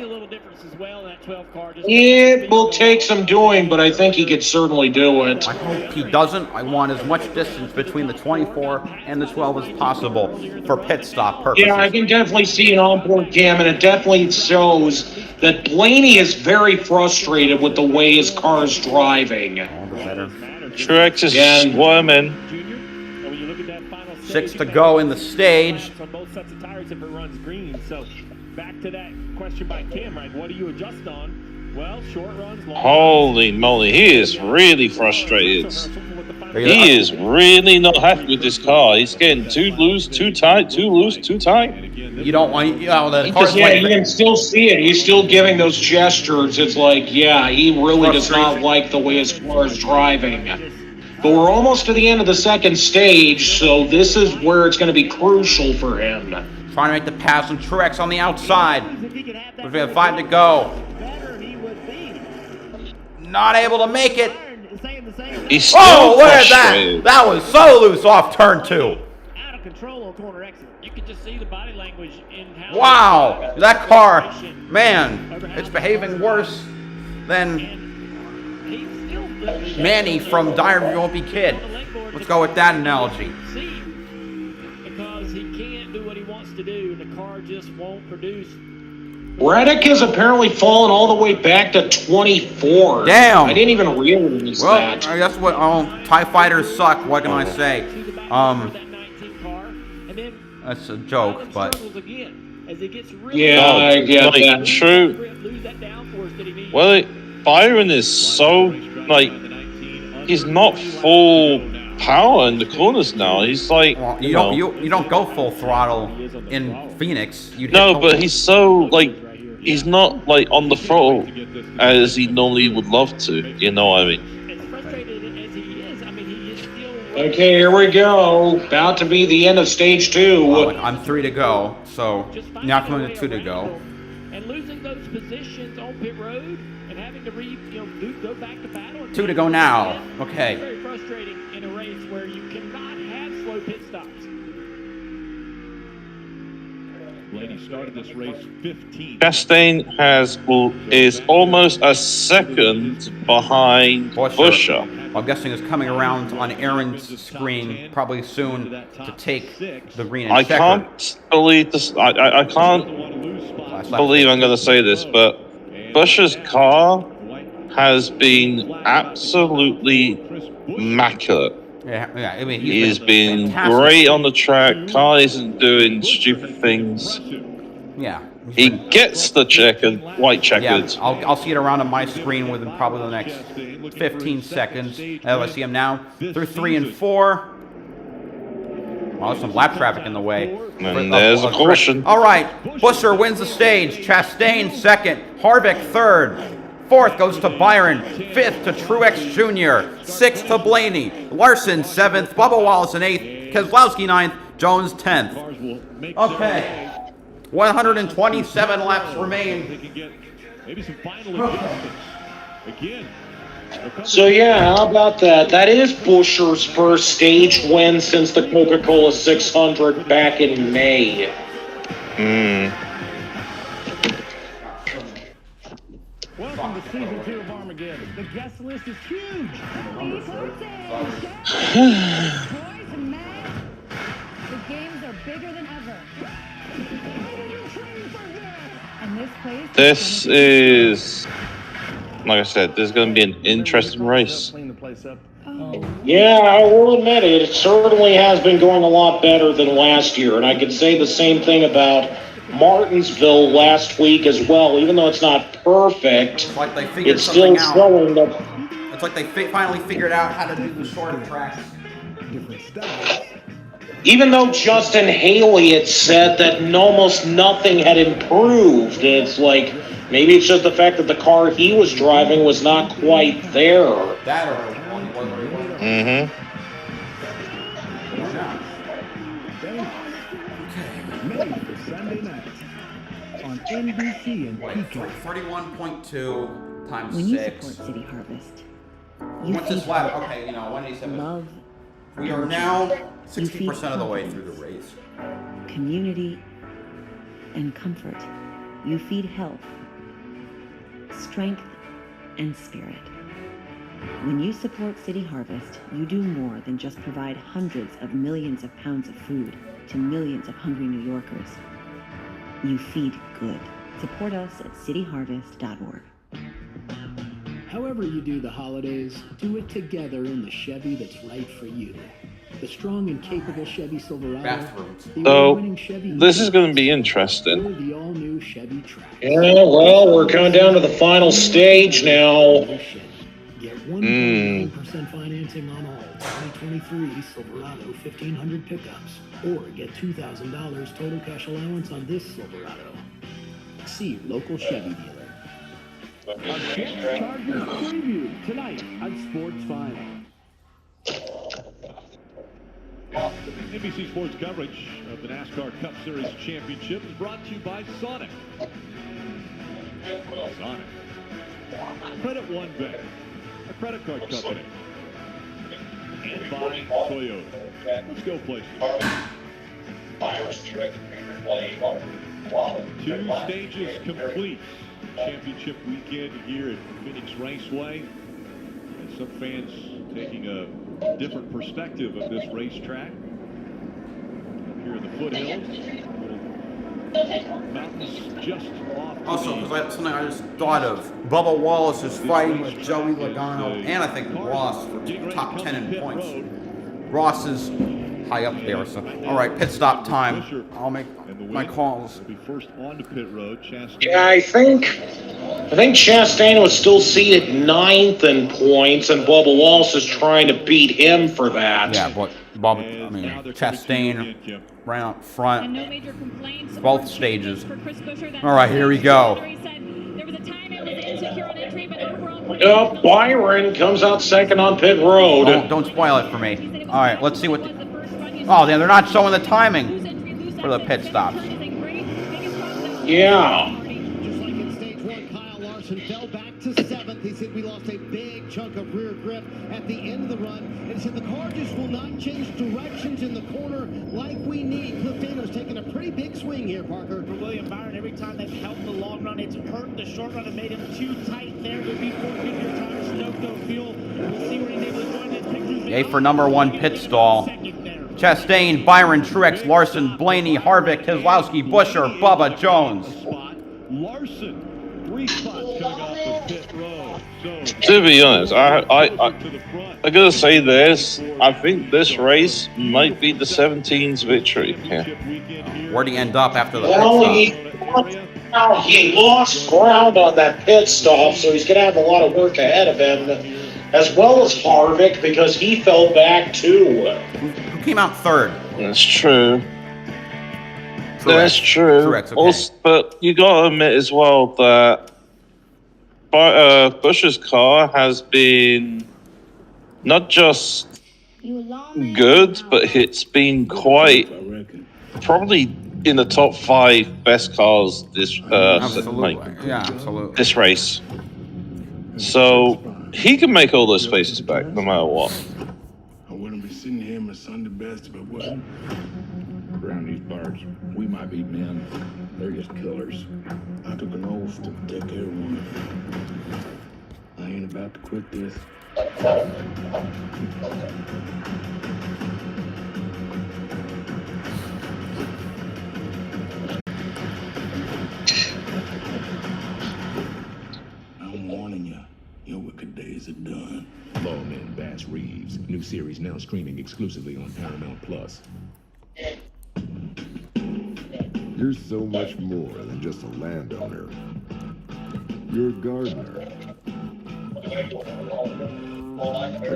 Speaker 9: It will take some doing, but I think he could certainly do it.
Speaker 1: I hope he doesn't. I want as much distance between the 24 and the 12 as possible for pit stop purposes.
Speaker 9: Yeah, I can definitely see an onboard cam, and it definitely shows that Blaney is very frustrated with the way his car is driving.
Speaker 1: All the better.
Speaker 11: Truex is swarming.
Speaker 1: 6 to go in the stage.
Speaker 10: On both sets of tires if it runs green. So back to that question by Cam, right? What do you adjust on? Well, short runs, long
Speaker 11: Holy moly, he is really frustrated. He is really not happy with this car. He's getting too loose, too tight, too loose, too tight.
Speaker 1: You don't want, the car's
Speaker 9: you can still see it. He's still giving those gestures. It's like, yeah, he really does not like the way his car is driving. But we're almost to the end of the second stage, so this is where it's going to be crucial for him.
Speaker 1: Trying to make the pass on Truex on the outside. But we have 5 to go. Not able to make it.
Speaker 11: He's still
Speaker 1: look at
Speaker 11: frustrated.
Speaker 1: that. That was so loose off turn 2.
Speaker 10: out of control on corner exit. You can just see the body language in how.
Speaker 1: Wow, that car, man, it's behaving worse than Manny from Diary of a Wimpy Kid. Let's go with that analogy.
Speaker 10: Because he can't do what he wants to do, and the car just won't produce.
Speaker 9: Reddick has apparently fallen all the way back to 24.
Speaker 1: Damn.
Speaker 9: I didn't even realize that.
Speaker 1: Well, that's what TIE fighters suck. What can I say? That's a joke, but
Speaker 9: yeah, I get that.
Speaker 11: True. Well, Byron is so he's not full power in the corners now. He's like,
Speaker 1: Well,
Speaker 11: you know.
Speaker 1: you don't go full throttle in Phoenix.
Speaker 11: No, but he's so like he's not like on the throttle as he normally would love to. You know what I mean?
Speaker 9: Okay, here we go. About to be the end of stage 2.
Speaker 1: Well, I'm 3 to go, so now coming to 2 to go.
Speaker 10: And losing those positions on pit road and having to go back to battle.
Speaker 1: 2 to go now. Okay.
Speaker 10: It's very frustrating in a race where you cannot have slow pit stops.
Speaker 16: Blaney started this race 15.
Speaker 11: Chastain is almost a second behind Buescher.
Speaker 1: I'm guessing is coming around on Aaron's screen probably soon to take the green and
Speaker 11: I
Speaker 1: checker.
Speaker 11: can't believe this. I can't believe I'm going to say this, but Buescher's car has been absolutely immaculate.
Speaker 1: Yeah. I mean,
Speaker 11: He's been
Speaker 1: fantastic.
Speaker 11: great on the track. Car isn't doing stupid things.
Speaker 1: Yeah.
Speaker 11: He gets the checkered, white checkered.
Speaker 1: Yeah, I'll see it around on my screen within probably the next 15 seconds. I see him now through 3 and 4. Well, there's some lap traffic in the way.
Speaker 11: And there's a caution.
Speaker 1: All right, Buescher wins the stage. Chastain second. Harvick third. 4th goes to Byron. 5th to Truex Jr. 6th to Blaney. Larson 7th. Bubba Wallace in 8th. Keselowski 9th. Jones 10th. Okay. 127 laps remain.
Speaker 16: Maybe some final adjustments. Again.
Speaker 9: So yeah, how about that? That is Buescher's first stage win since the Coca-Cola 600 back in May.
Speaker 8: Welcome to season 2 of Armageddon. The guest list is huge.
Speaker 14: The games are bigger than ever. And this place
Speaker 11: This is, like I said, this is going to be an interesting race.
Speaker 9: Yeah, I will admit it certainly has been going a lot better than last year, and I could say the same thing about Martinsville last week as well. Even though it's not perfect, it's still showing that.
Speaker 1: It's like they finally figured out how to do the shorter tracks.
Speaker 9: Even though Justin Haley had said that almost nothing had improved, it's like maybe it's just the fact that the car he was driving was not quite there.
Speaker 1: That or
Speaker 11: Mm-hmm.
Speaker 15: Sunday night on NBC and Peacock.
Speaker 1: 31.2 times
Speaker 12: When you
Speaker 1: 6.
Speaker 12: support City Harvest,
Speaker 1: What's this lap? Okay, 187.
Speaker 12: love.
Speaker 1: We are now
Speaker 12: You feed
Speaker 1: 60% of the way
Speaker 12: confidence,
Speaker 1: through the race.
Speaker 12: community, and comfort. You feed health, strength, and spirit. When you support City Harvest, you do more than just provide hundreds of millions of pounds of food to millions of hungry New Yorkers. You feed good. Support us at cityharvest.org.
Speaker 8: However you do the holidays, do it together in the Chevy that's right for you. The strong and capable Chevy Silverado.
Speaker 1: Bathrooms.
Speaker 8: The
Speaker 11: So,
Speaker 8: award-winning Chevy
Speaker 11: this is going to be interesting.
Speaker 8: or the all-new Chevy Trax.
Speaker 9: Yeah, well, we're coming down to the final stage now.
Speaker 8: Get 1.9% financing on all 2023 Silverado 1500 pickups, or get $2,000 total cash allowance on this Silverado. See your local Chevy dealer. Chargers preview tonight on Sports Final.
Speaker 16: NBC Sports coverage of the NASCAR Cup Series Championship is brought to you by Sonic. Sonic. Credit One Bank, a credit card company. And by Toyota. Let's go places. 2 stages complete. Championship weekend here at Phoenix Raceway. And some fans taking a different perspective of this racetrack. Here in the foothills. Mountains just off.
Speaker 1: Also, because something I just thought of, Bubba Wallace is fighting with Joey Logano and I think Ross for top 10 in points. Ross is high up there. So, all right, pit stop time. I'll make my calls.
Speaker 16: First on to pit road.
Speaker 9: Yeah, I think Chastain was still seated 9th in points, and Bubba Wallace is trying to beat him for that.
Speaker 1: Yeah, but Chastain ran up front both stages. All right, here we go.
Speaker 9: Byron comes out second on pit road.
Speaker 1: Don't spoil it for me. All right, let's see what. Oh, they're not showing the timing for the pit stops.
Speaker 9: Yeah.
Speaker 2: Just like in stage 1, Kyle Larson fell back to 7th. He said we lost a big chunk of rear grip at the end of the run. And he said the car just will not change directions in the corner like we need. Cliff Dana's taking a pretty big swing here, Parker.
Speaker 3: For William Byron, every time they've helped the long run, it's hurt the short run and made him too tight there. Would be 4 Goodyear tires, stoked no fuel. We'll see what he's able to join that picture.
Speaker 1: Yay for number 1 pit stall. Chastain, Byron, Truex, Larson, Blaney, Harvick, Keselowski, Buescher, Bubba, Jones.
Speaker 16: Larson, 3 spots coming off of pit road.
Speaker 11: To be honest, I gotta say this. I think this race might be the 17's victory here.
Speaker 1: Where'd he end up after the pit
Speaker 9: stop? He lost ground on that pit stop, so he's going to have a lot of work ahead of him, as well as Harvick, because he fell back too.
Speaker 1: Who came out 3rd?
Speaker 11: That's true.
Speaker 1: Truex.
Speaker 11: That's true.
Speaker 1: Truex, okay.
Speaker 11: Also, but you gotta admit as well that Busch's car has been not just good, but it's been quite probably in the top 5 best cars this
Speaker 1: absolutely.
Speaker 11: this race. So he can make all those spaces back no matter what.
Speaker 6: I wouldn't be sitting here in my Sunday best if it wasn't. Around these parts, we might be men. They're just killers. I took an oath to take care of one. I ain't about to quit this. I'm warning you, your wicked days are done.
Speaker 4: Lawman Bass Reeves. New series now streaming exclusively on Paramount Plus.
Speaker 19: You're so much more than just a landowner. You're a gardener, a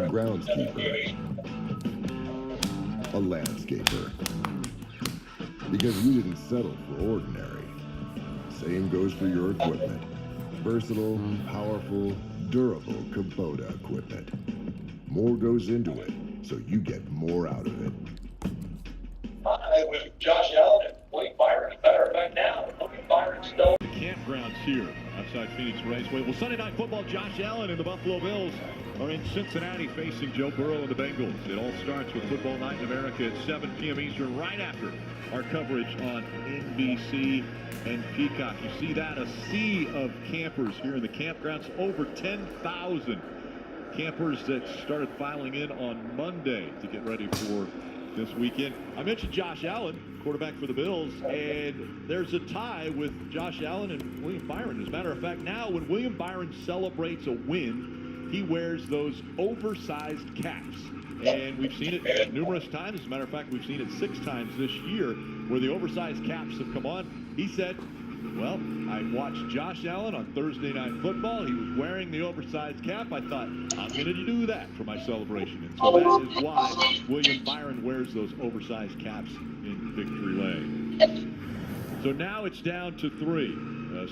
Speaker 19: groundskeeper, a landscaper. Because you didn't settle for ordinary. Same goes for your equipment. Versatile, powerful, durable Kubota equipment. More goes into it, so you get more out of it.
Speaker 5: With Josh Allen and William Byron, better effect now. William Byron still.
Speaker 16: The campgrounds here outside Phoenix Raceway. Well, Sunday Night Football, Josh Allen and the Buffalo Bills are in Cincinnati facing Joe Burrow and the Bengals. It all starts with Football Night in America at 7 p.m. Eastern, right after our coverage on NBC and Peacock. You see that, a sea of campers here in the campgrounds, over 10,000 campers that started filing in on Monday to get ready for this weekend. I mentioned Josh Allen, quarterback for the Bills, and there's a tie with Josh Allen and William Byron. As a matter of fact, now when William Byron celebrates a win, he wears those oversized caps. And we've seen it numerous times. As a matter of fact, we've seen it 6 times this year where the oversized caps have come on. He said, well, I watched Josh Allen on Thursday Night Football. He was wearing the oversized cap. I thought, I'm going to do that for my celebration. And so that is why William Byron wears those oversized caps in Victory Lane. So now it's down to 3.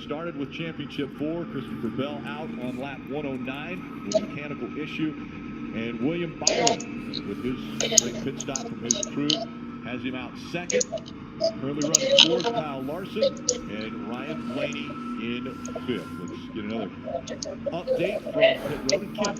Speaker 16: Started with Championship 4. Christopher Bell out on lap 109 with a mechanical issue. And William Byron, with his great pit stop from his crew, has him out 2nd. Currently running 4th, Kyle Larson, and Ryan Blaney in 5th. Let's get another update from pit road and Kim.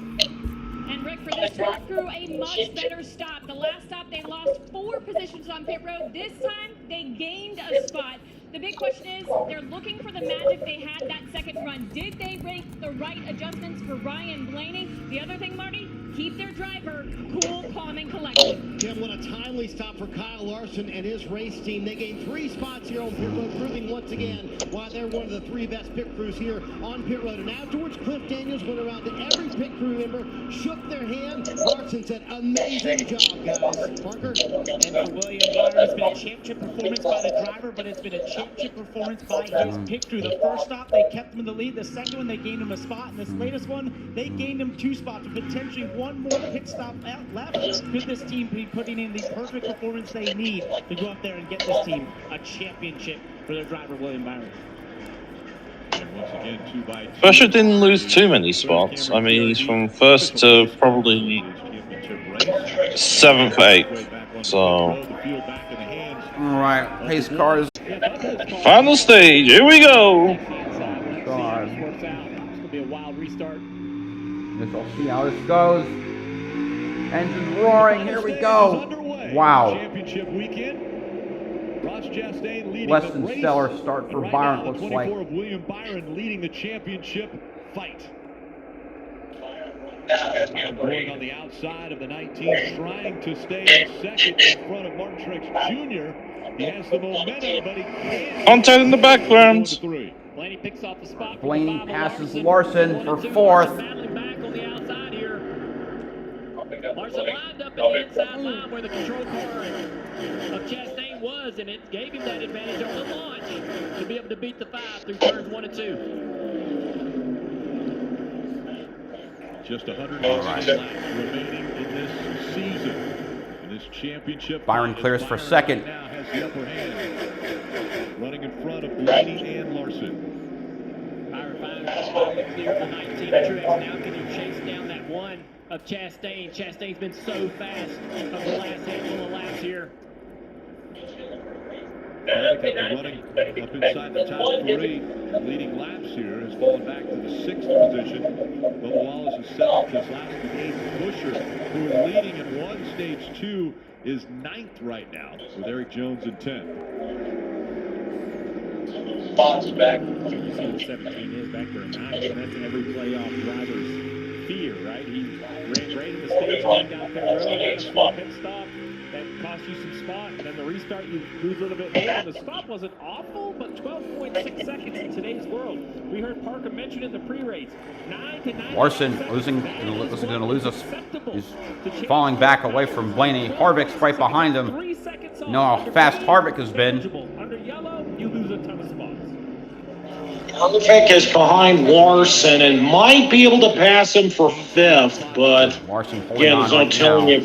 Speaker 14: And Rick, for this truck crew, a much better stop. The last stop, they lost 4 positions on pit road. This time, they gained a spot. The big question is, they're looking for the magic they had that second run. Did they make the right adjustments for Ryan Blaney? The other thing, Marty, keep their driver cool, calm, and collected.
Speaker 2: Kim, what a timely stop for Kyle Larson and his race team. They gained 3 spots here on pit road, proving once again why they're one of the 3 best pit crews here on pit road. And afterwards, Cliff Daniels went around to every pit crew member, shook their hand. Larson said, amazing job, guys. Parker?
Speaker 3: And for William Byron, it's been a championship performance by the driver, but it's been a championship performance by his pit crew. The first stop, they kept him in the lead. The second one, they gained him a spot. And this latest one, they gained him 2 spots, with potentially 1 more pit stop out left. Could this team be putting in the perfect performance they need to go up there and get this team a championship for their driver, William Byron?
Speaker 11: Buescher didn't lose too many spots. I mean, he's from 1st to probably 7th, 8th. So,
Speaker 1: all right, pace cars.
Speaker 11: Final stage. Here we go.
Speaker 1: God.
Speaker 3: It's gonna be a wild restart.
Speaker 1: Guess I'll see how this goes. Engine roaring. Here we go. Wow.
Speaker 16: Championship weekend. Ross Chastain leading
Speaker 1: Less
Speaker 16: the
Speaker 1: than
Speaker 16: race.
Speaker 1: stellar start for
Speaker 16: Right
Speaker 1: Byron,
Speaker 16: now,
Speaker 1: looks
Speaker 16: 24
Speaker 1: like.
Speaker 16: of William Byron leading the championship fight. Going on the outside of the 19, trying to stay in second in front of Martin Truex Jr. He has the momentum, but he can't.
Speaker 11: Content in the background.
Speaker 3: Blaney picks off the spot.
Speaker 1: Blaney passes Larson for 4th.
Speaker 10: Battling back on the outside here. Larson lined up in the inside line where the control car of Chastain was, and it gave him that advantage on the launch to be able to beat the 5 through turns 1 and 2.
Speaker 16: Just 100 laps remaining in this season. In this championship.
Speaker 1: Byron clears for 2nd.
Speaker 16: Now has the upper hand. Running in front of Blaney and Larson.
Speaker 10: Byron finally cleared the 19 of Truex. Now can he chase down that 1 of Chastain? Chastain's been so fast over the last handful of laps here.
Speaker 16: Harvick after running up inside the top 3, leading laps here, has fallen back to the 6th position. Bubba Wallace is 7th, Keselowski 8th. Buescher, who is leading in 1 stage 2, is 9th right now, with Eric Jones in 10th.
Speaker 3: Spots back. You see what 17 is back there in 9th, and that's every playoff driver's fear, right? He ran great in the stage, came down pit road, had a pit stop. That cost you some spot, and then the restart you lose a little bit more. And the stop wasn't awful, but 12.6 seconds in today's world. We heard Parker mention in the pre-race. 9 to 9.
Speaker 1: Larson going to lose us. He's falling back away from Blaney. Harvick's right behind him. You know how fast Harvick has been.
Speaker 3: Under yellow, you lose a ton of spots.
Speaker 9: Harvick is behind Larson and might be able to pass him for 5th, but
Speaker 1: Larson
Speaker 9: again, as I'm telling you.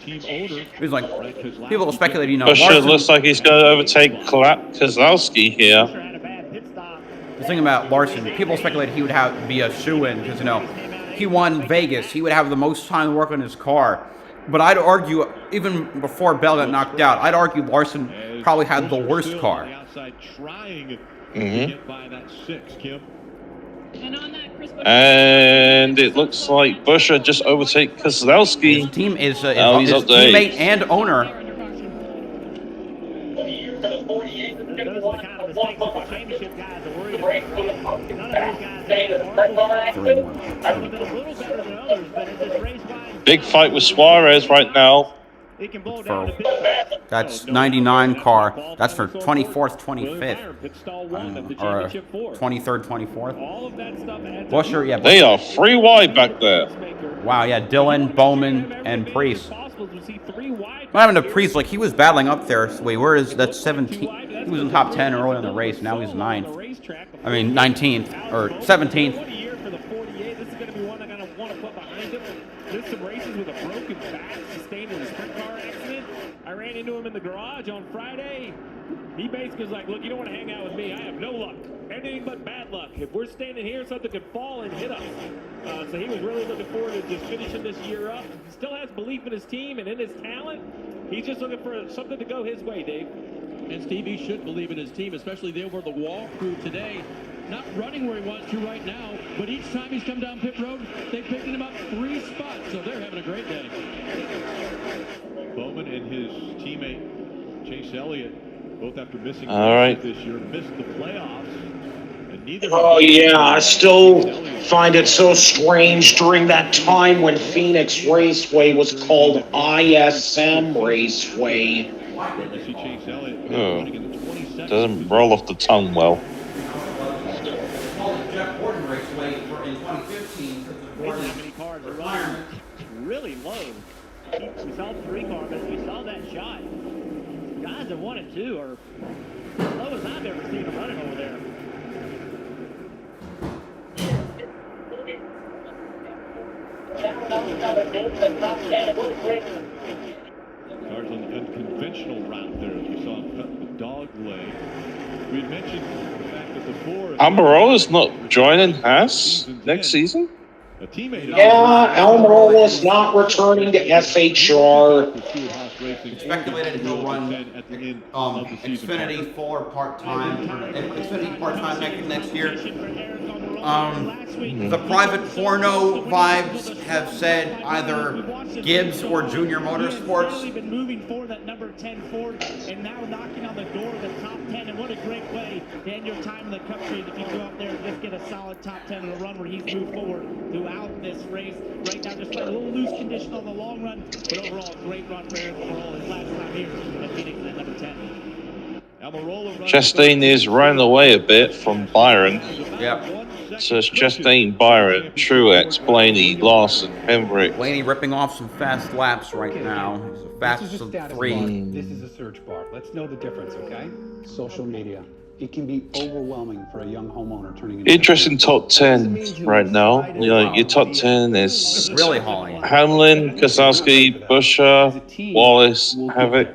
Speaker 1: He's like, people speculate, you know,
Speaker 11: Buescher
Speaker 1: Larson,
Speaker 11: looks like he's going to overtake Keselowski here.
Speaker 1: the thing about Larson, people speculate he would be a shoe-in because, you know, he won Vegas. He would have the most time to work on his car. But I'd argue, even before Bell got knocked out, I'd argue Larson probably had the worst car.
Speaker 11: And it looks like Buescher just overtake Keselowski.
Speaker 1: His team is his
Speaker 11: up there.
Speaker 1: teammate and owner.
Speaker 3: Those are the kind of mistakes that the championship guys are worried about. None of those guys have been a little better than others, but in this race wide,
Speaker 11: Big fight with Suarez right now.
Speaker 3: it can boil down to pit stops.
Speaker 1: That's 99 car. That's for 24th, 25th. Or 23rd, 24th.
Speaker 3: All of that stuff adds
Speaker 1: Buescher, yeah.
Speaker 11: They are 3 wide back there.
Speaker 1: Wow, yeah. Dillon, Bowman, and Priest. What happened to Priest? Like, he was battling up there. Wait, where is that 17? He was in top 10 early in the race. Now he's 9th. I mean, 19th or 17th.
Speaker 3: There's some races with a broken back sustained in a sprint car accident. I ran into him in the garage on Friday. He basically was like, look, you don't want to hang out with me. I have no luck. Anything but bad luck. If we're standing here, something could fall and hit us. So he was really looking forward to just finishing this year up. He still has belief in his team and in his talent. He's just looking for something to go his way, Dave.
Speaker 8: And Stevie should believe in his team, especially they were the wall crew today. Not running where he wants to right now, but each time he's come down pit road, they've picked him up 3 spots, so they're having a great day.
Speaker 16: Bowman and his teammate Chase Elliott, both after missing
Speaker 11: All right.
Speaker 16: this year, missed the playoffs. And
Speaker 9: Oh, yeah, I still find it so strange during that time when Phoenix Raceway was called ISM Raceway.
Speaker 11: Oh, doesn't roll off the tongue well.
Speaker 1: In 2015
Speaker 10: How many cars are running really low? We saw 3 cars, but we saw that shot. Guys that 1 and 2 are as low as I've ever seen them running over there.
Speaker 16: Cars on the unconventional route there, as we saw him cut the dog leg. We had mentioned the fact that the 4...
Speaker 11: Almirola's not joining Haas next season?
Speaker 9: Yeah, Almirola's not returning to FHR.
Speaker 1: It's speculated he'll run Xfinity for part-time, Xfinity part-time next year. The private porno vibes have said either Gibbs or Junior Motorsports.
Speaker 3: Really been moving for that number 10 Ford and now knocking on the door of the top 10. And what a great way to end your time in the Cup Series if you go out there and just get a solid top 10 in a run where he's moved forward throughout this race. Right now, just playing a little loose condition on the long run, but overall, a great run for his last time here at Phoenix at number 10.
Speaker 11: Chastain is running away a bit from Byron.
Speaker 1: Yep.
Speaker 11: So it's Chastain, Byron, Truex, Blaney, Lawson, Hendrick.
Speaker 1: Blaney ripping off some fast laps right now. He's the fastest of 3.
Speaker 7: This is a search bar. Let's know the difference, okay? Social media. It can be overwhelming for a young homeowner turning into...
Speaker 11: Interesting top 10 right now. You know, your top 10 is
Speaker 1: really hauling.
Speaker 11: Hamlin, Keselowski, Buescher, Wallace, Havoc,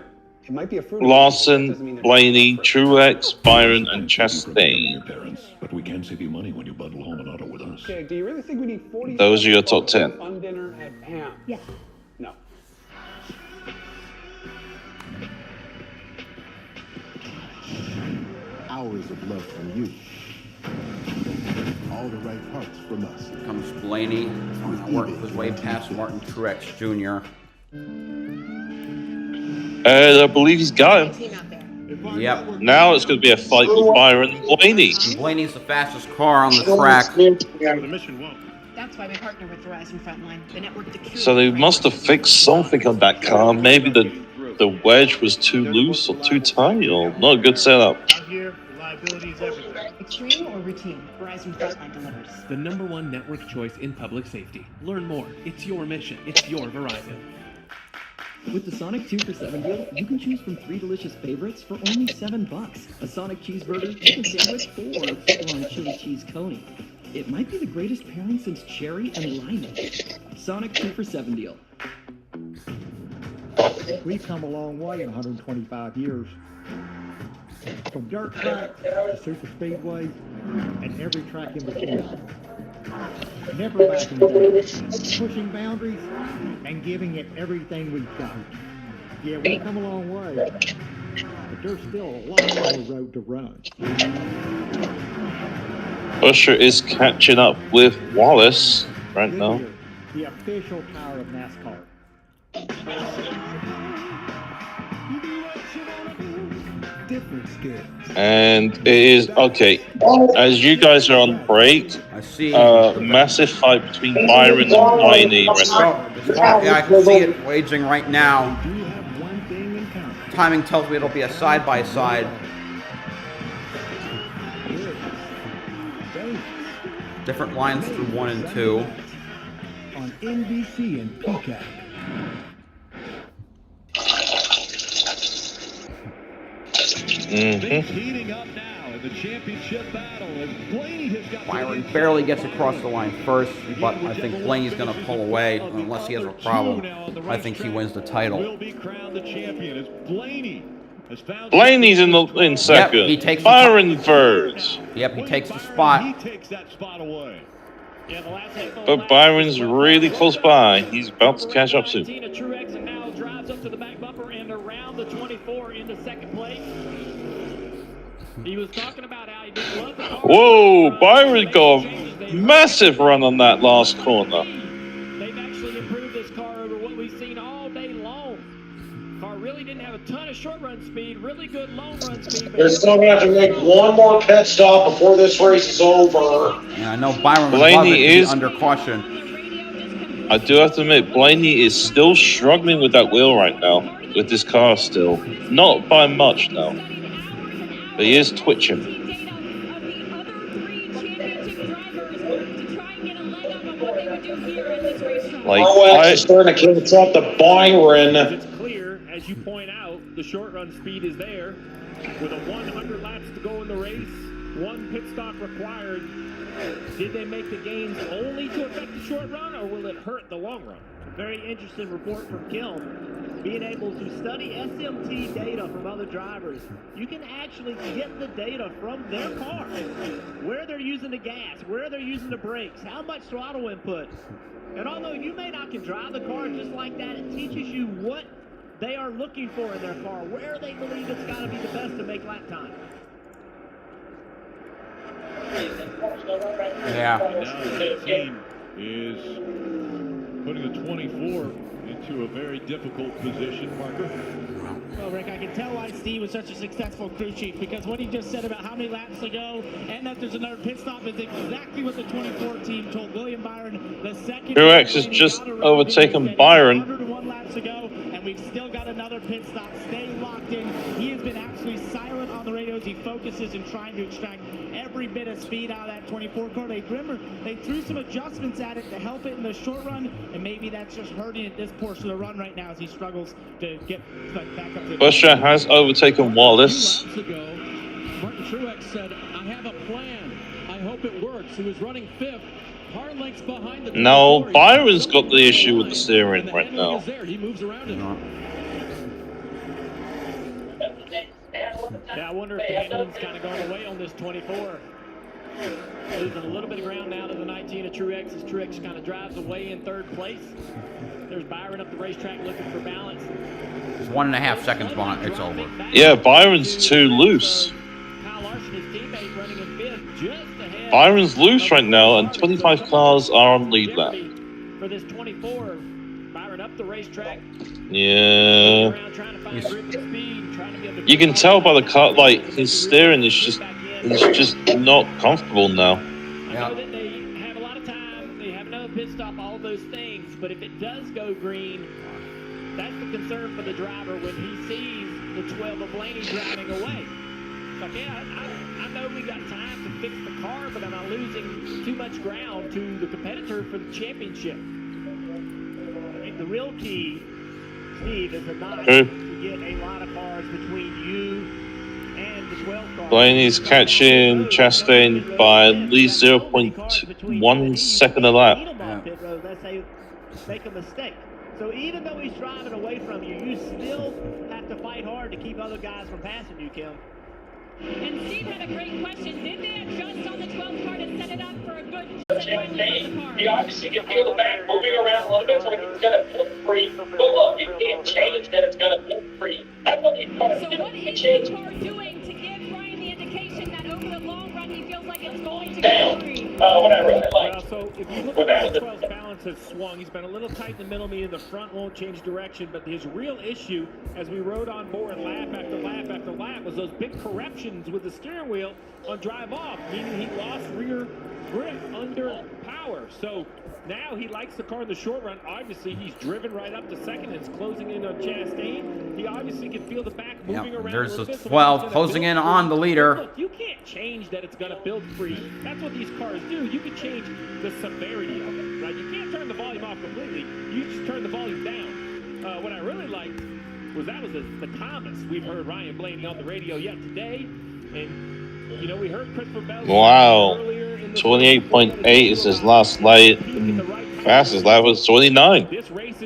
Speaker 11: Lawson, Blaney, Truex, Byron, and Chastain.
Speaker 4: But we can save you money when you bundle home and auto with us.
Speaker 7: Okay, do you really think we need 40?
Speaker 11: Those are your top 10.
Speaker 7: Fun dinner at Ham? Yeah. No.
Speaker 19: Hours of love from you. All the right parts from us.
Speaker 1: Here comes Blaney, trying to work his way past Martin Truex Jr.
Speaker 11: I believe he's got him.
Speaker 1: Yep.
Speaker 11: Now it's going to be a fight with Byron and Blaney.
Speaker 1: Blaney's the fastest car on the track.
Speaker 14: That's why we partner with Verizon Frontline, the network to
Speaker 11: So they must have fixed something on that car. Maybe the wedge was too loose or too tight or not a good setup.
Speaker 14: Here, reliability is everything. Extreme or routine, Verizon Frontline delivers.
Speaker 18: The #1 network choice in public safety. Learn more. It's your mission. It's your Verizon.
Speaker 21: With the Sonic 2 for $7 deal, you can choose from 3 delicious favorites for only $7. A Sonic cheeseburger, chicken sandwich, or a full-on chili cheese coney. It might be the greatest pairing since cherry and lime. Sonic 2 for $7 deal.
Speaker 22: We've come a long way in 125 years. From dirt track to super speedway and every track in between. Never backing down, pushing boundaries and giving it everything we've got. Yeah, we've come a long way, but there's still a long road to run.
Speaker 11: Buescher is catching up with Wallace right now.
Speaker 22: The official car of NASCAR. Different skills.
Speaker 11: And it is okay. As you guys are on break,
Speaker 1: I see
Speaker 11: massive fight between Byron and Blaney right now.
Speaker 1: Yeah, I can see it waging right now. Timing tells me it'll be a side-by-side. Different lines through 1 and 2.
Speaker 22: On NBC and Peacock.
Speaker 16: Heating up now in the championship battle.
Speaker 1: Byron barely gets across the line first, but I think Blaney's going to pull away unless he has a problem. I think he wins the title.
Speaker 16: Will be crowned the champion as Blaney has found.
Speaker 11: Blaney's in second.
Speaker 1: Yep, he takes
Speaker 11: Byron third.
Speaker 1: Yep, he takes the spot.
Speaker 16: He takes that spot away.
Speaker 11: But Byron's really close by. He's about to catch up soon.
Speaker 10: Truex and now drives up to the back bumper and around the 24 into second place. He was talking about how he didn't love the car.
Speaker 11: Whoa, Byron got a massive run on that last corner.
Speaker 10: They've actually improved this car over what we've seen all day long. Car really didn't have a ton of short run speed, really good long run speed.
Speaker 9: They're still going to have to make one more pit stop before this race is over.
Speaker 1: Yeah, I know Byron would love it to be under caution.
Speaker 11: I do have to admit, Blaney is still struggling with that wheel right now, with this car still. Not by much, though. But he is twitching.
Speaker 9: Like, ROX is starting to catch up to Byron.
Speaker 8: It's clear, as you point out, the short run speed is there. With a 100 laps to go in the race, one pit stop required. Did they make the gains only to affect the short run, or will it hurt the long run?
Speaker 3: Very interesting report from Kilm. Being able to study SMT data from other drivers, you can actually get the data from their car. Where they're using the gas, where they're using the brakes, how much throttle input. And although you may not can drive the car just like that, it teaches you what they are looking for in their car, where they believe it's got to be the best to make lap time.
Speaker 1: Yeah.
Speaker 16: And now the team is putting the 24 into a very difficult position, Parker.
Speaker 3: Well, Rick, I can tell why Steve was such a successful crew chief, because what he just said about how many laps to go and that there's another pit stop is exactly what the 24 team told William Byron. The second
Speaker 11: Truex has just overtaken Byron.
Speaker 3: 101 laps to go, and we've still got another pit stop. Stay locked in. He has been absolutely silent on the radios. He focuses in trying to extract every bit of speed out of that 24 car. They threw some adjustments at it to help it in the short run, and maybe that's just hurting at this portion of the run right now as he struggles to get back up to the
Speaker 11: Buescher has overtaken Wallace.
Speaker 8: Martin Truex said, I have a plan. I hope it works. He was running fifth. Hard lengths behind the
Speaker 11: No, Byron's got the issue with the steering right now.
Speaker 8: He moves around him.
Speaker 3: Yeah, I wonder if the handling's kind of going away on this 24. Losing a little bit of ground now to the 19 of Truex as Truex kind of drives away in third place. There's Byron up the racetrack looking for balance.
Speaker 1: There's 1.5 seconds on it. It's over.
Speaker 11: Yeah, Byron's too loose.
Speaker 3: Kyle Larson, his teammate, running in fifth, just ahead.
Speaker 11: Byron's loose right now, and 25 cars are on lead lap.
Speaker 3: For this 24, Byron up the racetrack.
Speaker 11: Yeah. You can tell by the car, like, his steering is just not comfortable now.
Speaker 3: I know that they have a lot of time, they have another pit stop, all those things, but if it does go green, that's the concern for the driver when he sees the 12 of Blaney driving away. So, yeah, I know we got time to fix the car, but I'm not losing too much ground to the competitor for the championship. I think the real key, Steve, is not to get a lot of cars between you and the 12 car.
Speaker 11: Blaney's catching Chastain by at least 0.1 second a lap.
Speaker 3: Let's say make a mistake. So even though he's driving away from you, you still have to fight hard to keep other guys from passing you, Kim.
Speaker 14: And Steve had a great question. Did they adjust on the 12th car to set it up for a good car?
Speaker 13: You obviously can feel the back moving around a little bit, so it's going to feel free. But look, you can't change that it's going to feel free. That's what these cars do.
Speaker 14: So what is the car doing to give Brian the indication that over the long run he feels like it's going to go free?
Speaker 13: Whatever.
Speaker 3: Well, so if you look at the 12's balance has swung, he's been a little tight in the middle, meaning the front won't change direction, but his real issue, as we rode on board lap after lap after lap, was those big corrections with the steering wheel on drive off, meaning he lost rear grip under power. So now he likes the car in the short run. Obviously, he's driven right up to second. It's closing in on Chastain. He obviously can feel the back moving around.
Speaker 1: There's
Speaker 3: a
Speaker 1: the
Speaker 3: little bit,
Speaker 1: 12 closing in on the leader.
Speaker 3: Look, you can't change that it's going to build free. That's what these cars do. You can change the severity of it, right? You can't turn the volume off completely. You just turn the volume down. What I really liked was the calmest we've heard Ryan Blaney on the radio yet today. And, you know, we heard Christopher Bell.
Speaker 11: Wow. 28.8 is his last lap. Fastest lap was 29.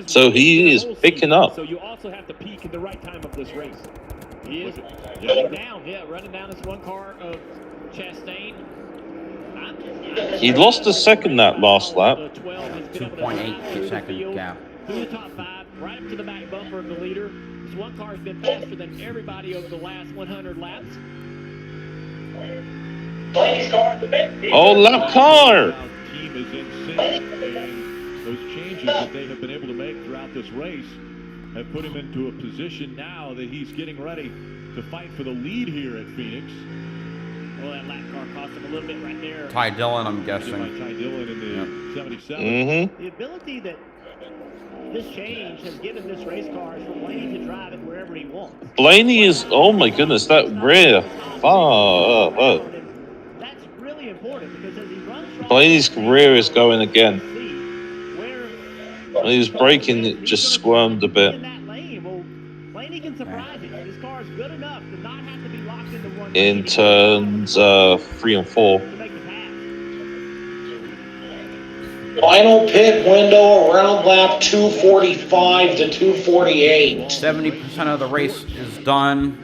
Speaker 11: So he is picking up.
Speaker 3: So you also have to peak at the right time of this race. He is running down this one car of Chastain.
Speaker 11: He lost a second that last lap.
Speaker 1: 2.8 second gap.
Speaker 3: Through the top five, right up to the back bumper of the leader. This one car has been faster than everybody over the last 100 laps.
Speaker 11: Oh, lap car!
Speaker 16: The team is in sync, and those changes that they have been able to make throughout this race have put him into a position now that he's getting ready to fight for the lead here at Phoenix.
Speaker 3: Well, that lap car cost him a little bit right there.
Speaker 1: Ty Dillon, I'm guessing.
Speaker 16: Ty Dillon in the 77.
Speaker 11: Mm-hmm.
Speaker 3: The ability that this change has given this race car is for Blaney to drive it wherever he wants.
Speaker 11: Blaney is, oh my goodness, that rear far up.
Speaker 3: That's really important because as he runs
Speaker 11: Blaney's rear is going again. When he was braking, it just squirmed a bit.
Speaker 3: Blaney can surprise you. This car is good enough to not have to be locked into one.
Speaker 11: In turns 3 and 4.
Speaker 9: Final pit window around lap 245 to 248.
Speaker 1: 70% of the race is done.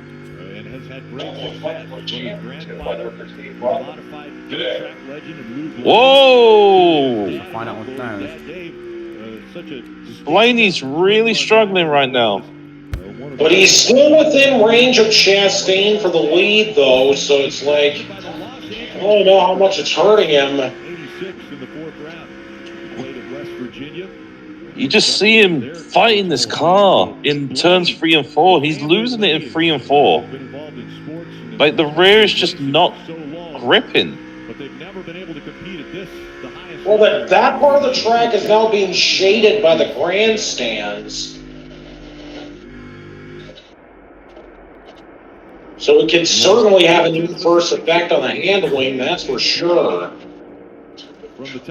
Speaker 16: And has had great success from his grandfather, modified dirt track legend and Lou.
Speaker 11: Whoa!
Speaker 1: We'll find out what that is.
Speaker 11: Blaney's really struggling right now.
Speaker 9: But he's still within range of Chastain for the lead, though, so it's like, I don't know how much it's hurting him.
Speaker 16: 86 in the 4th round. Played at West Virginia.
Speaker 11: You just see him fighting this car in turns 3 and 4. He's losing it in 3 and 4. Like, the rear is just not gripping.
Speaker 16: But they've never been able to compete at this, the highest.
Speaker 9: Well, that part of the track is now being shaded by the grandstands. So it can certainly have an adverse effect on the handling, that's for sure.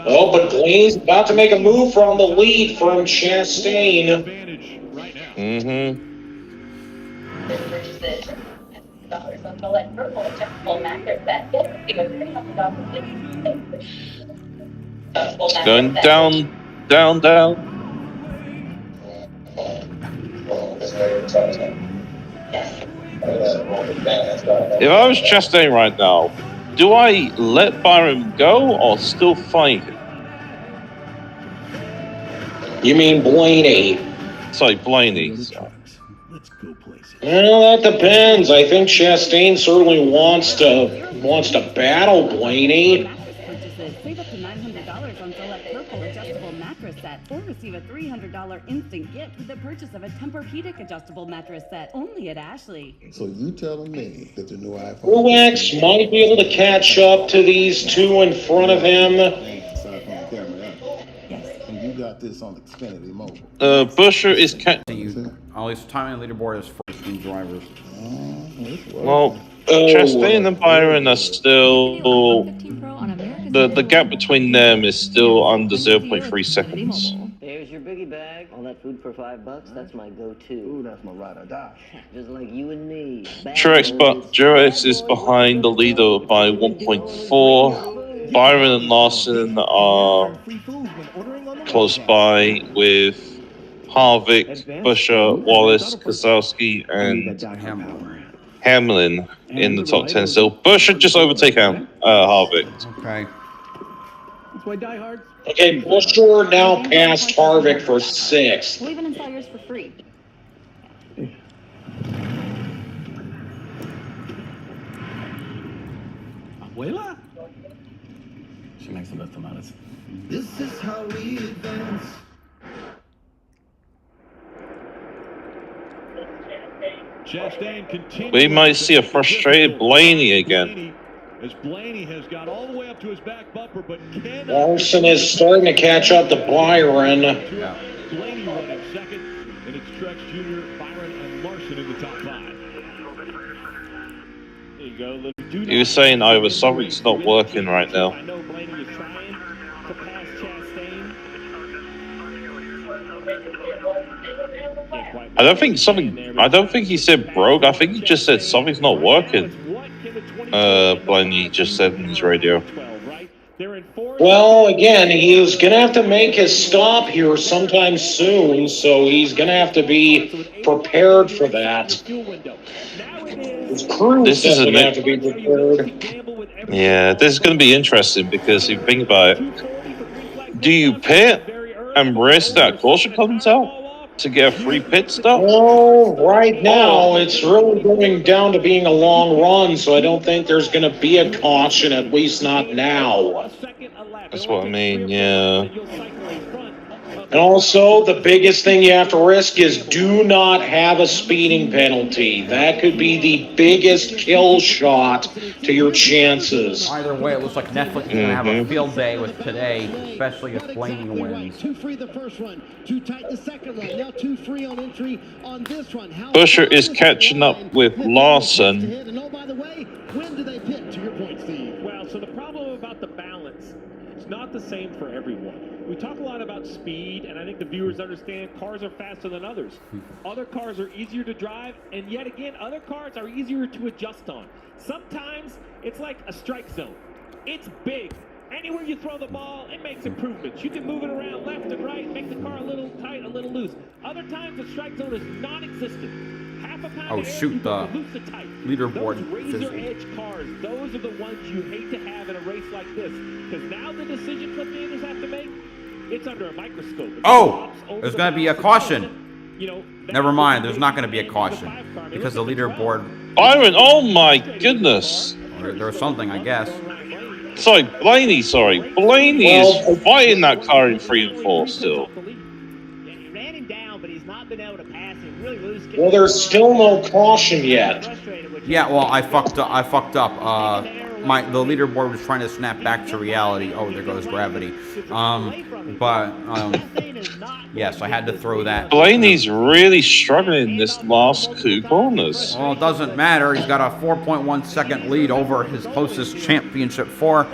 Speaker 9: Oh, but Blaney's about to make a move from the lead from Chastain.
Speaker 11: Mm-hmm. It's going down, down, down. If I was Chastain right now, do I let Byron go or still fight him?
Speaker 9: You mean Blaney?
Speaker 11: Sorry, Blaney.
Speaker 9: Well, that depends. I think Chastain certainly wants to battle Blaney.
Speaker 17: Save up to $900 on select Purple adjustable mattress set, or receive a $300 instant gift with the purchase of a Tempur-Pedic adjustable mattress set, only at Ashley.
Speaker 6: So you telling me that the new iPhone
Speaker 9: Truex might be able to catch up to these two in front of him.
Speaker 6: Yes. And you got this on Xfinity Mobile.
Speaker 11: Busher is
Speaker 1: At least time on the leaderboard is first in drivers.
Speaker 11: well. Chastain and Byron are still. The gap between them is still under 0.3 seconds.
Speaker 20: There's your boogie bag. All that food for $5, that's my go-to. Ooh, that's my ride or die. Just like you and me.
Speaker 11: JRX is behind the leader by 1.4. Byron and Larson are close by with Harvick, Busher, Wallace, Kozlowski, and Hamlin in the top 10 still. Bush should just overtake Harvick.
Speaker 1: Okay.
Speaker 10: That's why diehards.
Speaker 9: Okay, Busher now passed Harvick for 6th.
Speaker 17: We'll even install yours for free.
Speaker 22: Abuela? She makes the best tamales.
Speaker 15: This is how we advance.
Speaker 16: Chastain continues.
Speaker 11: We might see a frustrated Blaney again.
Speaker 16: As Blaney has got all the way up to his back bumper, but cannot.
Speaker 9: Larson is starting to catch up to Byron.
Speaker 16: Yeah. Blaney running second, and it's Truex Jr., Byron, and Larson in the top 5. There you go.
Speaker 11: He was saying either something's not working right now.
Speaker 3: I know Blaney is trying to pass Chastain.
Speaker 11: I don't think he said broke. I think he just said something's not working. Blaney just said in his radio.
Speaker 9: Well, again, he is going to have to make his stop here sometime soon, so he's going to have to be prepared for that. His crew is going to have to be prepared.
Speaker 11: Yeah, this is going to be interesting because if you think about it, do you pit and risk that caution comes out to get a free pit stop?
Speaker 9: Well, right now, it's really going down to being a long run, so I don't think there's going to be a caution, at least not now.
Speaker 11: That's what I mean, yeah.
Speaker 9: And also, the biggest thing you have to risk is do not have a speeding penalty. That could be the biggest kill shot to your chances.
Speaker 1: Either way, it looks like Netflix is going to have a field day with today, especially if Blaney wins.
Speaker 2: 2 free the first run, 2 tight the second run, now 2 free on entry on this run.
Speaker 11: Busher is catching up with Larson.
Speaker 2: And oh, by the way, when do they pit, to your point, Steve?
Speaker 10: Well, so the problem about the balance, it's not the same for everyone. We talk a lot about speed, and I think the viewers understand cars are faster than others. Other cars are easier to drive, and yet again, other cars are easier to adjust on. Sometimes it's like a strike zone. It's big. Anywhere you throw the ball, it makes improvements. You can move it around left and right, make the car a little tight, a little loose. Other times, the strike zone is non-existent. Half a pound
Speaker 1: Oh,
Speaker 10: of air,
Speaker 1: shoot,
Speaker 10: you
Speaker 1: the
Speaker 10: can loose the tight.
Speaker 1: leaderboard
Speaker 10: Those
Speaker 1: fizzled.
Speaker 10: razor-edge cars, those are the ones you hate to have in a race like this. Because now the decision Cliff Daniels have to make, it's under a microscope.
Speaker 1: Oh, there's going to be a caution. Never mind, there's not going to be a caution because the leaderboard.
Speaker 11: Byron, oh my goodness.
Speaker 1: There's something, I guess.
Speaker 11: Sorry, Blaney, Blaney is fighting that car in 3 and 4 still.
Speaker 3: He ran him down, but he's not been able to pass him. Really loose.
Speaker 9: Well, there's still no caution yet.
Speaker 1: Yeah, well, I fucked up. The leaderboard was trying to snap back to reality. Oh, there goes gravity. Yes, I had to throw that.
Speaker 11: Blaney's really struggling in this last 2 corners.
Speaker 1: Well, it doesn't matter. He's got a 4.1 second lead over his closest championship 4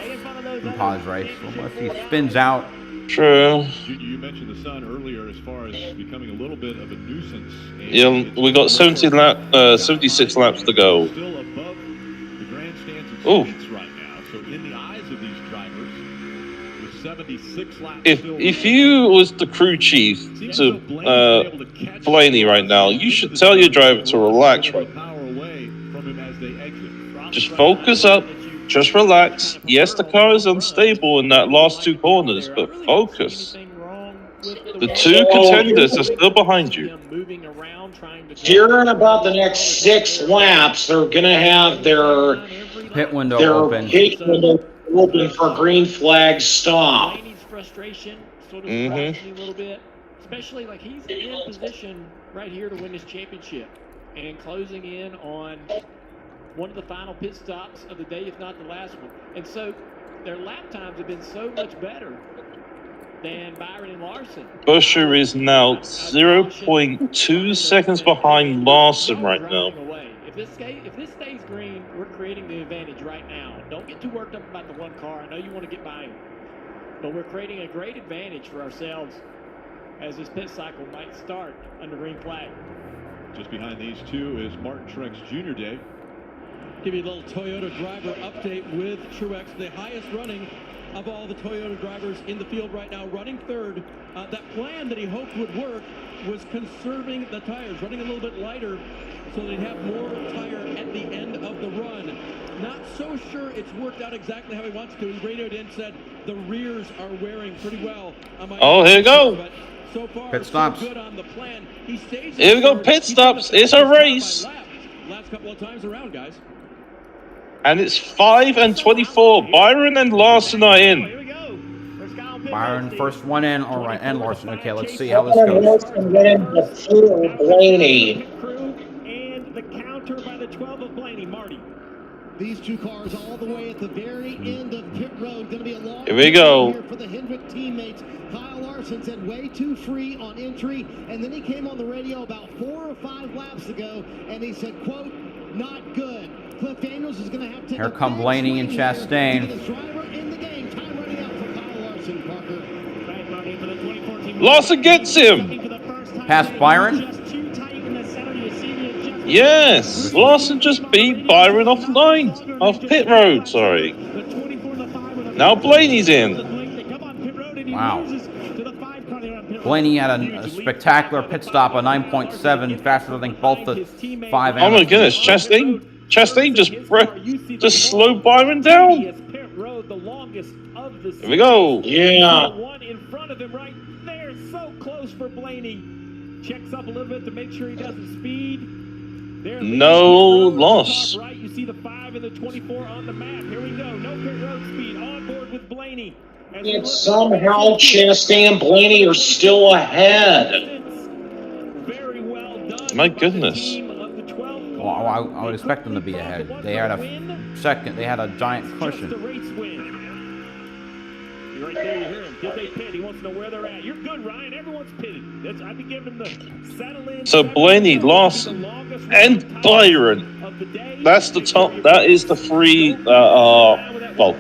Speaker 1: pause race. Unless he spins out.
Speaker 11: True.
Speaker 16: Junior, you mentioned the sun earlier as far as becoming a little bit of a nuisance.
Speaker 11: Yeah, we got 76 laps to go.
Speaker 16: Still above the grandstands and
Speaker 11: Ooh.
Speaker 16: streets right now. So in the eyes of these drivers, with 76 laps
Speaker 11: If you was the crew chief to Blaney right now, you should tell your driver to relax right now. Just focus up. Just relax. Yes, the car is unstable in that last 2 corners, but focus. The 2 contenders are still behind you.
Speaker 9: Here in about the next 6 laps, they're going to have their
Speaker 1: pit window open.
Speaker 9: Pit window open for green flag stop.
Speaker 10: Frustration sort of surprised me a little bit, especially like he's in position right here to win this championship and closing in on one of the final pit stops of the day, if not the last one. And so their lap times have been so much better than Byron and Larson.
Speaker 11: Busher is now 0.2 seconds behind Larson right now.
Speaker 10: If this stays green, we're creating the advantage right now. Don't get too worked up about the one car. I know you want to get by him, but we're creating a great advantage for ourselves as this pit cycle might start under green flag.
Speaker 16: Just behind these 2 is Martin Truex Jr. Day.
Speaker 8: Give you a little Toyota driver update with Truex, the highest running of all the Toyota drivers in the field right now, running 3rd. That plan that he hoped would work was conserving the tires, running a little bit lighter so they'd have more tire at the end of the run. Not so sure it's worked out exactly how he wants to. He radioed in, said the rears are wearing pretty well.
Speaker 11: Oh, here we go.
Speaker 8: So far,
Speaker 1: pit stops.
Speaker 8: so good on the plan. He stays
Speaker 11: Here we go, pit stops. It's a race.
Speaker 8: Last couple of times around, guys.
Speaker 11: And it's 5 and 24. Byron and Larson are in.
Speaker 1: Byron, first one in. All right, and Larson. Okay, let's see how this goes.
Speaker 9: Blaney.
Speaker 10: And the counter by the 12 of Blaney. Marty.
Speaker 2: These 2 cars all the way at the very end of pit road. Going to be a long
Speaker 11: Here we go.
Speaker 2: here for the Hendrick teammates. Kyle Larson said way too free on entry, and then he came on the radio about 4 or 5 laps ago, and he said, quote, not good. Cliff Daniels is going to have to.
Speaker 1: Here come Blaney and Chastain.
Speaker 11: Larson gets him.
Speaker 1: Past Byron.
Speaker 11: Yes, Larson just beat Byron off pit road. Sorry. Now Blaney's in.
Speaker 1: Wow. Blaney had a spectacular pit stop, a 9.7, faster than I think both the 5 and.
Speaker 11: Oh my goodness, Chastain just slowed Byron down. Here we go.
Speaker 9: Yeah.
Speaker 10: One in front of him right there, so close for Blaney. Checks up a little bit to make sure he doesn't speed.
Speaker 11: No loss.
Speaker 10: You
Speaker 8: see the 5 and the 24 on the map. Here we go. No pit road speed on board with Blaney.
Speaker 9: And somehow Chastain Blaney are still ahead.
Speaker 8: Very well done.
Speaker 11: My goodness.
Speaker 1: Well, I would expect them to be ahead. They had a second. They had a giant cushion.
Speaker 8: You're right there, you hear him. Did they pit? He wants to know where they're at. You're good, Ryan. Everyone's pitted. I'd be giving him the settle in.
Speaker 11: So Blaney, Lawson, and Byron. That's the top. That is the three that are, well,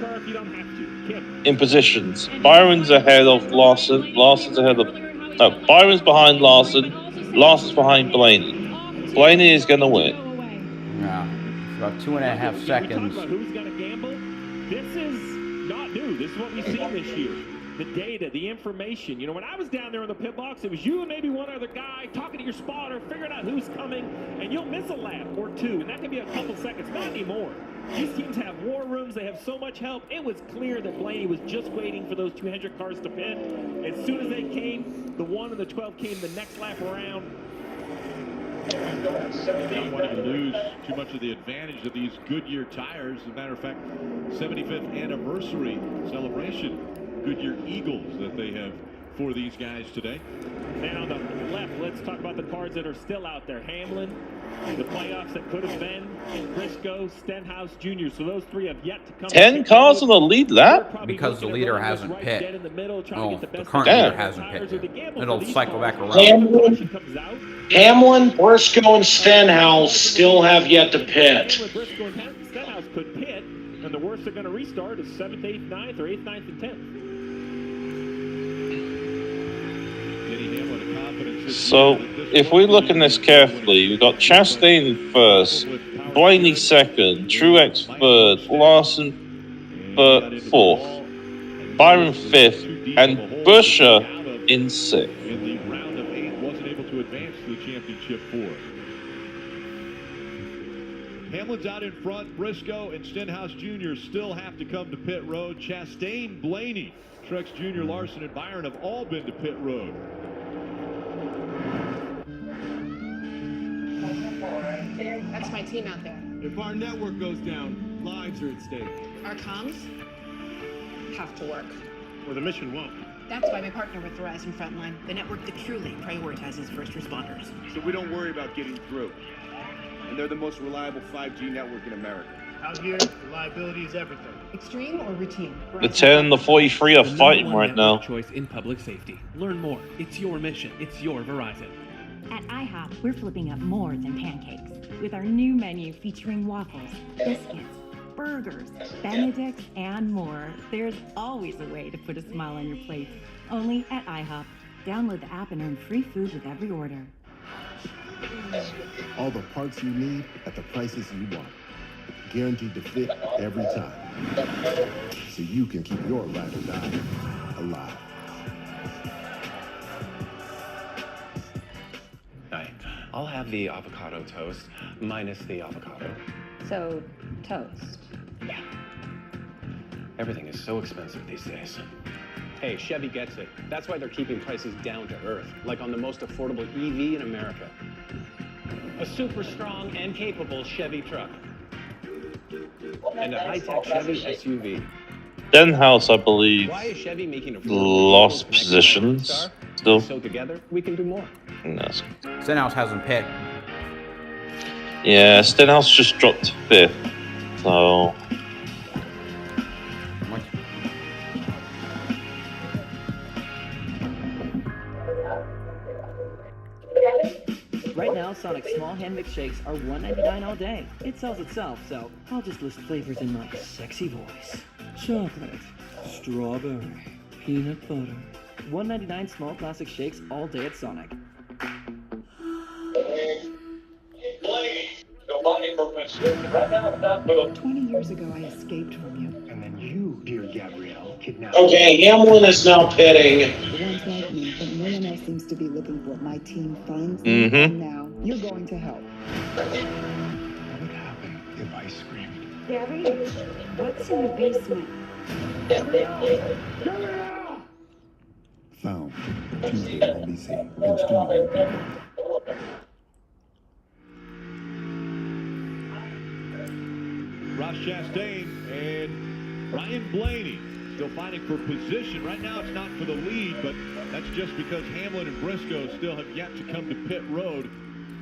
Speaker 11: in positions. Byron's ahead of Lawson. Lawson's ahead of. No, Byron's behind Lawson. Lawson's behind Blaney. Blaney is going to win.
Speaker 1: Yeah. It's about 2.5 seconds.
Speaker 8: Who's going to gamble? This is not new. This is what we've seen this year. The data, the information. You know, when I was down there in the pit box, it was you and maybe one other guy talking to your spotter, figuring out who's coming, and you'll miss a lap or two, and that can be a couple seconds. Not anymore. These teams have war rooms. They have so much help. It was clear that Blaney was just waiting for those 200 cars to pit. As soon as they came, the 1 and the 12 came the next lap around.
Speaker 16: Don't want to lose too much of the advantage of these Goodyear tires. As a matter of fact, 75th anniversary celebration Goodyear Eagles that they have for these guys today.
Speaker 8: And on the left, let's talk about the cars that are still out there. Hamlin, the playoffs that could have been, Briscoe, Stenhouse Jr. So those three have yet to come.
Speaker 11: 10 cars on the lead lap?
Speaker 1: Because the leader hasn't pit. Oh, the current leader hasn't pit. It'll cycle back around.
Speaker 9: Hamlin, Briscoe, and Stenhouse still have yet to pit.
Speaker 8: Briscoe and Stenhouse could pit, and the worst they're going to restart is 7th, 8th, 9th, or 8th, 9th, and 10th.
Speaker 11: So, if we look at this carefully, we've got Chastain first, Blaney second, Truex third, Larson fourth, Byron fifth, and Buescher in sixth.
Speaker 16: In the round of 8, wasn't able to advance to the championship 4. Hamlin's out in front. Briscoe and Stenhouse Jr. still have to come to pit road. Chastain, Blaney, Truex Jr., Larson, and Byron have all been to pit road.
Speaker 5: That's my team out there.
Speaker 12: If our network goes down, lives are at stake.
Speaker 5: Our comms have to work.
Speaker 12: Or the mission won't.
Speaker 5: That's why we partner with Verizon Frontline, the network that truly prioritizes first responders.
Speaker 12: So we don't worry about getting through. And they're the most reliable 5G network in America. Out here, reliability is everything.
Speaker 5: Extreme or routine?
Speaker 11: The 10 and the 43 are fighting right now.
Speaker 18: Choice in public safety. Learn more. It's your mission. It's your Verizon.
Speaker 23: At IHOP, we're flipping up more than pancakes with our new menu featuring waffles, biscuits, burgers, Benedicts, and more. There's always a way to put a smile on your plate. Only at IHOP. Download the app and earn free food with every order.
Speaker 19: All the parts you need at the prices you want. Guaranteed to fit every time. So you can keep your ride or die alive.
Speaker 24: I'll have the avocado toast, minus the avocado.
Speaker 17: So, toast.
Speaker 24: Yeah. Everything is so expensive these days.
Speaker 7: Hey, Chevy gets it. That's why they're keeping prices down to earth, like on the most affordable EV in America. A super strong and capable Chevy truck. And a high-tech Chevy SUV.
Speaker 11: Stenhouse, I believe,
Speaker 7: Why is Chevy making a
Speaker 11: lost positions still.
Speaker 7: So together, we can do more.
Speaker 11: No.
Speaker 1: Stenhouse hasn't pit.
Speaker 11: Yeah, Stenhouse just dropped to 5th. So.
Speaker 21: Right now, Sonic's small hand mix shakes are $1.99 all day. It sells itself, so I'll just list flavors in my sexy voice. Chocolate, strawberry, peanut butter. $1.99 small classic shakes all day at Sonic.
Speaker 5: 20 years ago, I escaped from you.
Speaker 12: And then you, dear Gabrielle, kidnapped
Speaker 9: Okay, Hamlin is now pitting.
Speaker 5: Everyone's like me, but no one else seems to be looking for what my team finds me. And now, you're going to help.
Speaker 12: What would happen if I screamed?
Speaker 17: Gabby, what's in the basement?
Speaker 19: Found Tuesday on NBC. In studio.
Speaker 16: Ross Chastain and Ryan Blaney still fighting for position. Right now it's not for the lead, but that's just because Hamlin and Briscoe still have yet to come to pit road.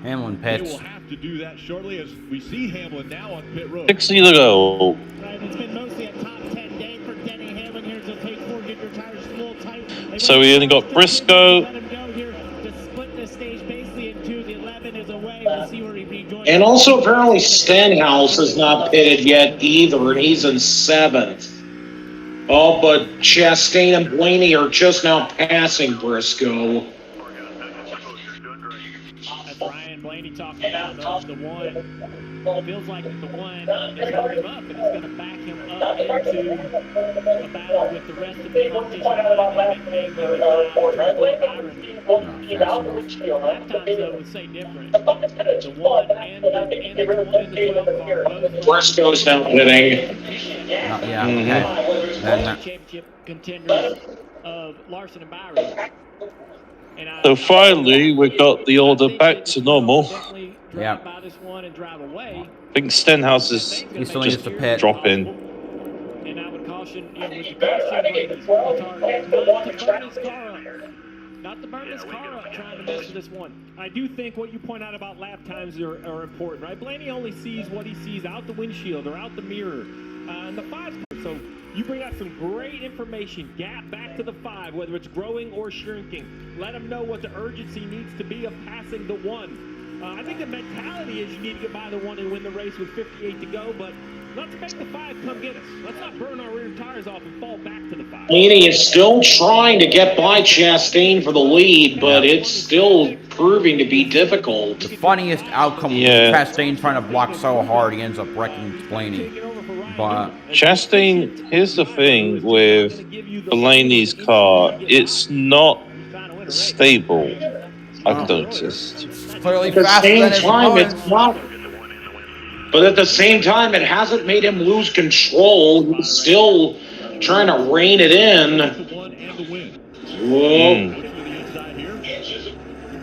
Speaker 1: Hamlin
Speaker 16: They
Speaker 1: pits.
Speaker 16: will have to do that shortly as we see Hamlin now on pit road.
Speaker 11: 60 to go.
Speaker 3: Right, it's been mostly a top 10 day for Denny Hamlin here. So take 4, get your tires a little tight.
Speaker 11: So we only got Briscoe.
Speaker 3: Let him go here to split the stage basically in two. The 11 is away. We'll see where he rejoins.
Speaker 9: And also apparently Stenhouse is not pitted yet either, and he's in 7th. Oh, but Chastain and Blaney are just now passing Briscoe.
Speaker 3: That's Ryan Blaney talking about the one. It feels like the one is holding him up, and it's going to back him up into a battle with the rest of the competition. Lap times, though, would say different. The 1 and the 12 car both.
Speaker 9: Briscoe's now pitting.
Speaker 1: Yeah, okay.
Speaker 3: Championship contenders of Larson and Byron.
Speaker 11: So finally, we got the order back to normal.
Speaker 1: Yeah.
Speaker 3: By this one and drive away.
Speaker 11: I think Stenhouse is
Speaker 1: He still needs
Speaker 11: just
Speaker 1: to pit.
Speaker 11: dropping.
Speaker 3: And I would caution, with the caution, Brady's not to burn his car up. Not to burn his car up trying to mess with this one. I do think what you point out about lap times are important, right? Blaney only sees what he sees out the windshield or out the mirror. And the 5, so you bring out some great information. Gap back to the 5, whether it's growing or shrinking. Let them know what the urgency needs to be of passing the 1. I think the mentality is you need to get by the 1 and win the race with 58 to go, but let's make the 5 come get us. Let's not burn our rear tires off and fall back to the 5.
Speaker 9: Blaney is still trying to get by Chastain for the lead, but it's still proving to be difficult.
Speaker 1: The funniest outcome was Chastain trying to block so hard, he ends up wrecking Blaney. But
Speaker 11: Chastain, here's the thing with Blaney's car, it's not stable, I've noticed.
Speaker 1: Clearly
Speaker 9: At the
Speaker 1: faster
Speaker 9: same
Speaker 1: than his
Speaker 9: time, it's
Speaker 1: opponents.
Speaker 9: not. But at the same time, it hasn't made him lose control. He's still trying to rein it in. Whoa.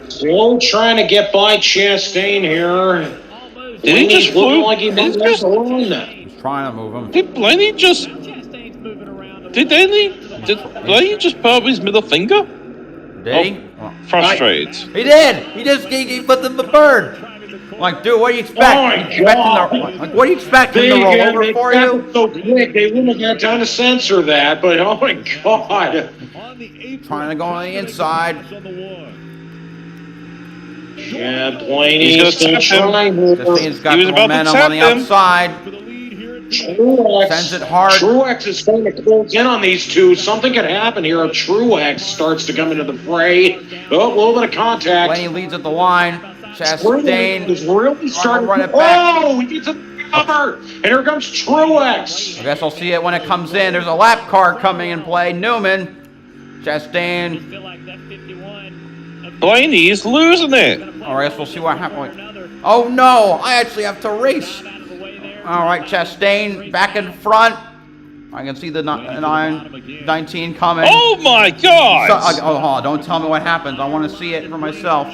Speaker 9: Still trying to get by Chastain here.
Speaker 11: Did he just
Speaker 9: looking
Speaker 11: move?
Speaker 9: like he might have to run?
Speaker 1: He's trying to move him.
Speaker 11: Did Blaney just... Did Blaney just put up his middle finger?
Speaker 1: Did he?
Speaker 11: Frustrated.
Speaker 1: He did! He put them the bird! Like, dude, what do you expect?
Speaker 9: Oh my
Speaker 1: Like, what do you expect him to roll over for you?
Speaker 9: So quick, they wouldn't have got time to censor that, but oh my god.
Speaker 1: Trying to go on the inside.
Speaker 9: Yeah, Blaney's still trying.
Speaker 1: Chastain's got the momentum on the outside. Sends it hard.
Speaker 9: Truex is starting to close in on these two. Something could happen here if Truex starts to come into the fray. Oh, a little bit of contact.
Speaker 1: Blaney leads at the line. Chastain
Speaker 9: is really starting
Speaker 1: to run it back.
Speaker 9: Oh, he gets a cover. And here comes Truex.
Speaker 1: I guess I'll see it when it comes in. There's a lap car coming in play. Newman. Chastain.
Speaker 11: Blaney is losing it.
Speaker 1: All right, I guess we'll see what happens. Oh, no. I actually have to race. All right, Chastain back in front. I can see the 19 coming.
Speaker 11: Oh, my God.
Speaker 1: So, hold on. Don't tell me what happens. I want to see it for myself.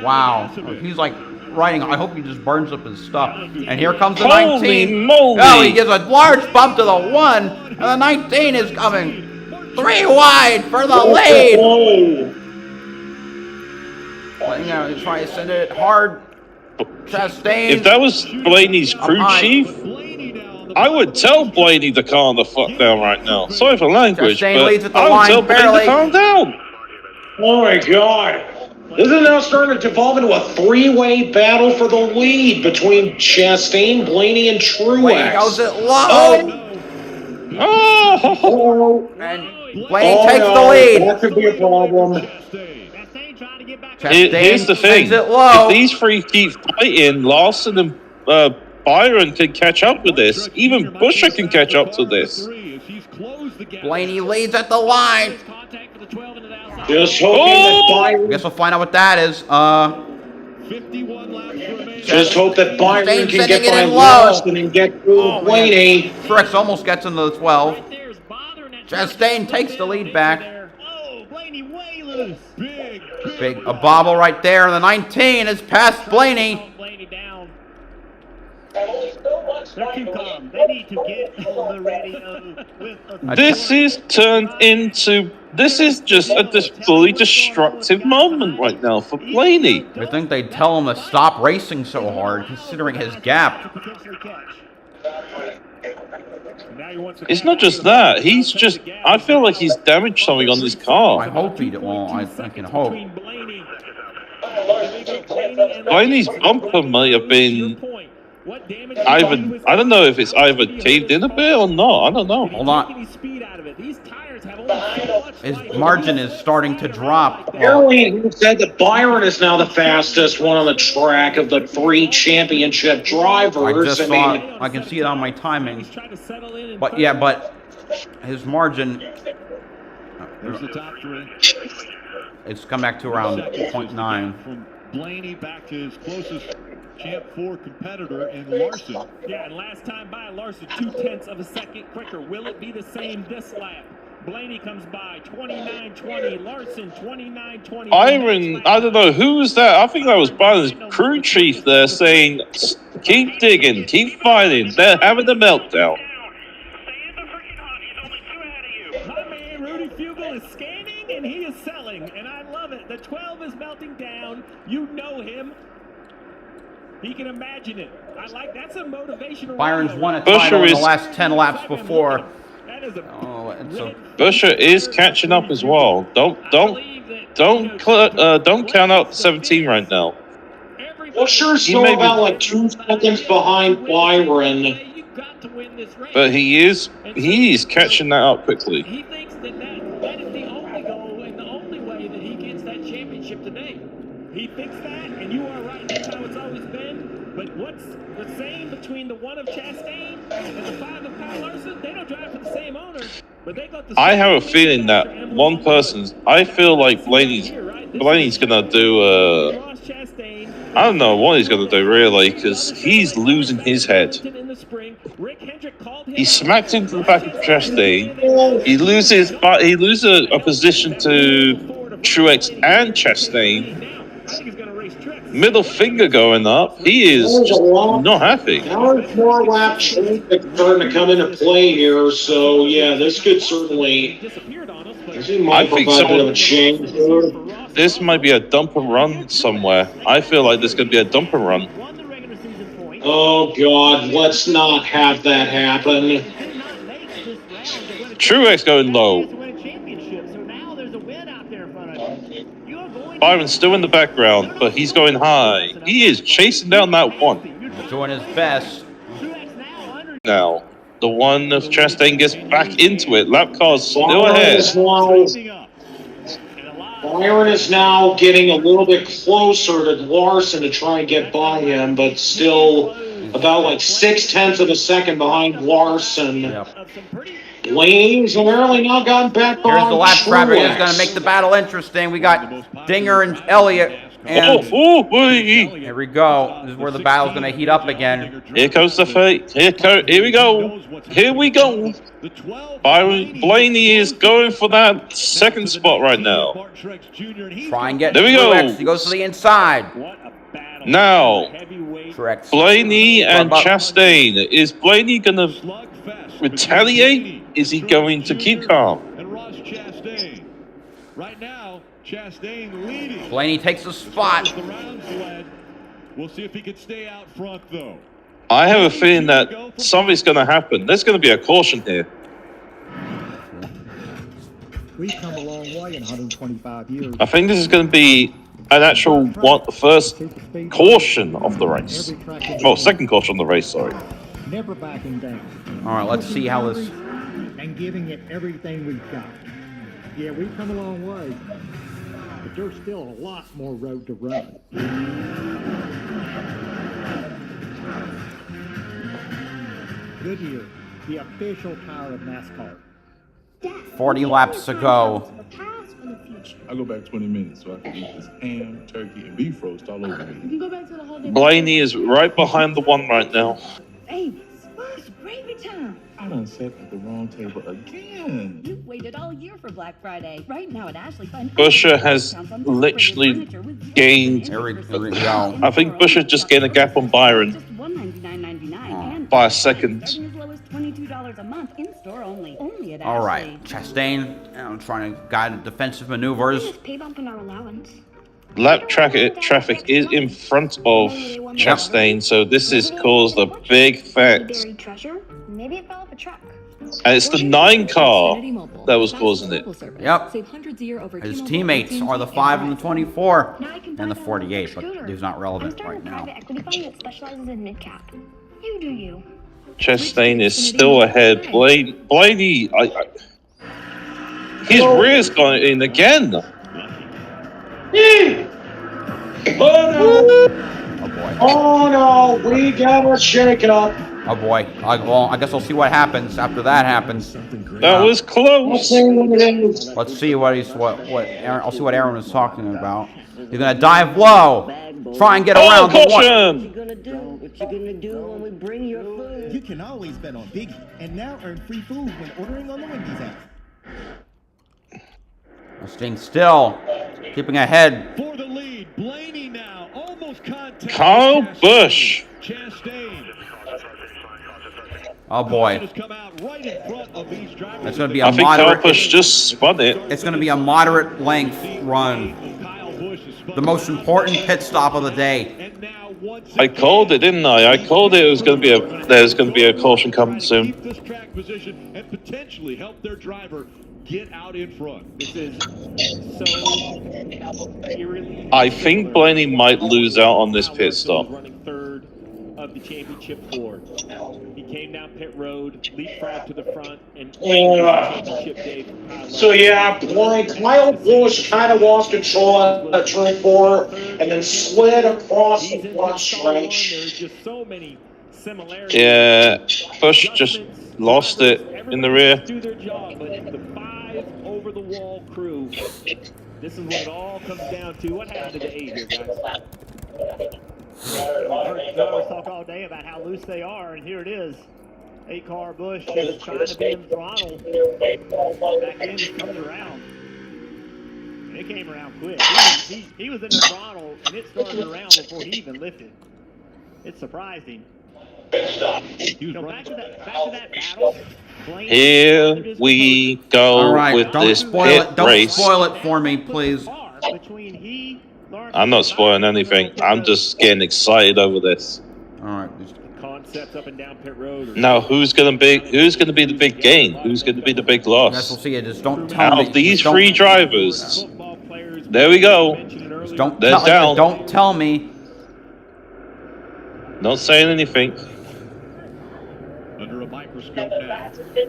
Speaker 1: Wow. He's like riding. I hope he just burns up his stuff. And here comes the 19.
Speaker 11: Moly.
Speaker 1: Oh, he gets a large bump to the 1. And the 19 is coming. 3 wide for the lead. He's trying to send it hard. Chastain.
Speaker 11: If that was Blaney's crew chief, I would tell Blaney to calm the fuck down right now. Sorry for language,
Speaker 1: Chastain leads at
Speaker 11: but
Speaker 1: the
Speaker 11: I would
Speaker 1: line
Speaker 11: tell Blaney
Speaker 1: barely.
Speaker 11: to calm down.
Speaker 9: Oh my god. This is now starting to devolve into a 3-way battle for the lead between Chastain, Blaney, and Truex.
Speaker 1: Blaney goes it low. And Blaney takes the lead.
Speaker 9: That could be a problem.
Speaker 11: Here's the thing. If these three keep fighting, Larson and Byron can catch up with this. Even Busher can catch up to this.
Speaker 1: Blaney leads at the line.
Speaker 9: Just hoping that Byron.
Speaker 1: I guess we'll find out what that is.
Speaker 9: Just hope that Byron can get by
Speaker 1: low.
Speaker 9: Larson and get through Blaney.
Speaker 1: Truex almost gets into the 12. Chastain takes the lead back. Big a bobble right there, and the 19 is past Blaney.
Speaker 3: They're too calm. They need to get on the radio with
Speaker 11: This is turned into. This is just a fully destructive moment right now for Blaney.
Speaker 1: I think they tell him to stop racing so hard, considering his gap.
Speaker 11: It's not just that. He's just. I feel like he's damaged something on his car.
Speaker 1: I hope he. Well, I can hope.
Speaker 11: Blaney's bumper might have been. Either, I don't know if it's either caved in a bit or not. I don't know.
Speaker 1: Hold on. His margin is starting to drop.
Speaker 9: Apparently, said that Byron is now the fastest one on the track of the 3 championship drivers.
Speaker 1: I can see it on my timing. But yeah, but his margin.
Speaker 16: There's the top 3.
Speaker 1: It's come back to around 0.9.
Speaker 16: From Blaney back to his closest Champ 4 competitor in Larson.
Speaker 10: Yeah, and last time by, Larson 0.2 of a second quicker. Will it be the same this lap? Blaney comes by 29.20. Larson 29.20.
Speaker 11: Byron, I don't know who was that. I think that was Byron's crew chief there saying, "Keep digging, keep fighting." They're having a meltdown.
Speaker 10: My man Rudy Fugle is scanning and he is selling, and I love it. The 12 is melting down. You know him. He can imagine it. I like that's a motivational.
Speaker 1: Byron's won a title in the last 10 laps before.
Speaker 11: Busher is catching up as well. Don't count out 17 right now.
Speaker 9: Busher's still about like 2 seconds behind Byron.
Speaker 11: But he is catching that up quickly.
Speaker 10: He thinks that is the only goal and the only way that he gets that championship today. He thinks that, and you are right. That's how it's always been. But what's the same between the 1 of Chastain and the 5 of Kyle Larson? They don't drive for the same owner, but they got the.
Speaker 11: I have a feeling that one person's. I feel like Blaney's gonna do. I don't know what he's gonna do really, because he's losing his head. He smacked into the back of Chastain. He loses a position to Truex and Chastain. Middle finger going up. He is just not happy.
Speaker 9: Now there's more lap change that's starting to come into play here, so yeah, this could certainly.
Speaker 11: I think this might be a dumper run somewhere. I feel like there's going to be a dumper run.
Speaker 9: Oh God, let's not have that happen.
Speaker 11: Truex going low. Byron's still in the background, but he's going high. He is chasing down that 1.
Speaker 1: He's doing his best.
Speaker 11: Now, the 1 of Chastain gets back into it. Lap car's still ahead.
Speaker 9: Byron is now getting a little bit closer to Larson to try and get by him, but still about like 0.6 of a second behind Larson.
Speaker 1: Yep.
Speaker 9: Blaney's apparently now gotten back behind.
Speaker 1: Here's the lap trapper. He's going to make the battle interesting. We got Dinger and Elliott. And here we go. This is where the battle's going to heat up again.
Speaker 11: Here comes the fight. Here we go. Here we go. Blaney is going for that 2nd spot right now.
Speaker 1: Try and get
Speaker 11: there we
Speaker 1: Truex.
Speaker 11: go.
Speaker 1: He goes to the inside.
Speaker 11: Now,
Speaker 1: Truex.
Speaker 11: Blaney and Chastain. Is Blaney going to retaliate? Is he going to keep calm?
Speaker 16: And Ross Chastain. Right now, Chastain leading.
Speaker 1: Blaney takes the spot.
Speaker 16: We'll see if he can stay out front, though.
Speaker 11: I have a feeling that something's going to happen. There's going to be a caution here.
Speaker 22: We've come a long way in 125 years.
Speaker 11: I think this is going to be an actual first caution of the race. Oh, 2nd caution of the race, sorry.
Speaker 22: Never backing down.
Speaker 1: All right, let's see how this.
Speaker 22: And giving it everything we've got. Yeah, we've come a long way, but there's still a lot more road to run. Goodyear, the official tire of NASCAR.
Speaker 1: 40 laps to go.
Speaker 4: I go back 20 minutes so I can eat this ham, turkey, and beef roast all over
Speaker 17: You
Speaker 4: again.
Speaker 17: can go back to the whole day.
Speaker 11: Blaney is right behind the 1 right now.
Speaker 17: Hey, it's gravy time.
Speaker 4: I done sat at the wrong table again.
Speaker 17: You've waited all year for Black Friday. Right now at Ashley Fun.
Speaker 11: Busher has literally gained.
Speaker 1: There we go.
Speaker 11: I think Busher just gained a gap on Byron.
Speaker 17: Just $199.99 and
Speaker 11: by a second.
Speaker 17: Starting as low as $22 a month in store only. Only at
Speaker 1: All right,
Speaker 17: Ashley.
Speaker 1: Chastain trying to guide defensive maneuvers.
Speaker 6: Pay bump in our allowance.
Speaker 11: Lap traffic is in front of Chastain, so this has caused a big effect.
Speaker 6: Buried treasure? Maybe it fell off a truck.
Speaker 11: And it's the 9 car that was causing it.
Speaker 1: Yep. His teammates are the 5 and the 24 and the 48, but he's not relevant right now.
Speaker 6: Equity fund that specializes in mid-cap. You do you.
Speaker 11: Chastain is still ahead. Blaney, his rear's gone in again.
Speaker 9: Oh no, we got a shake-up.
Speaker 1: Oh boy. I guess we'll see what happens after that happens.
Speaker 11: That was close.
Speaker 1: Let's see I'll see what Aaron was talking about. He's gonna dive low. Try and get around the one.
Speaker 13: What you gonna do when we bring your food?
Speaker 14: You can always bet on Biggie and now earn free food when ordering on the Wendy's app.
Speaker 1: Staying still, keeping ahead.
Speaker 16: For the lead, Blaney now almost contact.
Speaker 11: Kyle Busch.
Speaker 16: Chastain.
Speaker 1: Oh boy. It's going to be a
Speaker 11: I think
Speaker 1: moderate.
Speaker 11: Kyle Busch just spun it.
Speaker 1: It's going to be a moderate length run. The most important pit stop of the day.
Speaker 11: I called it, didn't I? I called it. There's going to be a caution coming soon.
Speaker 16: This track position and potentially help their driver get out in front.
Speaker 3: This is so eerily.
Speaker 11: I think Blaney might lose out on this pit stop.
Speaker 3: Running third of the championship floor. He came down pit road, leapfrog to the front, and championship day.
Speaker 9: So yeah, Kyle Busch kind of lost control at turn 4 and then slid across the front stretch.
Speaker 3: There's just so many similarities.
Speaker 11: Yeah, Busch just lost it in the rear.
Speaker 3: Do their job, but the 5 over the wall crew. This is what it all comes down to. What happened to the 8 here, guys? Drivers talk all day about how loose they are, and here it is. 8-car Busch just trying to be in the throttle. Back in, comes around. And it came around quick. He was in the throttle, and it started around before he even lifted. It's surprising. Back to that battle.
Speaker 11: Here we go
Speaker 1: All right,
Speaker 11: with this pit race.
Speaker 1: Don't spoil it for me, please.
Speaker 11: I'm not spoiling anything. I'm just getting excited over this.
Speaker 1: All right.
Speaker 3: Concepts up and down pit road.
Speaker 11: Now, who's gonna be the big gain? Who's gonna be the big loss?
Speaker 1: Yes, we'll see it. Just don't tell me.
Speaker 11: Out of these 3 drivers, there we go.
Speaker 1: Don't tell me.
Speaker 11: Not saying anything.
Speaker 16: Under a microscope now, as this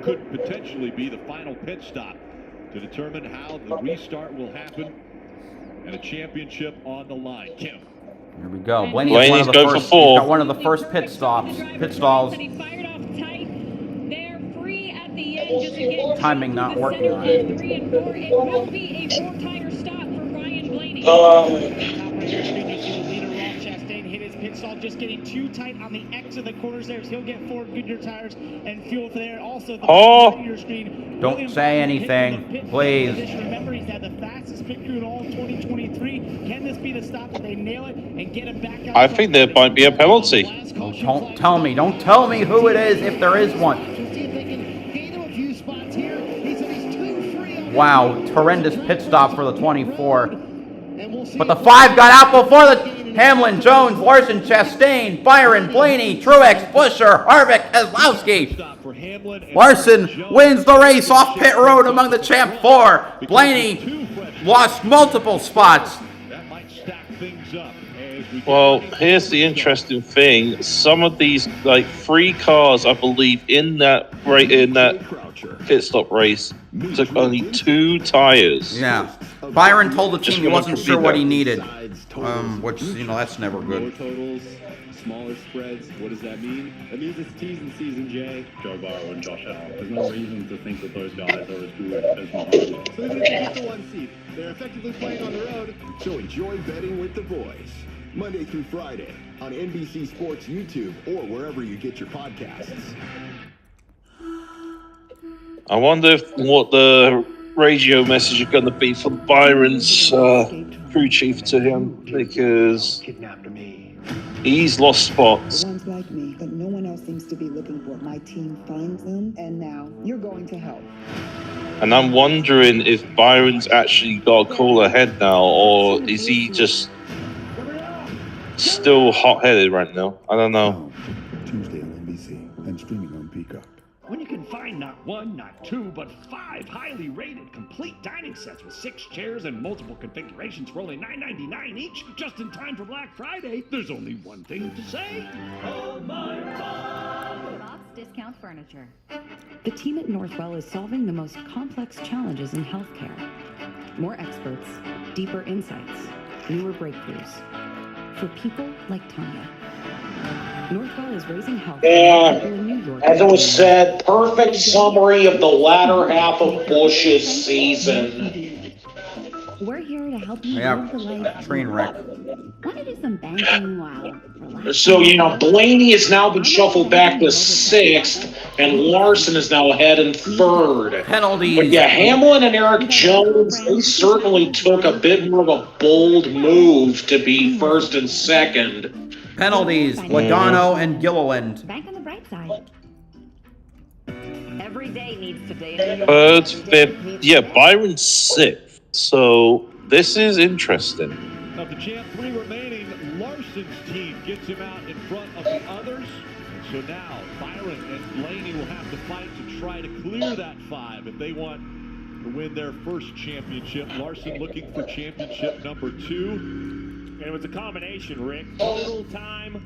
Speaker 16: could potentially be the final pit stop to determine how the restart will happen and a championship on the line. Kim.
Speaker 1: Here we go.
Speaker 11: Blaney's going for 4.
Speaker 1: Got one of the first pit stalls. Timing not working on it.
Speaker 6: 3 and 4. It will be a 4-tire stop for Ryan Blaney.
Speaker 3: Chastain hit his pit stall, just getting too tight on the X of the corners there. So he'll get 4 Goodyear tires and fuel for there. Also, the Goodyear screen.
Speaker 1: Don't say anything, please.
Speaker 3: Remember, he's had the fastest pit crew in all of 2023. Can this be the stop that they nail it and get him back out?
Speaker 11: I think there might be a penalty.
Speaker 1: Don't tell me. Don't tell me who it is if there is one. Wow, horrendous pit stop for the 24. But the 5 got out before the Hamlin, Jones, Larson, Chastain, Byron, Blaney, Truex, Buescher, Harvick, Keselowski. Larson wins the race off pit road among the Champ 4. Blaney lost multiple spots.
Speaker 11: Well, here's the interesting thing. Some of these, 3 cars, I believe, in that pit stop race, took only 2 tires.
Speaker 1: Yeah. Byron told the team he wasn't sure what he needed, which, that's never good.
Speaker 20: More totals, smaller spreads. What does that mean? That means it's T's and C's and J.
Speaker 25: Joe Burrow and Josh Allen. There's no reason to think that those guys are as good as Mahomes.
Speaker 22: So even if they get the 1 seed, they're effectively playing on the road.
Speaker 19: So enjoy betting with the boys. Monday through Friday on NBC Sports YouTube or wherever you get your podcasts.
Speaker 11: I wonder what the radio message is going to be from Byron's crew chief to him, because he's lost spots.
Speaker 5: One's like me, but no one else seems to be looking for it. My team finds them, and now you're going to help.
Speaker 11: And I'm wondering if Byron's actually got a cooler head now, or is he just still hot-headed right now? I don't know.
Speaker 19: Tuesday on NBC and streaming on Peacock.
Speaker 2: When you can find not one, not two, but 5 highly rated complete dining sets with 6 chairs and multiple configurations for only $9.99 each, just in time for Black Friday, there's only one thing to say. Oh my God!
Speaker 17: Bob's Discount Furniture. The team at Northwell is solving the most complex challenges in healthcare. More experts, deeper insights, newer breakthroughs. For people like Tanya. Northwell is raising health people in New York.
Speaker 9: As it was said, perfect summary of the latter half of Bush's season.
Speaker 17: We're here to help you live the life.
Speaker 1: Train wreck.
Speaker 17: Want to do some banking while relaxing?
Speaker 9: So, Blaney has now been shuffled back to 6th, and Larson is now ahead in 3rd.
Speaker 1: Penalties.
Speaker 9: But yeah, Hamlin and Eric Jones, they certainly took a bit more of a bold move to be 1st and 2nd.
Speaker 1: Penalties, Logano and Gilliland.
Speaker 17: Bank on the bright side.
Speaker 13: Every day needs today.
Speaker 11: 3rd, 5th. Yeah, Byron's 6th. So this is interesting.
Speaker 16: Of the champ, 3 remaining, Larson's team gets him out in front of the others. So now Byron and Blaney will have to fight to try to clear that 5 if they want to win their first championship. Larson looking for championship number 2.
Speaker 10: And it was a combination, Rick. Total time,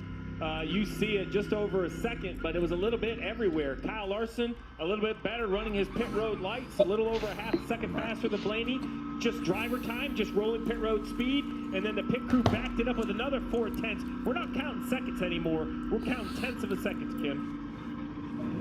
Speaker 10: you see it just over a second, but it was a little bit everywhere. Kyle Larson, a little bit better, running his pit road lights, a little over a half a second faster than Blaney. Just driver time, just rolling pit road speed, and then the pit crew backed it up with another 4/10. We're not counting seconds anymore. We're counting tenths of a second, Kim.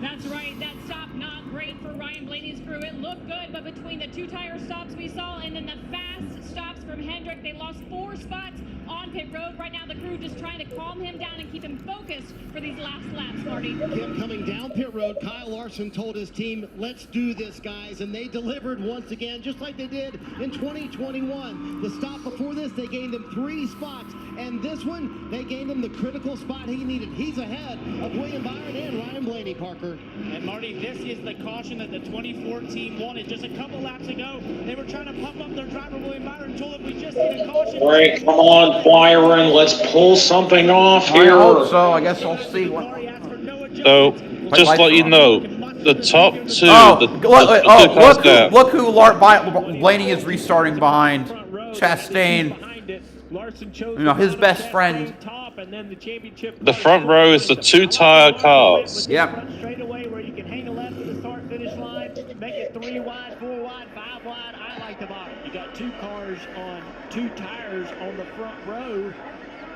Speaker 6: That's right. That stop not great for Ryan Blaney's crew. It looked good, but between the 2 tire stops we saw and then the fast stops from Hendrick, they lost 4 spots on pit road. Right now, the crew just trying to calm him down and keep him focused for these last laps, Marty.
Speaker 14: Kim coming down pit road, Kyle Larson told his team, let's do this, guys. And they delivered once again, just like they did in 2021. The stop before this, they gained him 3 spots. And this one, they gained him the critical spot he needed. He's ahead of William Byron and Ryan Blaney, Parker.
Speaker 3: And Marty, this is the caution that the 24 team wanted just a couple laps ago. They were trying to pump up their driver, William Byron, told him we just need a caution.
Speaker 9: All right, come on, Byron. Let's pull something off here.
Speaker 1: I hope so. I guess we'll see.
Speaker 11: So, just let you know, the top 2.
Speaker 1: Look who Blaney is restarting behind. Chastain. His best friend.
Speaker 11: The front row is the 2-tire cars.
Speaker 1: Yep.
Speaker 3: Straight away where you can hang a left to the start finish line, make it 3 wide, 4 wide, 5 wide. I like the bottom. You got 2 cars on 2 tires on the front row.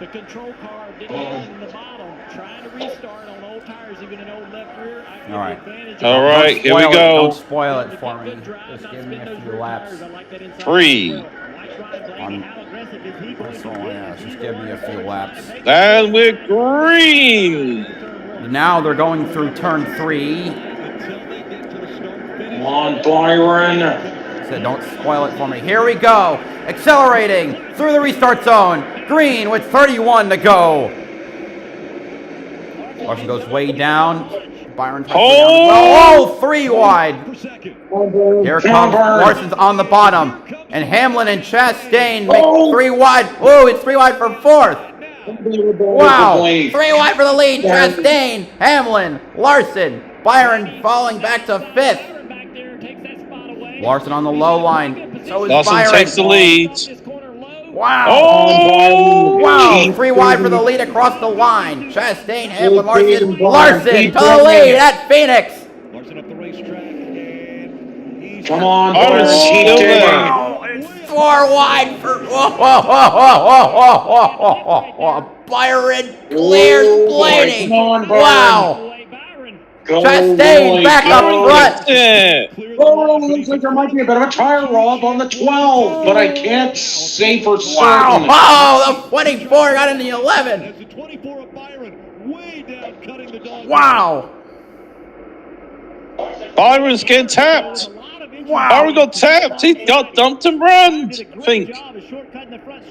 Speaker 3: The control car didn't land in the bottom. Trying to restart on old tires, even an old left rear.
Speaker 1: All right.
Speaker 11: All right, here we go.
Speaker 1: Don't spoil it for me. Just give me a few laps.
Speaker 11: 3.
Speaker 1: Just give me a few laps.
Speaker 11: And we're green.
Speaker 1: Now they're going through turn 3.
Speaker 9: Come on, Byron.
Speaker 1: Said don't spoil it for me. Here we go. Accelerating through the restart zone. Green with 31 to go. Larson goes way down. Byron. Oh, 3 wide. Here comes Larson's on the bottom. And Hamlin and Chastain make 3 wide. Oh, it's 3 wide for 4th. Wow. 3 wide for the lead. Chastain, Hamlin, Larson. Byron falling back to 5th. Larson on the low line. So is
Speaker 11: Larson
Speaker 1: Byron.
Speaker 11: takes the lead.
Speaker 1: Wow.
Speaker 11: Oh!
Speaker 1: Wow. 3 wide for the lead across the line. Chastain, Hamlin, Larson. Larson to the lead at Phoenix.
Speaker 16: Larson up the racetrack.
Speaker 9: Come on,
Speaker 11: Byron.
Speaker 1: Wow. It's 4 wide for Byron clears Blaney. Wow. Chastain back up front.
Speaker 9: Oh, looks like there might be a bit of a tire rob on the 12, but I can't say for certain.
Speaker 1: Wow. Oh, the 24 got in the 11.
Speaker 16: The 24 of Byron way down, cutting the dog.
Speaker 1: Wow.
Speaker 11: Byron's getting tapped.
Speaker 1: Wow.
Speaker 11: Byron got tapped. He got dumped and run. I think.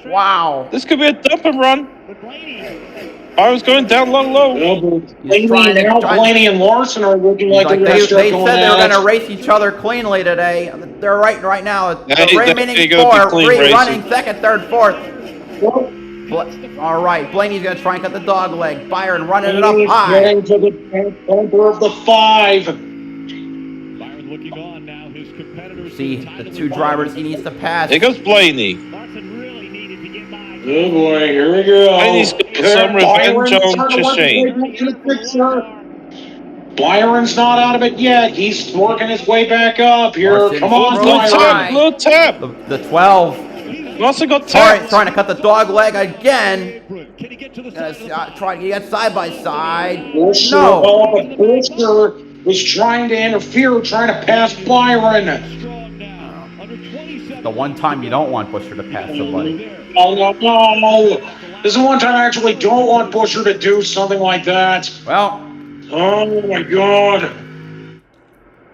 Speaker 1: Wow.
Speaker 11: This could be a dump and run. Byron's going down low.
Speaker 9: Blaney and Larson are looking like they're going to start
Speaker 1: They
Speaker 9: going
Speaker 1: said they were
Speaker 9: at
Speaker 1: going to
Speaker 9: it.
Speaker 1: race each other cleanly today. They're right now. The
Speaker 11: Hey,
Speaker 1: remaining
Speaker 11: they're gonna be
Speaker 1: four,
Speaker 11: clean
Speaker 1: three
Speaker 11: racing.
Speaker 1: running, second, third, fourth. All right, Blaney's going to try and cut the dog leg. Byron running it up high.
Speaker 9: Getting to the center of the 5.
Speaker 16: Byron looking on now. His competitors.
Speaker 1: See the two drivers he needs to pass.
Speaker 11: Here goes Blaney.
Speaker 9: Oh boy, here we go.
Speaker 11: Blaney's got some revenge on Chastain.
Speaker 9: Byron's not out of it yet. He's working his way back up here.
Speaker 1: Larson
Speaker 9: Come on, Byron.
Speaker 11: Blue tap.
Speaker 1: The 12.
Speaker 11: Larson got tapped.
Speaker 1: Trying to cut the dog leg again. Trying to get side by side. No.
Speaker 9: But Buster was trying to interfere, trying to pass Byron.
Speaker 1: The one time you don't want Busher to pass somebody.
Speaker 9: Oh, no. This is the one time I actually don't want Busher to do something like that.
Speaker 1: Well.
Speaker 9: Oh, my God.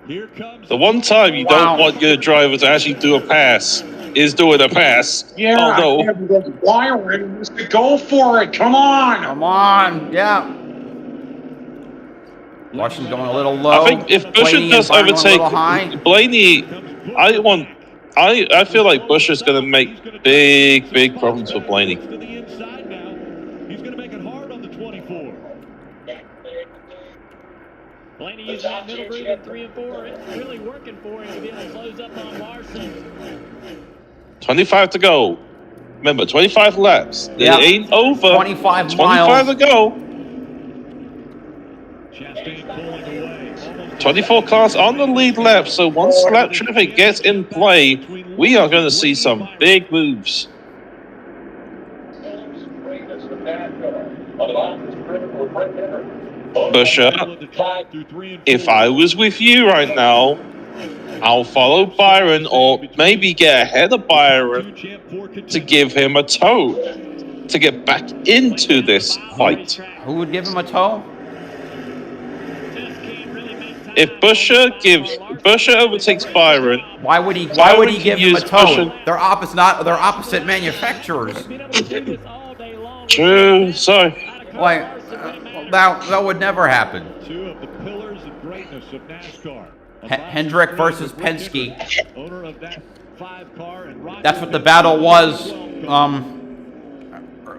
Speaker 11: The one time you don't want your driver to actually do a pass is doing a pass.
Speaker 9: Yeah, Byron needs to go for it. Come on.
Speaker 1: Come on. Yeah. Larson going a little low.
Speaker 11: I think if Busher does overtake Blaney, I feel like Busher's going to make big problems for Blaney.
Speaker 16: To the inside now. He's going to make it hard on the 24.
Speaker 10: Blaney using that middle groove in 3 and 4. It's really working for him to be able to close up on Larson.
Speaker 11: 25 to go. Remember, 25 laps. It ain't over.
Speaker 1: 25
Speaker 11: miles. 25 to go. 24 cars on the lead lap, so once lap traffic gets in play, we are going to see some big moves. Busher, if I was with you right now, I'll follow Byron or maybe get ahead of Byron to give him a tow to get back into this fight.
Speaker 1: Who would give him a tow?
Speaker 11: If Busher overtakes Byron,
Speaker 1: why would he give him a tow? They're opposite manufacturers.
Speaker 11: True. So,
Speaker 1: like that would never happen.
Speaker 16: Two of the pillars of greatness of NASCAR.
Speaker 1: Hendrick versus Penske.
Speaker 16: Owner of that 5 car and
Speaker 1: That's what the battle was.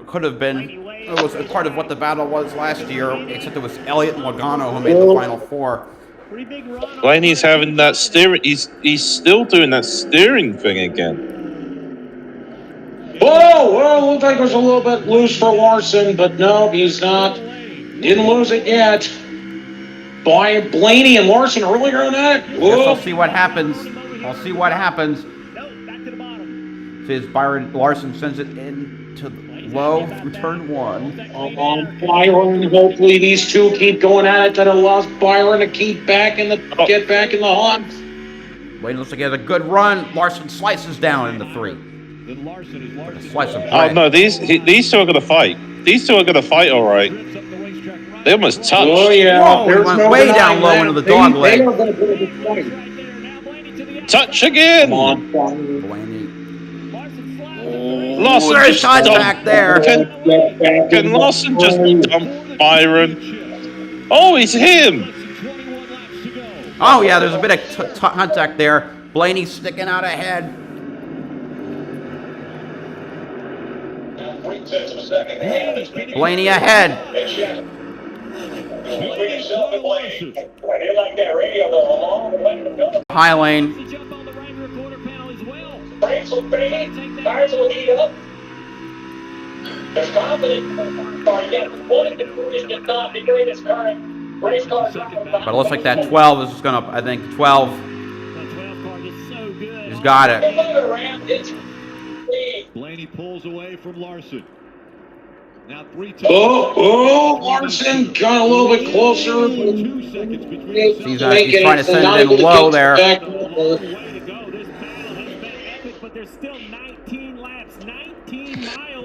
Speaker 1: Could have been. It was part of what the battle was last year, except it was Elliott and Logano who made the final 4.
Speaker 11: Blaney's having that steering. He's still doing that steering thing again.
Speaker 9: Whoa, well, looked like it was a little bit loose for Larson, but no, he's not. Didn't lose it yet. Blaney and Larson earlier on that.
Speaker 1: Guess I'll see what happens. See, as Larson sends it in to low from turn 1.
Speaker 9: Byron, hopefully these two keep going at it. That allows Byron to get back in the hunt.
Speaker 1: Wait, looks like he has a good run. Larson slices down into 3. Slice of
Speaker 11: Oh no, these two are gonna fight. These two are gonna fight, all right. They almost touched.
Speaker 9: Oh yeah,
Speaker 1: whoa, he went way down low into the dog leg.
Speaker 11: Touch again.
Speaker 9: Come on,
Speaker 1: Blaney.
Speaker 11: Lawson
Speaker 1: There's
Speaker 11: just
Speaker 1: contact there.
Speaker 11: Can Lawson just dump Byron? Oh, it's him.
Speaker 1: Oh yeah, there's a bit of contact there. Blaney sticking out ahead. Blaney ahead. High lane. But it looks like that 12 is just gonna, I think 12. He's got it.
Speaker 16: Blaney pulls away from Larson. Now
Speaker 9: Larson got a little bit closer.
Speaker 1: He's trying to send it in low there.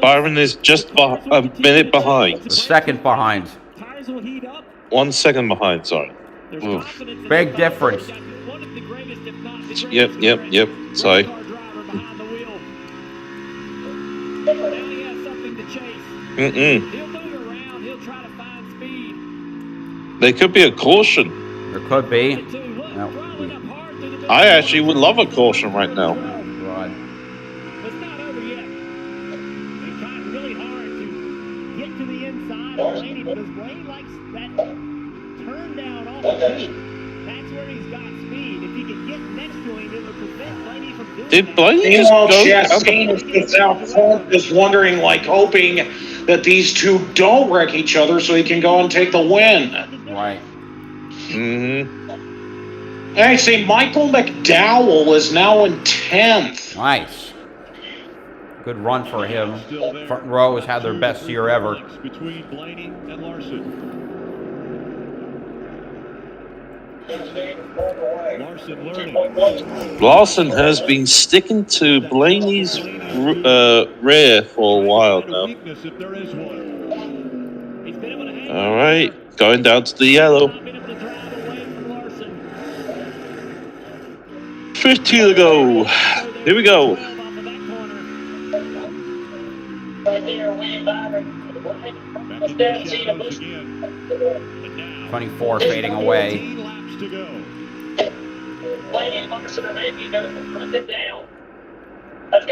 Speaker 11: Byron is just a minute behind.
Speaker 1: A second behind.
Speaker 11: 1 second behind, sorry. Oof.
Speaker 1: Big difference.
Speaker 11: Yep. Sorry.
Speaker 10: He'll try to find speed.
Speaker 11: There could be a caution.
Speaker 1: There could be.
Speaker 11: I actually would love a caution right now.
Speaker 1: God.
Speaker 10: It's not over yet. They tried really hard to get to the inside of Blaney because Blaney likes that turn down off the two. That's where he's got speed. If he can get next to him, it would prevent Blaney from doing
Speaker 11: Did
Speaker 10: that.
Speaker 11: Blaney just go?
Speaker 9: Chastain is out front, just wondering, like, hoping that these two don't wreck each other so he can go and take the win.
Speaker 1: Right.
Speaker 11: Mm-hmm.
Speaker 9: I see Michael McDowell is now in 10th.
Speaker 1: Nice. Good run for him. Front row has had their best year ever.
Speaker 16: Between Blaney and Larson. Larson learning.
Speaker 11: Larson has been sticking to Blaney's rear for a while now. All right, going down to the yellow. 50 to go. Here we go.
Speaker 16: Back in the shadows again.
Speaker 1: 24 fading away.
Speaker 16: To go.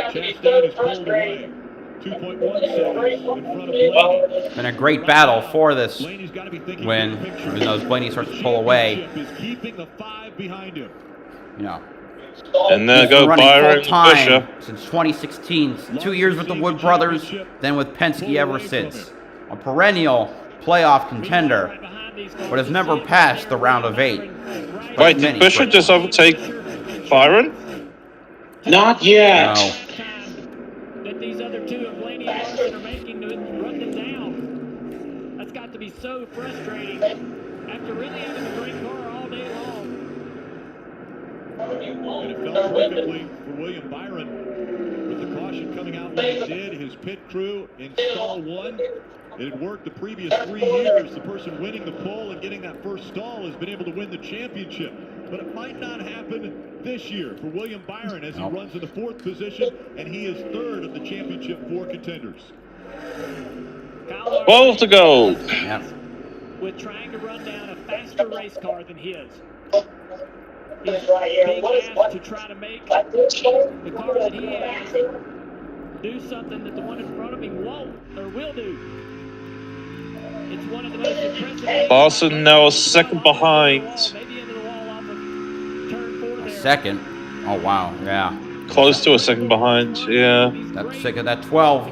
Speaker 16: Chastain is pulled away. 2.1 seconds in front of Blaney.
Speaker 1: Been a great battle for this win, even though Blaney starts to pull away.
Speaker 16: Is keeping the 5 behind him.
Speaker 1: Yeah.
Speaker 11: And there
Speaker 1: He's
Speaker 11: go
Speaker 1: been running
Speaker 11: Byron
Speaker 1: full-time
Speaker 11: Fisher.
Speaker 1: since 2016. 2 years with the Wood Brothers, then with Penske ever since. A perennial playoff contender, but has never passed the round of 8.
Speaker 11: Wait, did Fisher just overtake Byron?
Speaker 9: Not yet.
Speaker 1: No.
Speaker 10: That these other two of Blaney and Larson are making to run them down. That's got to be so frustrating after really having a great car all day long.
Speaker 16: And it felt perfectly for William Byron with the caution coming out when it did. His pit crew in stall 1. It had worked the previous 3 years. The person winning the pole and getting that first stall has been able to win the championship. But it might not happen this year for William Byron as he runs in the 4th position, and he is 3rd of the championship 4 contenders.
Speaker 11: 12 to go.
Speaker 1: Yep.
Speaker 10: With trying to run down a faster race car than his. He's being asked to try to make the car that he has do something that the one in front of him won't or will do. It's one of the most impressive.
Speaker 11: Larson now a second behind.
Speaker 1: Second? Oh, wow. Yeah.
Speaker 11: Close to a second behind, yeah.
Speaker 1: That's sick of that 12.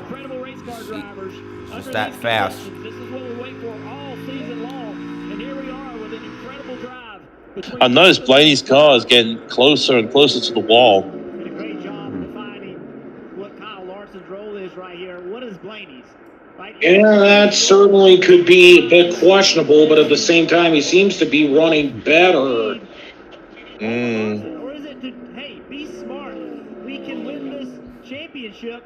Speaker 1: It's just that fast.
Speaker 10: This is what we wait for all season long. And here we are with an incredible drive.
Speaker 11: I noticed Blaney's car is getting closer and closer to the wall.
Speaker 3: Did a great job defining what Kyle Larson's role is right here. What is Blaney's? Right?
Speaker 9: Yeah, that certainly could be a bit questionable, but at the same time, he seems to be running better.
Speaker 3: Or is it to, hey, be smart. We can win this championship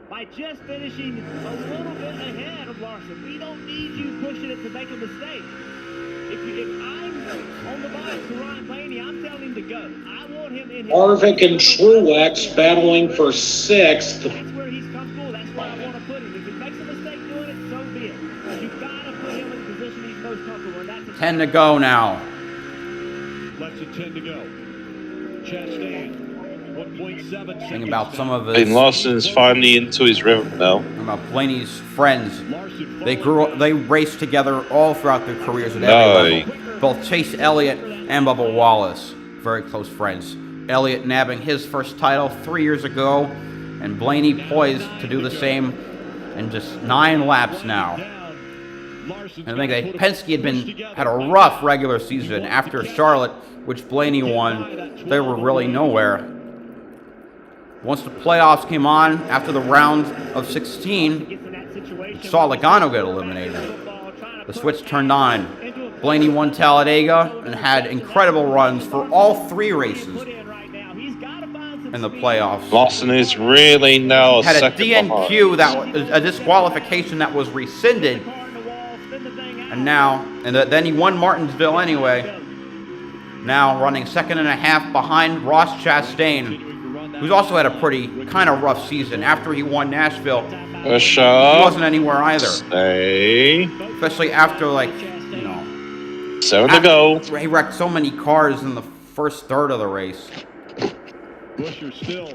Speaker 3: by just finishing a little bit ahead of Larson. We don't need you pushing it to make a mistake. If I'm on the bike to Ryan Blaney, I'm telling him to go. I want him in his...
Speaker 9: Harvick and Truex battling for 6th.
Speaker 3: That's where he's comfortable. That's where I want to put him. If he makes a mistake doing it, so be it. But you've got to put him in the position he's most comfortable in. That's
Speaker 1: 10 to go now.
Speaker 16: Less than 10 to go. Chastain, 1.7 seconds.
Speaker 1: Think about some of
Speaker 11: And
Speaker 1: his...
Speaker 11: Larson is finally into his rhythm now.
Speaker 1: About Blaney's friends. They raced together all throughout their careers at every level. Both Chase Elliott and Bubba Wallace, very close friends. Elliott nabbing his first title 3 years ago, and Blaney poised to do the same in just 9 laps now. And I think that Penske had a rough regular season. After Charlotte, which Blaney won, they were really nowhere. Once the playoffs came on, after the round of 16, saw Logano get eliminated. The switch turned on. Blaney won Talladega and had incredible runs for all 3 races in the playoffs.
Speaker 11: Larson is really now a
Speaker 1: Had a
Speaker 11: second
Speaker 1: DNQ,
Speaker 11: behind.
Speaker 1: a disqualification that was rescinded, and then he won Martinsville anyway. Now running 2.5 behind Ross Chastain. who's also had a pretty kind of rough season. After he won Nashville, he
Speaker 11: wasn't
Speaker 1: anywhere either.
Speaker 11: Stay.
Speaker 1: Especially after, like,
Speaker 11: 7 to go.
Speaker 1: He wrecked so many cars in the first third of the race.
Speaker 16: Busher still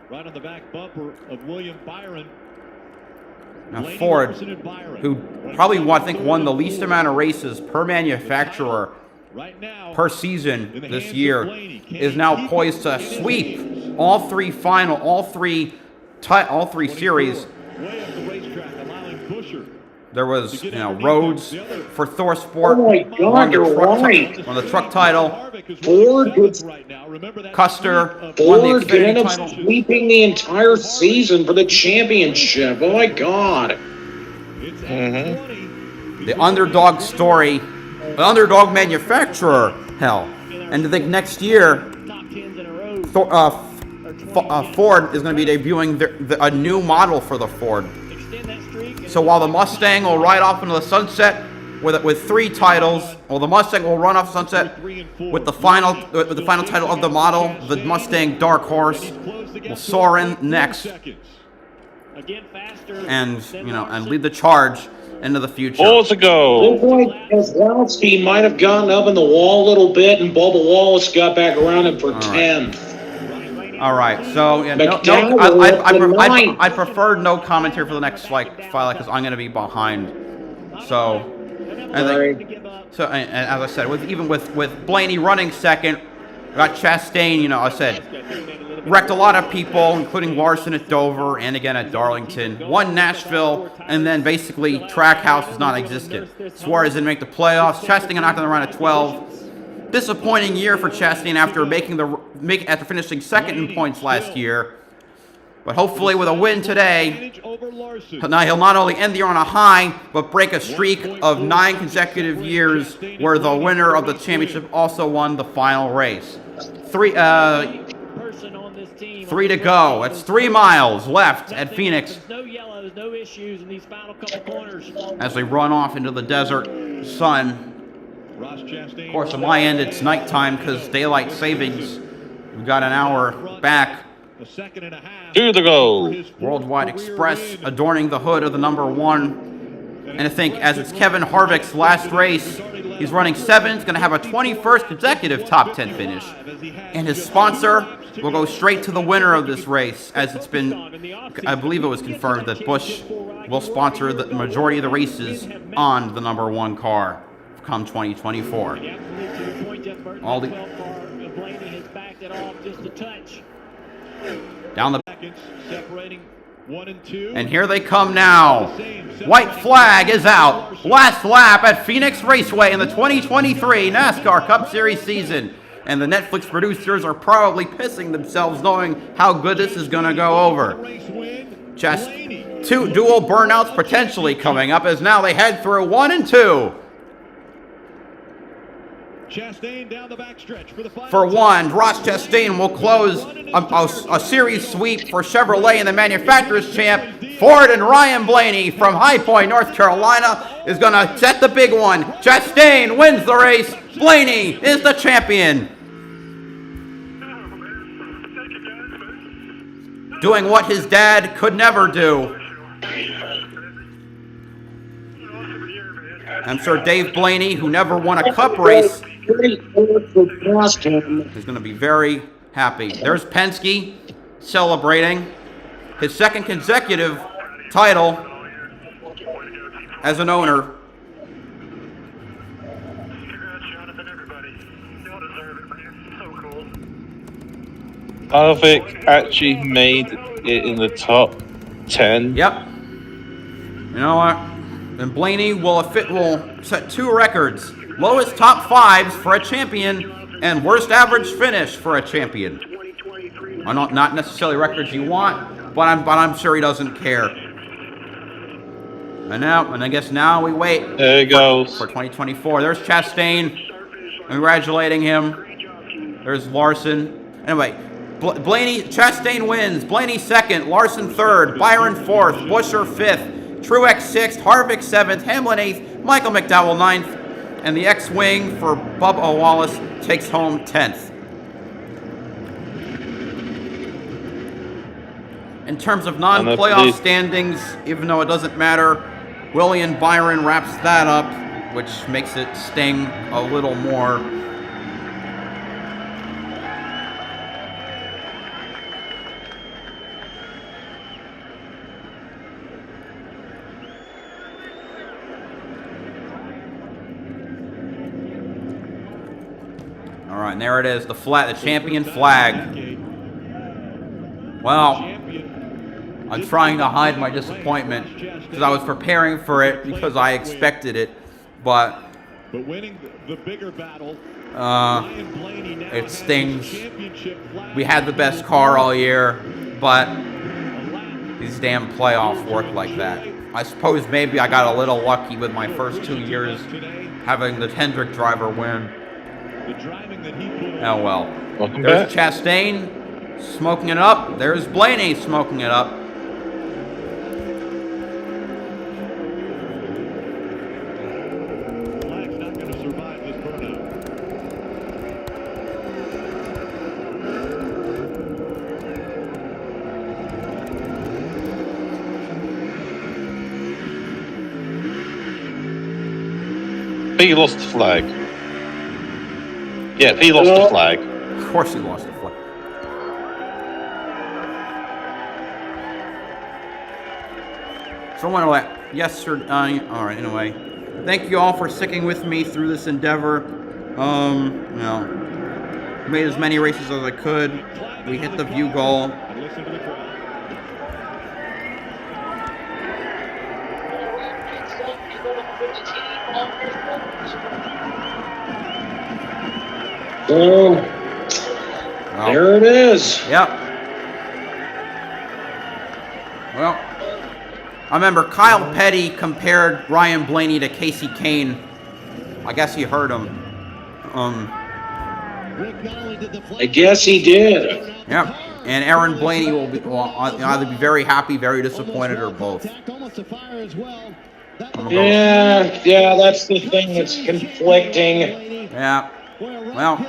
Speaker 16: right on the back bumper of William Byron.
Speaker 1: Now Ford, who probably won the least amount of races per manufacturer per season this year, is now poised to sweep all three series. There was, Rhodes for Thor Sport.
Speaker 9: Oh my God, you're right.
Speaker 1: On the truck title.
Speaker 9: Ford
Speaker 1: Custer won the Xfinity
Speaker 9: ended up
Speaker 1: title.
Speaker 9: sweeping the entire season for the championship. Oh my God.
Speaker 1: The underdog story, the underdog manufacturer, hell. And to think next year, Ford is going to be debuting a new model for the Ford. So while the Mustang will ride off into the sunset with 3 titles, the Mustang will run off the sunset with the final title of the model. The Mustang Dark Horse will soar in next, and lead the charge into the future.
Speaker 11: 4 to go.
Speaker 9: Looks like Keselowski might have gotten up in the wall a little bit, and Bubba Wallace got back around him for 10th.
Speaker 1: All right, so I prefer no commentary for the next file because I'm going to be behind. So, and as I said, with Blaney running second, got Chastain. I said wrecked a lot of people, including Larson at Dover and again at Darlington. Won Nashville, and then basically Trackhouse was non-existent. Suarez didn't make the playoffs. Chastain got knocked on the run at 12. Disappointing year for Chastain after finishing second in points last year. But hopefully with a win today, now he'll not only end the year on a high, but break a streak of 9 consecutive years where the winner of the championship also won the final race. 3 to go. It's 3 miles left at Phoenix as they run off into the desert sun. Of course, on my end, it's nighttime because daylight savings. We've got an hour back.
Speaker 11: 2 to go.
Speaker 1: Worldwide Express adorning the hood of the number 1. And I think as it's Kevin Harvick's last race, he's running 7th. He's going to have a 21st consecutive top 10 finish. And his sponsor will go straight to the winner of this race, as it's been, I believe it was confirmed that Busch will sponsor the majority of the races on the number 1 car come 2024. All the down the
Speaker 16: separating 1 and 2.
Speaker 1: And here they come now. White flag is out. Last lap at Phoenix Raceway in the 2023 NASCAR Cup Series season. And the Netflix producers are probably pissing themselves knowing how good this is going to go over. Just 2 dual burnouts potentially coming up as now they head through 1 and 2.
Speaker 16: Chastain down the backstretch for the final.
Speaker 1: For 1, Ross Chastain will close a series sweep for Chevrolet and the manufacturer's champ. Ford and Ryan Blaney from High Point, North Carolina is going to set the big one. Chastain wins the race. Blaney is the champion. Doing what his dad could never do. I'm sure Dave Blaney, who never won a cup race, is going to be very happy. There's Penske celebrating his 2nd consecutive title as an owner.
Speaker 11: Harvick actually made it in the top 10.
Speaker 1: Yep. You know what? And Blaney will set 2 records. Lowest top 5s for a champion and worst average finish for a champion. Not necessarily records you want, but I'm sure he doesn't care. And I guess now we wait.
Speaker 11: There he goes.
Speaker 1: For 2024. There's Chastain, congratulating him. There's Larson. Anyway, Chastain wins. Blaney 2nd, Larson 3rd, Byron 4th, Buescher 5th, Truex 6th, Harvick 7th, Hamlin 8th, Michael McDowell 9th, and the X-Wing for Bubba Wallace takes home 10th. In terms of non-playoff standings, even though it doesn't matter, Willie and Byron wraps that up, which makes it sting a little more. All right, and there it is, the champion flag. Well, I'm trying to hide my disappointment because I was preparing for it because I expected it, but
Speaker 16: winning the bigger battle,
Speaker 1: it stings. We had the best car all year, but these damn playoffs work like that. I suppose maybe I got a little lucky with my first 2 years having the Hendrick driver win. Oh well.
Speaker 11: Welcome
Speaker 1: There's
Speaker 11: back.
Speaker 1: Chastain smoking it up. There's Blaney smoking it up.
Speaker 11: He lost the flag. Yeah, he lost the flag.
Speaker 1: Of course he lost the flag. So anyway, yes sir. All right. Anyway, thank you all for sticking with me through this endeavor. You know, made as many races as I could. We hit the view goal.
Speaker 9: So, there it is.
Speaker 1: Yep. Well, I remember Kyle Petty compared Ryan Blaney to Casey Kane. I guess he heard him.
Speaker 9: I guess he did.
Speaker 1: Yep. And Aaron Blaney will either be very happy, very disappointed, or both.
Speaker 9: Yeah, that's the thing that's conflicting.
Speaker 1: Yeah. Well,
Speaker 11: I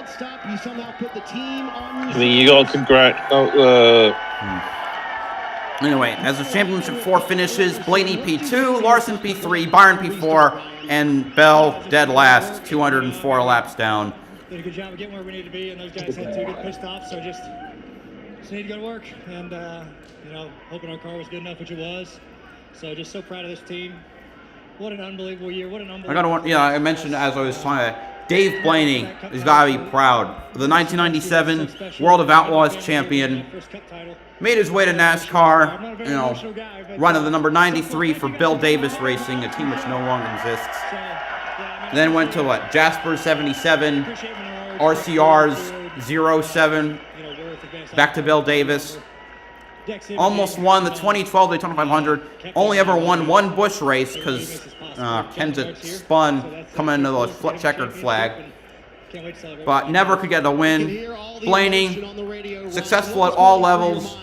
Speaker 11: mean, you got to
Speaker 1: Anyway, as the Championship 4 finishes, Blaney P2, Larson P3, Byron P4, and Bell dead last, 204 laps down.
Speaker 10: Did a good job of getting where we need to be, and those guys had 2 good pit stops, so just need to go to work, and you know, hoping our car was good enough, which it was. So just so proud of this team. What an unbelievable year! What an unbelievable.
Speaker 1: I mentioned as I was trying to. Dave Blaney has got to be proud. The 1997 World of Outlaws champion, made his way to NASCAR, you know, running the number 93 for Bill Davis Racing, a team which no longer exists. Then went to what? Jasper's 77, RCR's 07, back to Bill Davis. Almost won the 2012 Daytona 500. Only ever won one Busch race because Kenseth spun coming into the checkered flag. But never could get a win. Blaney, successful at all levels.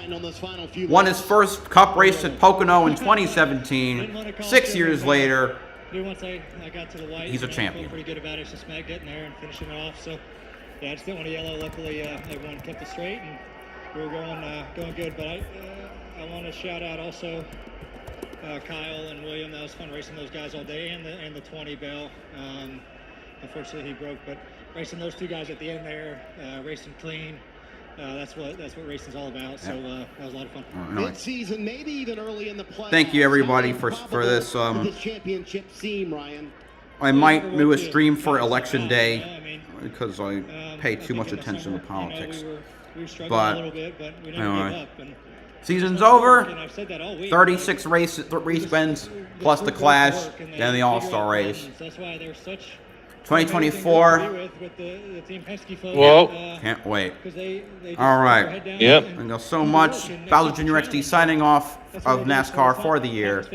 Speaker 1: Won his first Cup race at Pocono in 2017. 6 years later, he's a champion.
Speaker 10: Pretty good about it. It's just Matt getting there and finishing it off. So, yeah, I just didn't want to yellow. Luckily, everyone kept it straight, and we were going good. But I want to shout out also Kyle and William. That was fun racing those guys all day, and the 20 Bell. Unfortunately, he broke, but racing those 2 guys at the end there, racing clean. That's what racing's all about. So that was a lot of fun.
Speaker 14: Mid-season, maybe even early in the playoffs.
Speaker 1: Thank you everybody for this.
Speaker 14: This championship scene, Ryan.
Speaker 1: I might do a stream for Election Day because I pay too much attention to politics. But anyway, season's over. 36 race wins plus the Clash, then the All-Star race. 2024.
Speaker 11: Well,
Speaker 1: can't wait. All right.
Speaker 11: Yep.
Speaker 1: Thank you so much. BowserJrXD signing off of NASCAR for the year.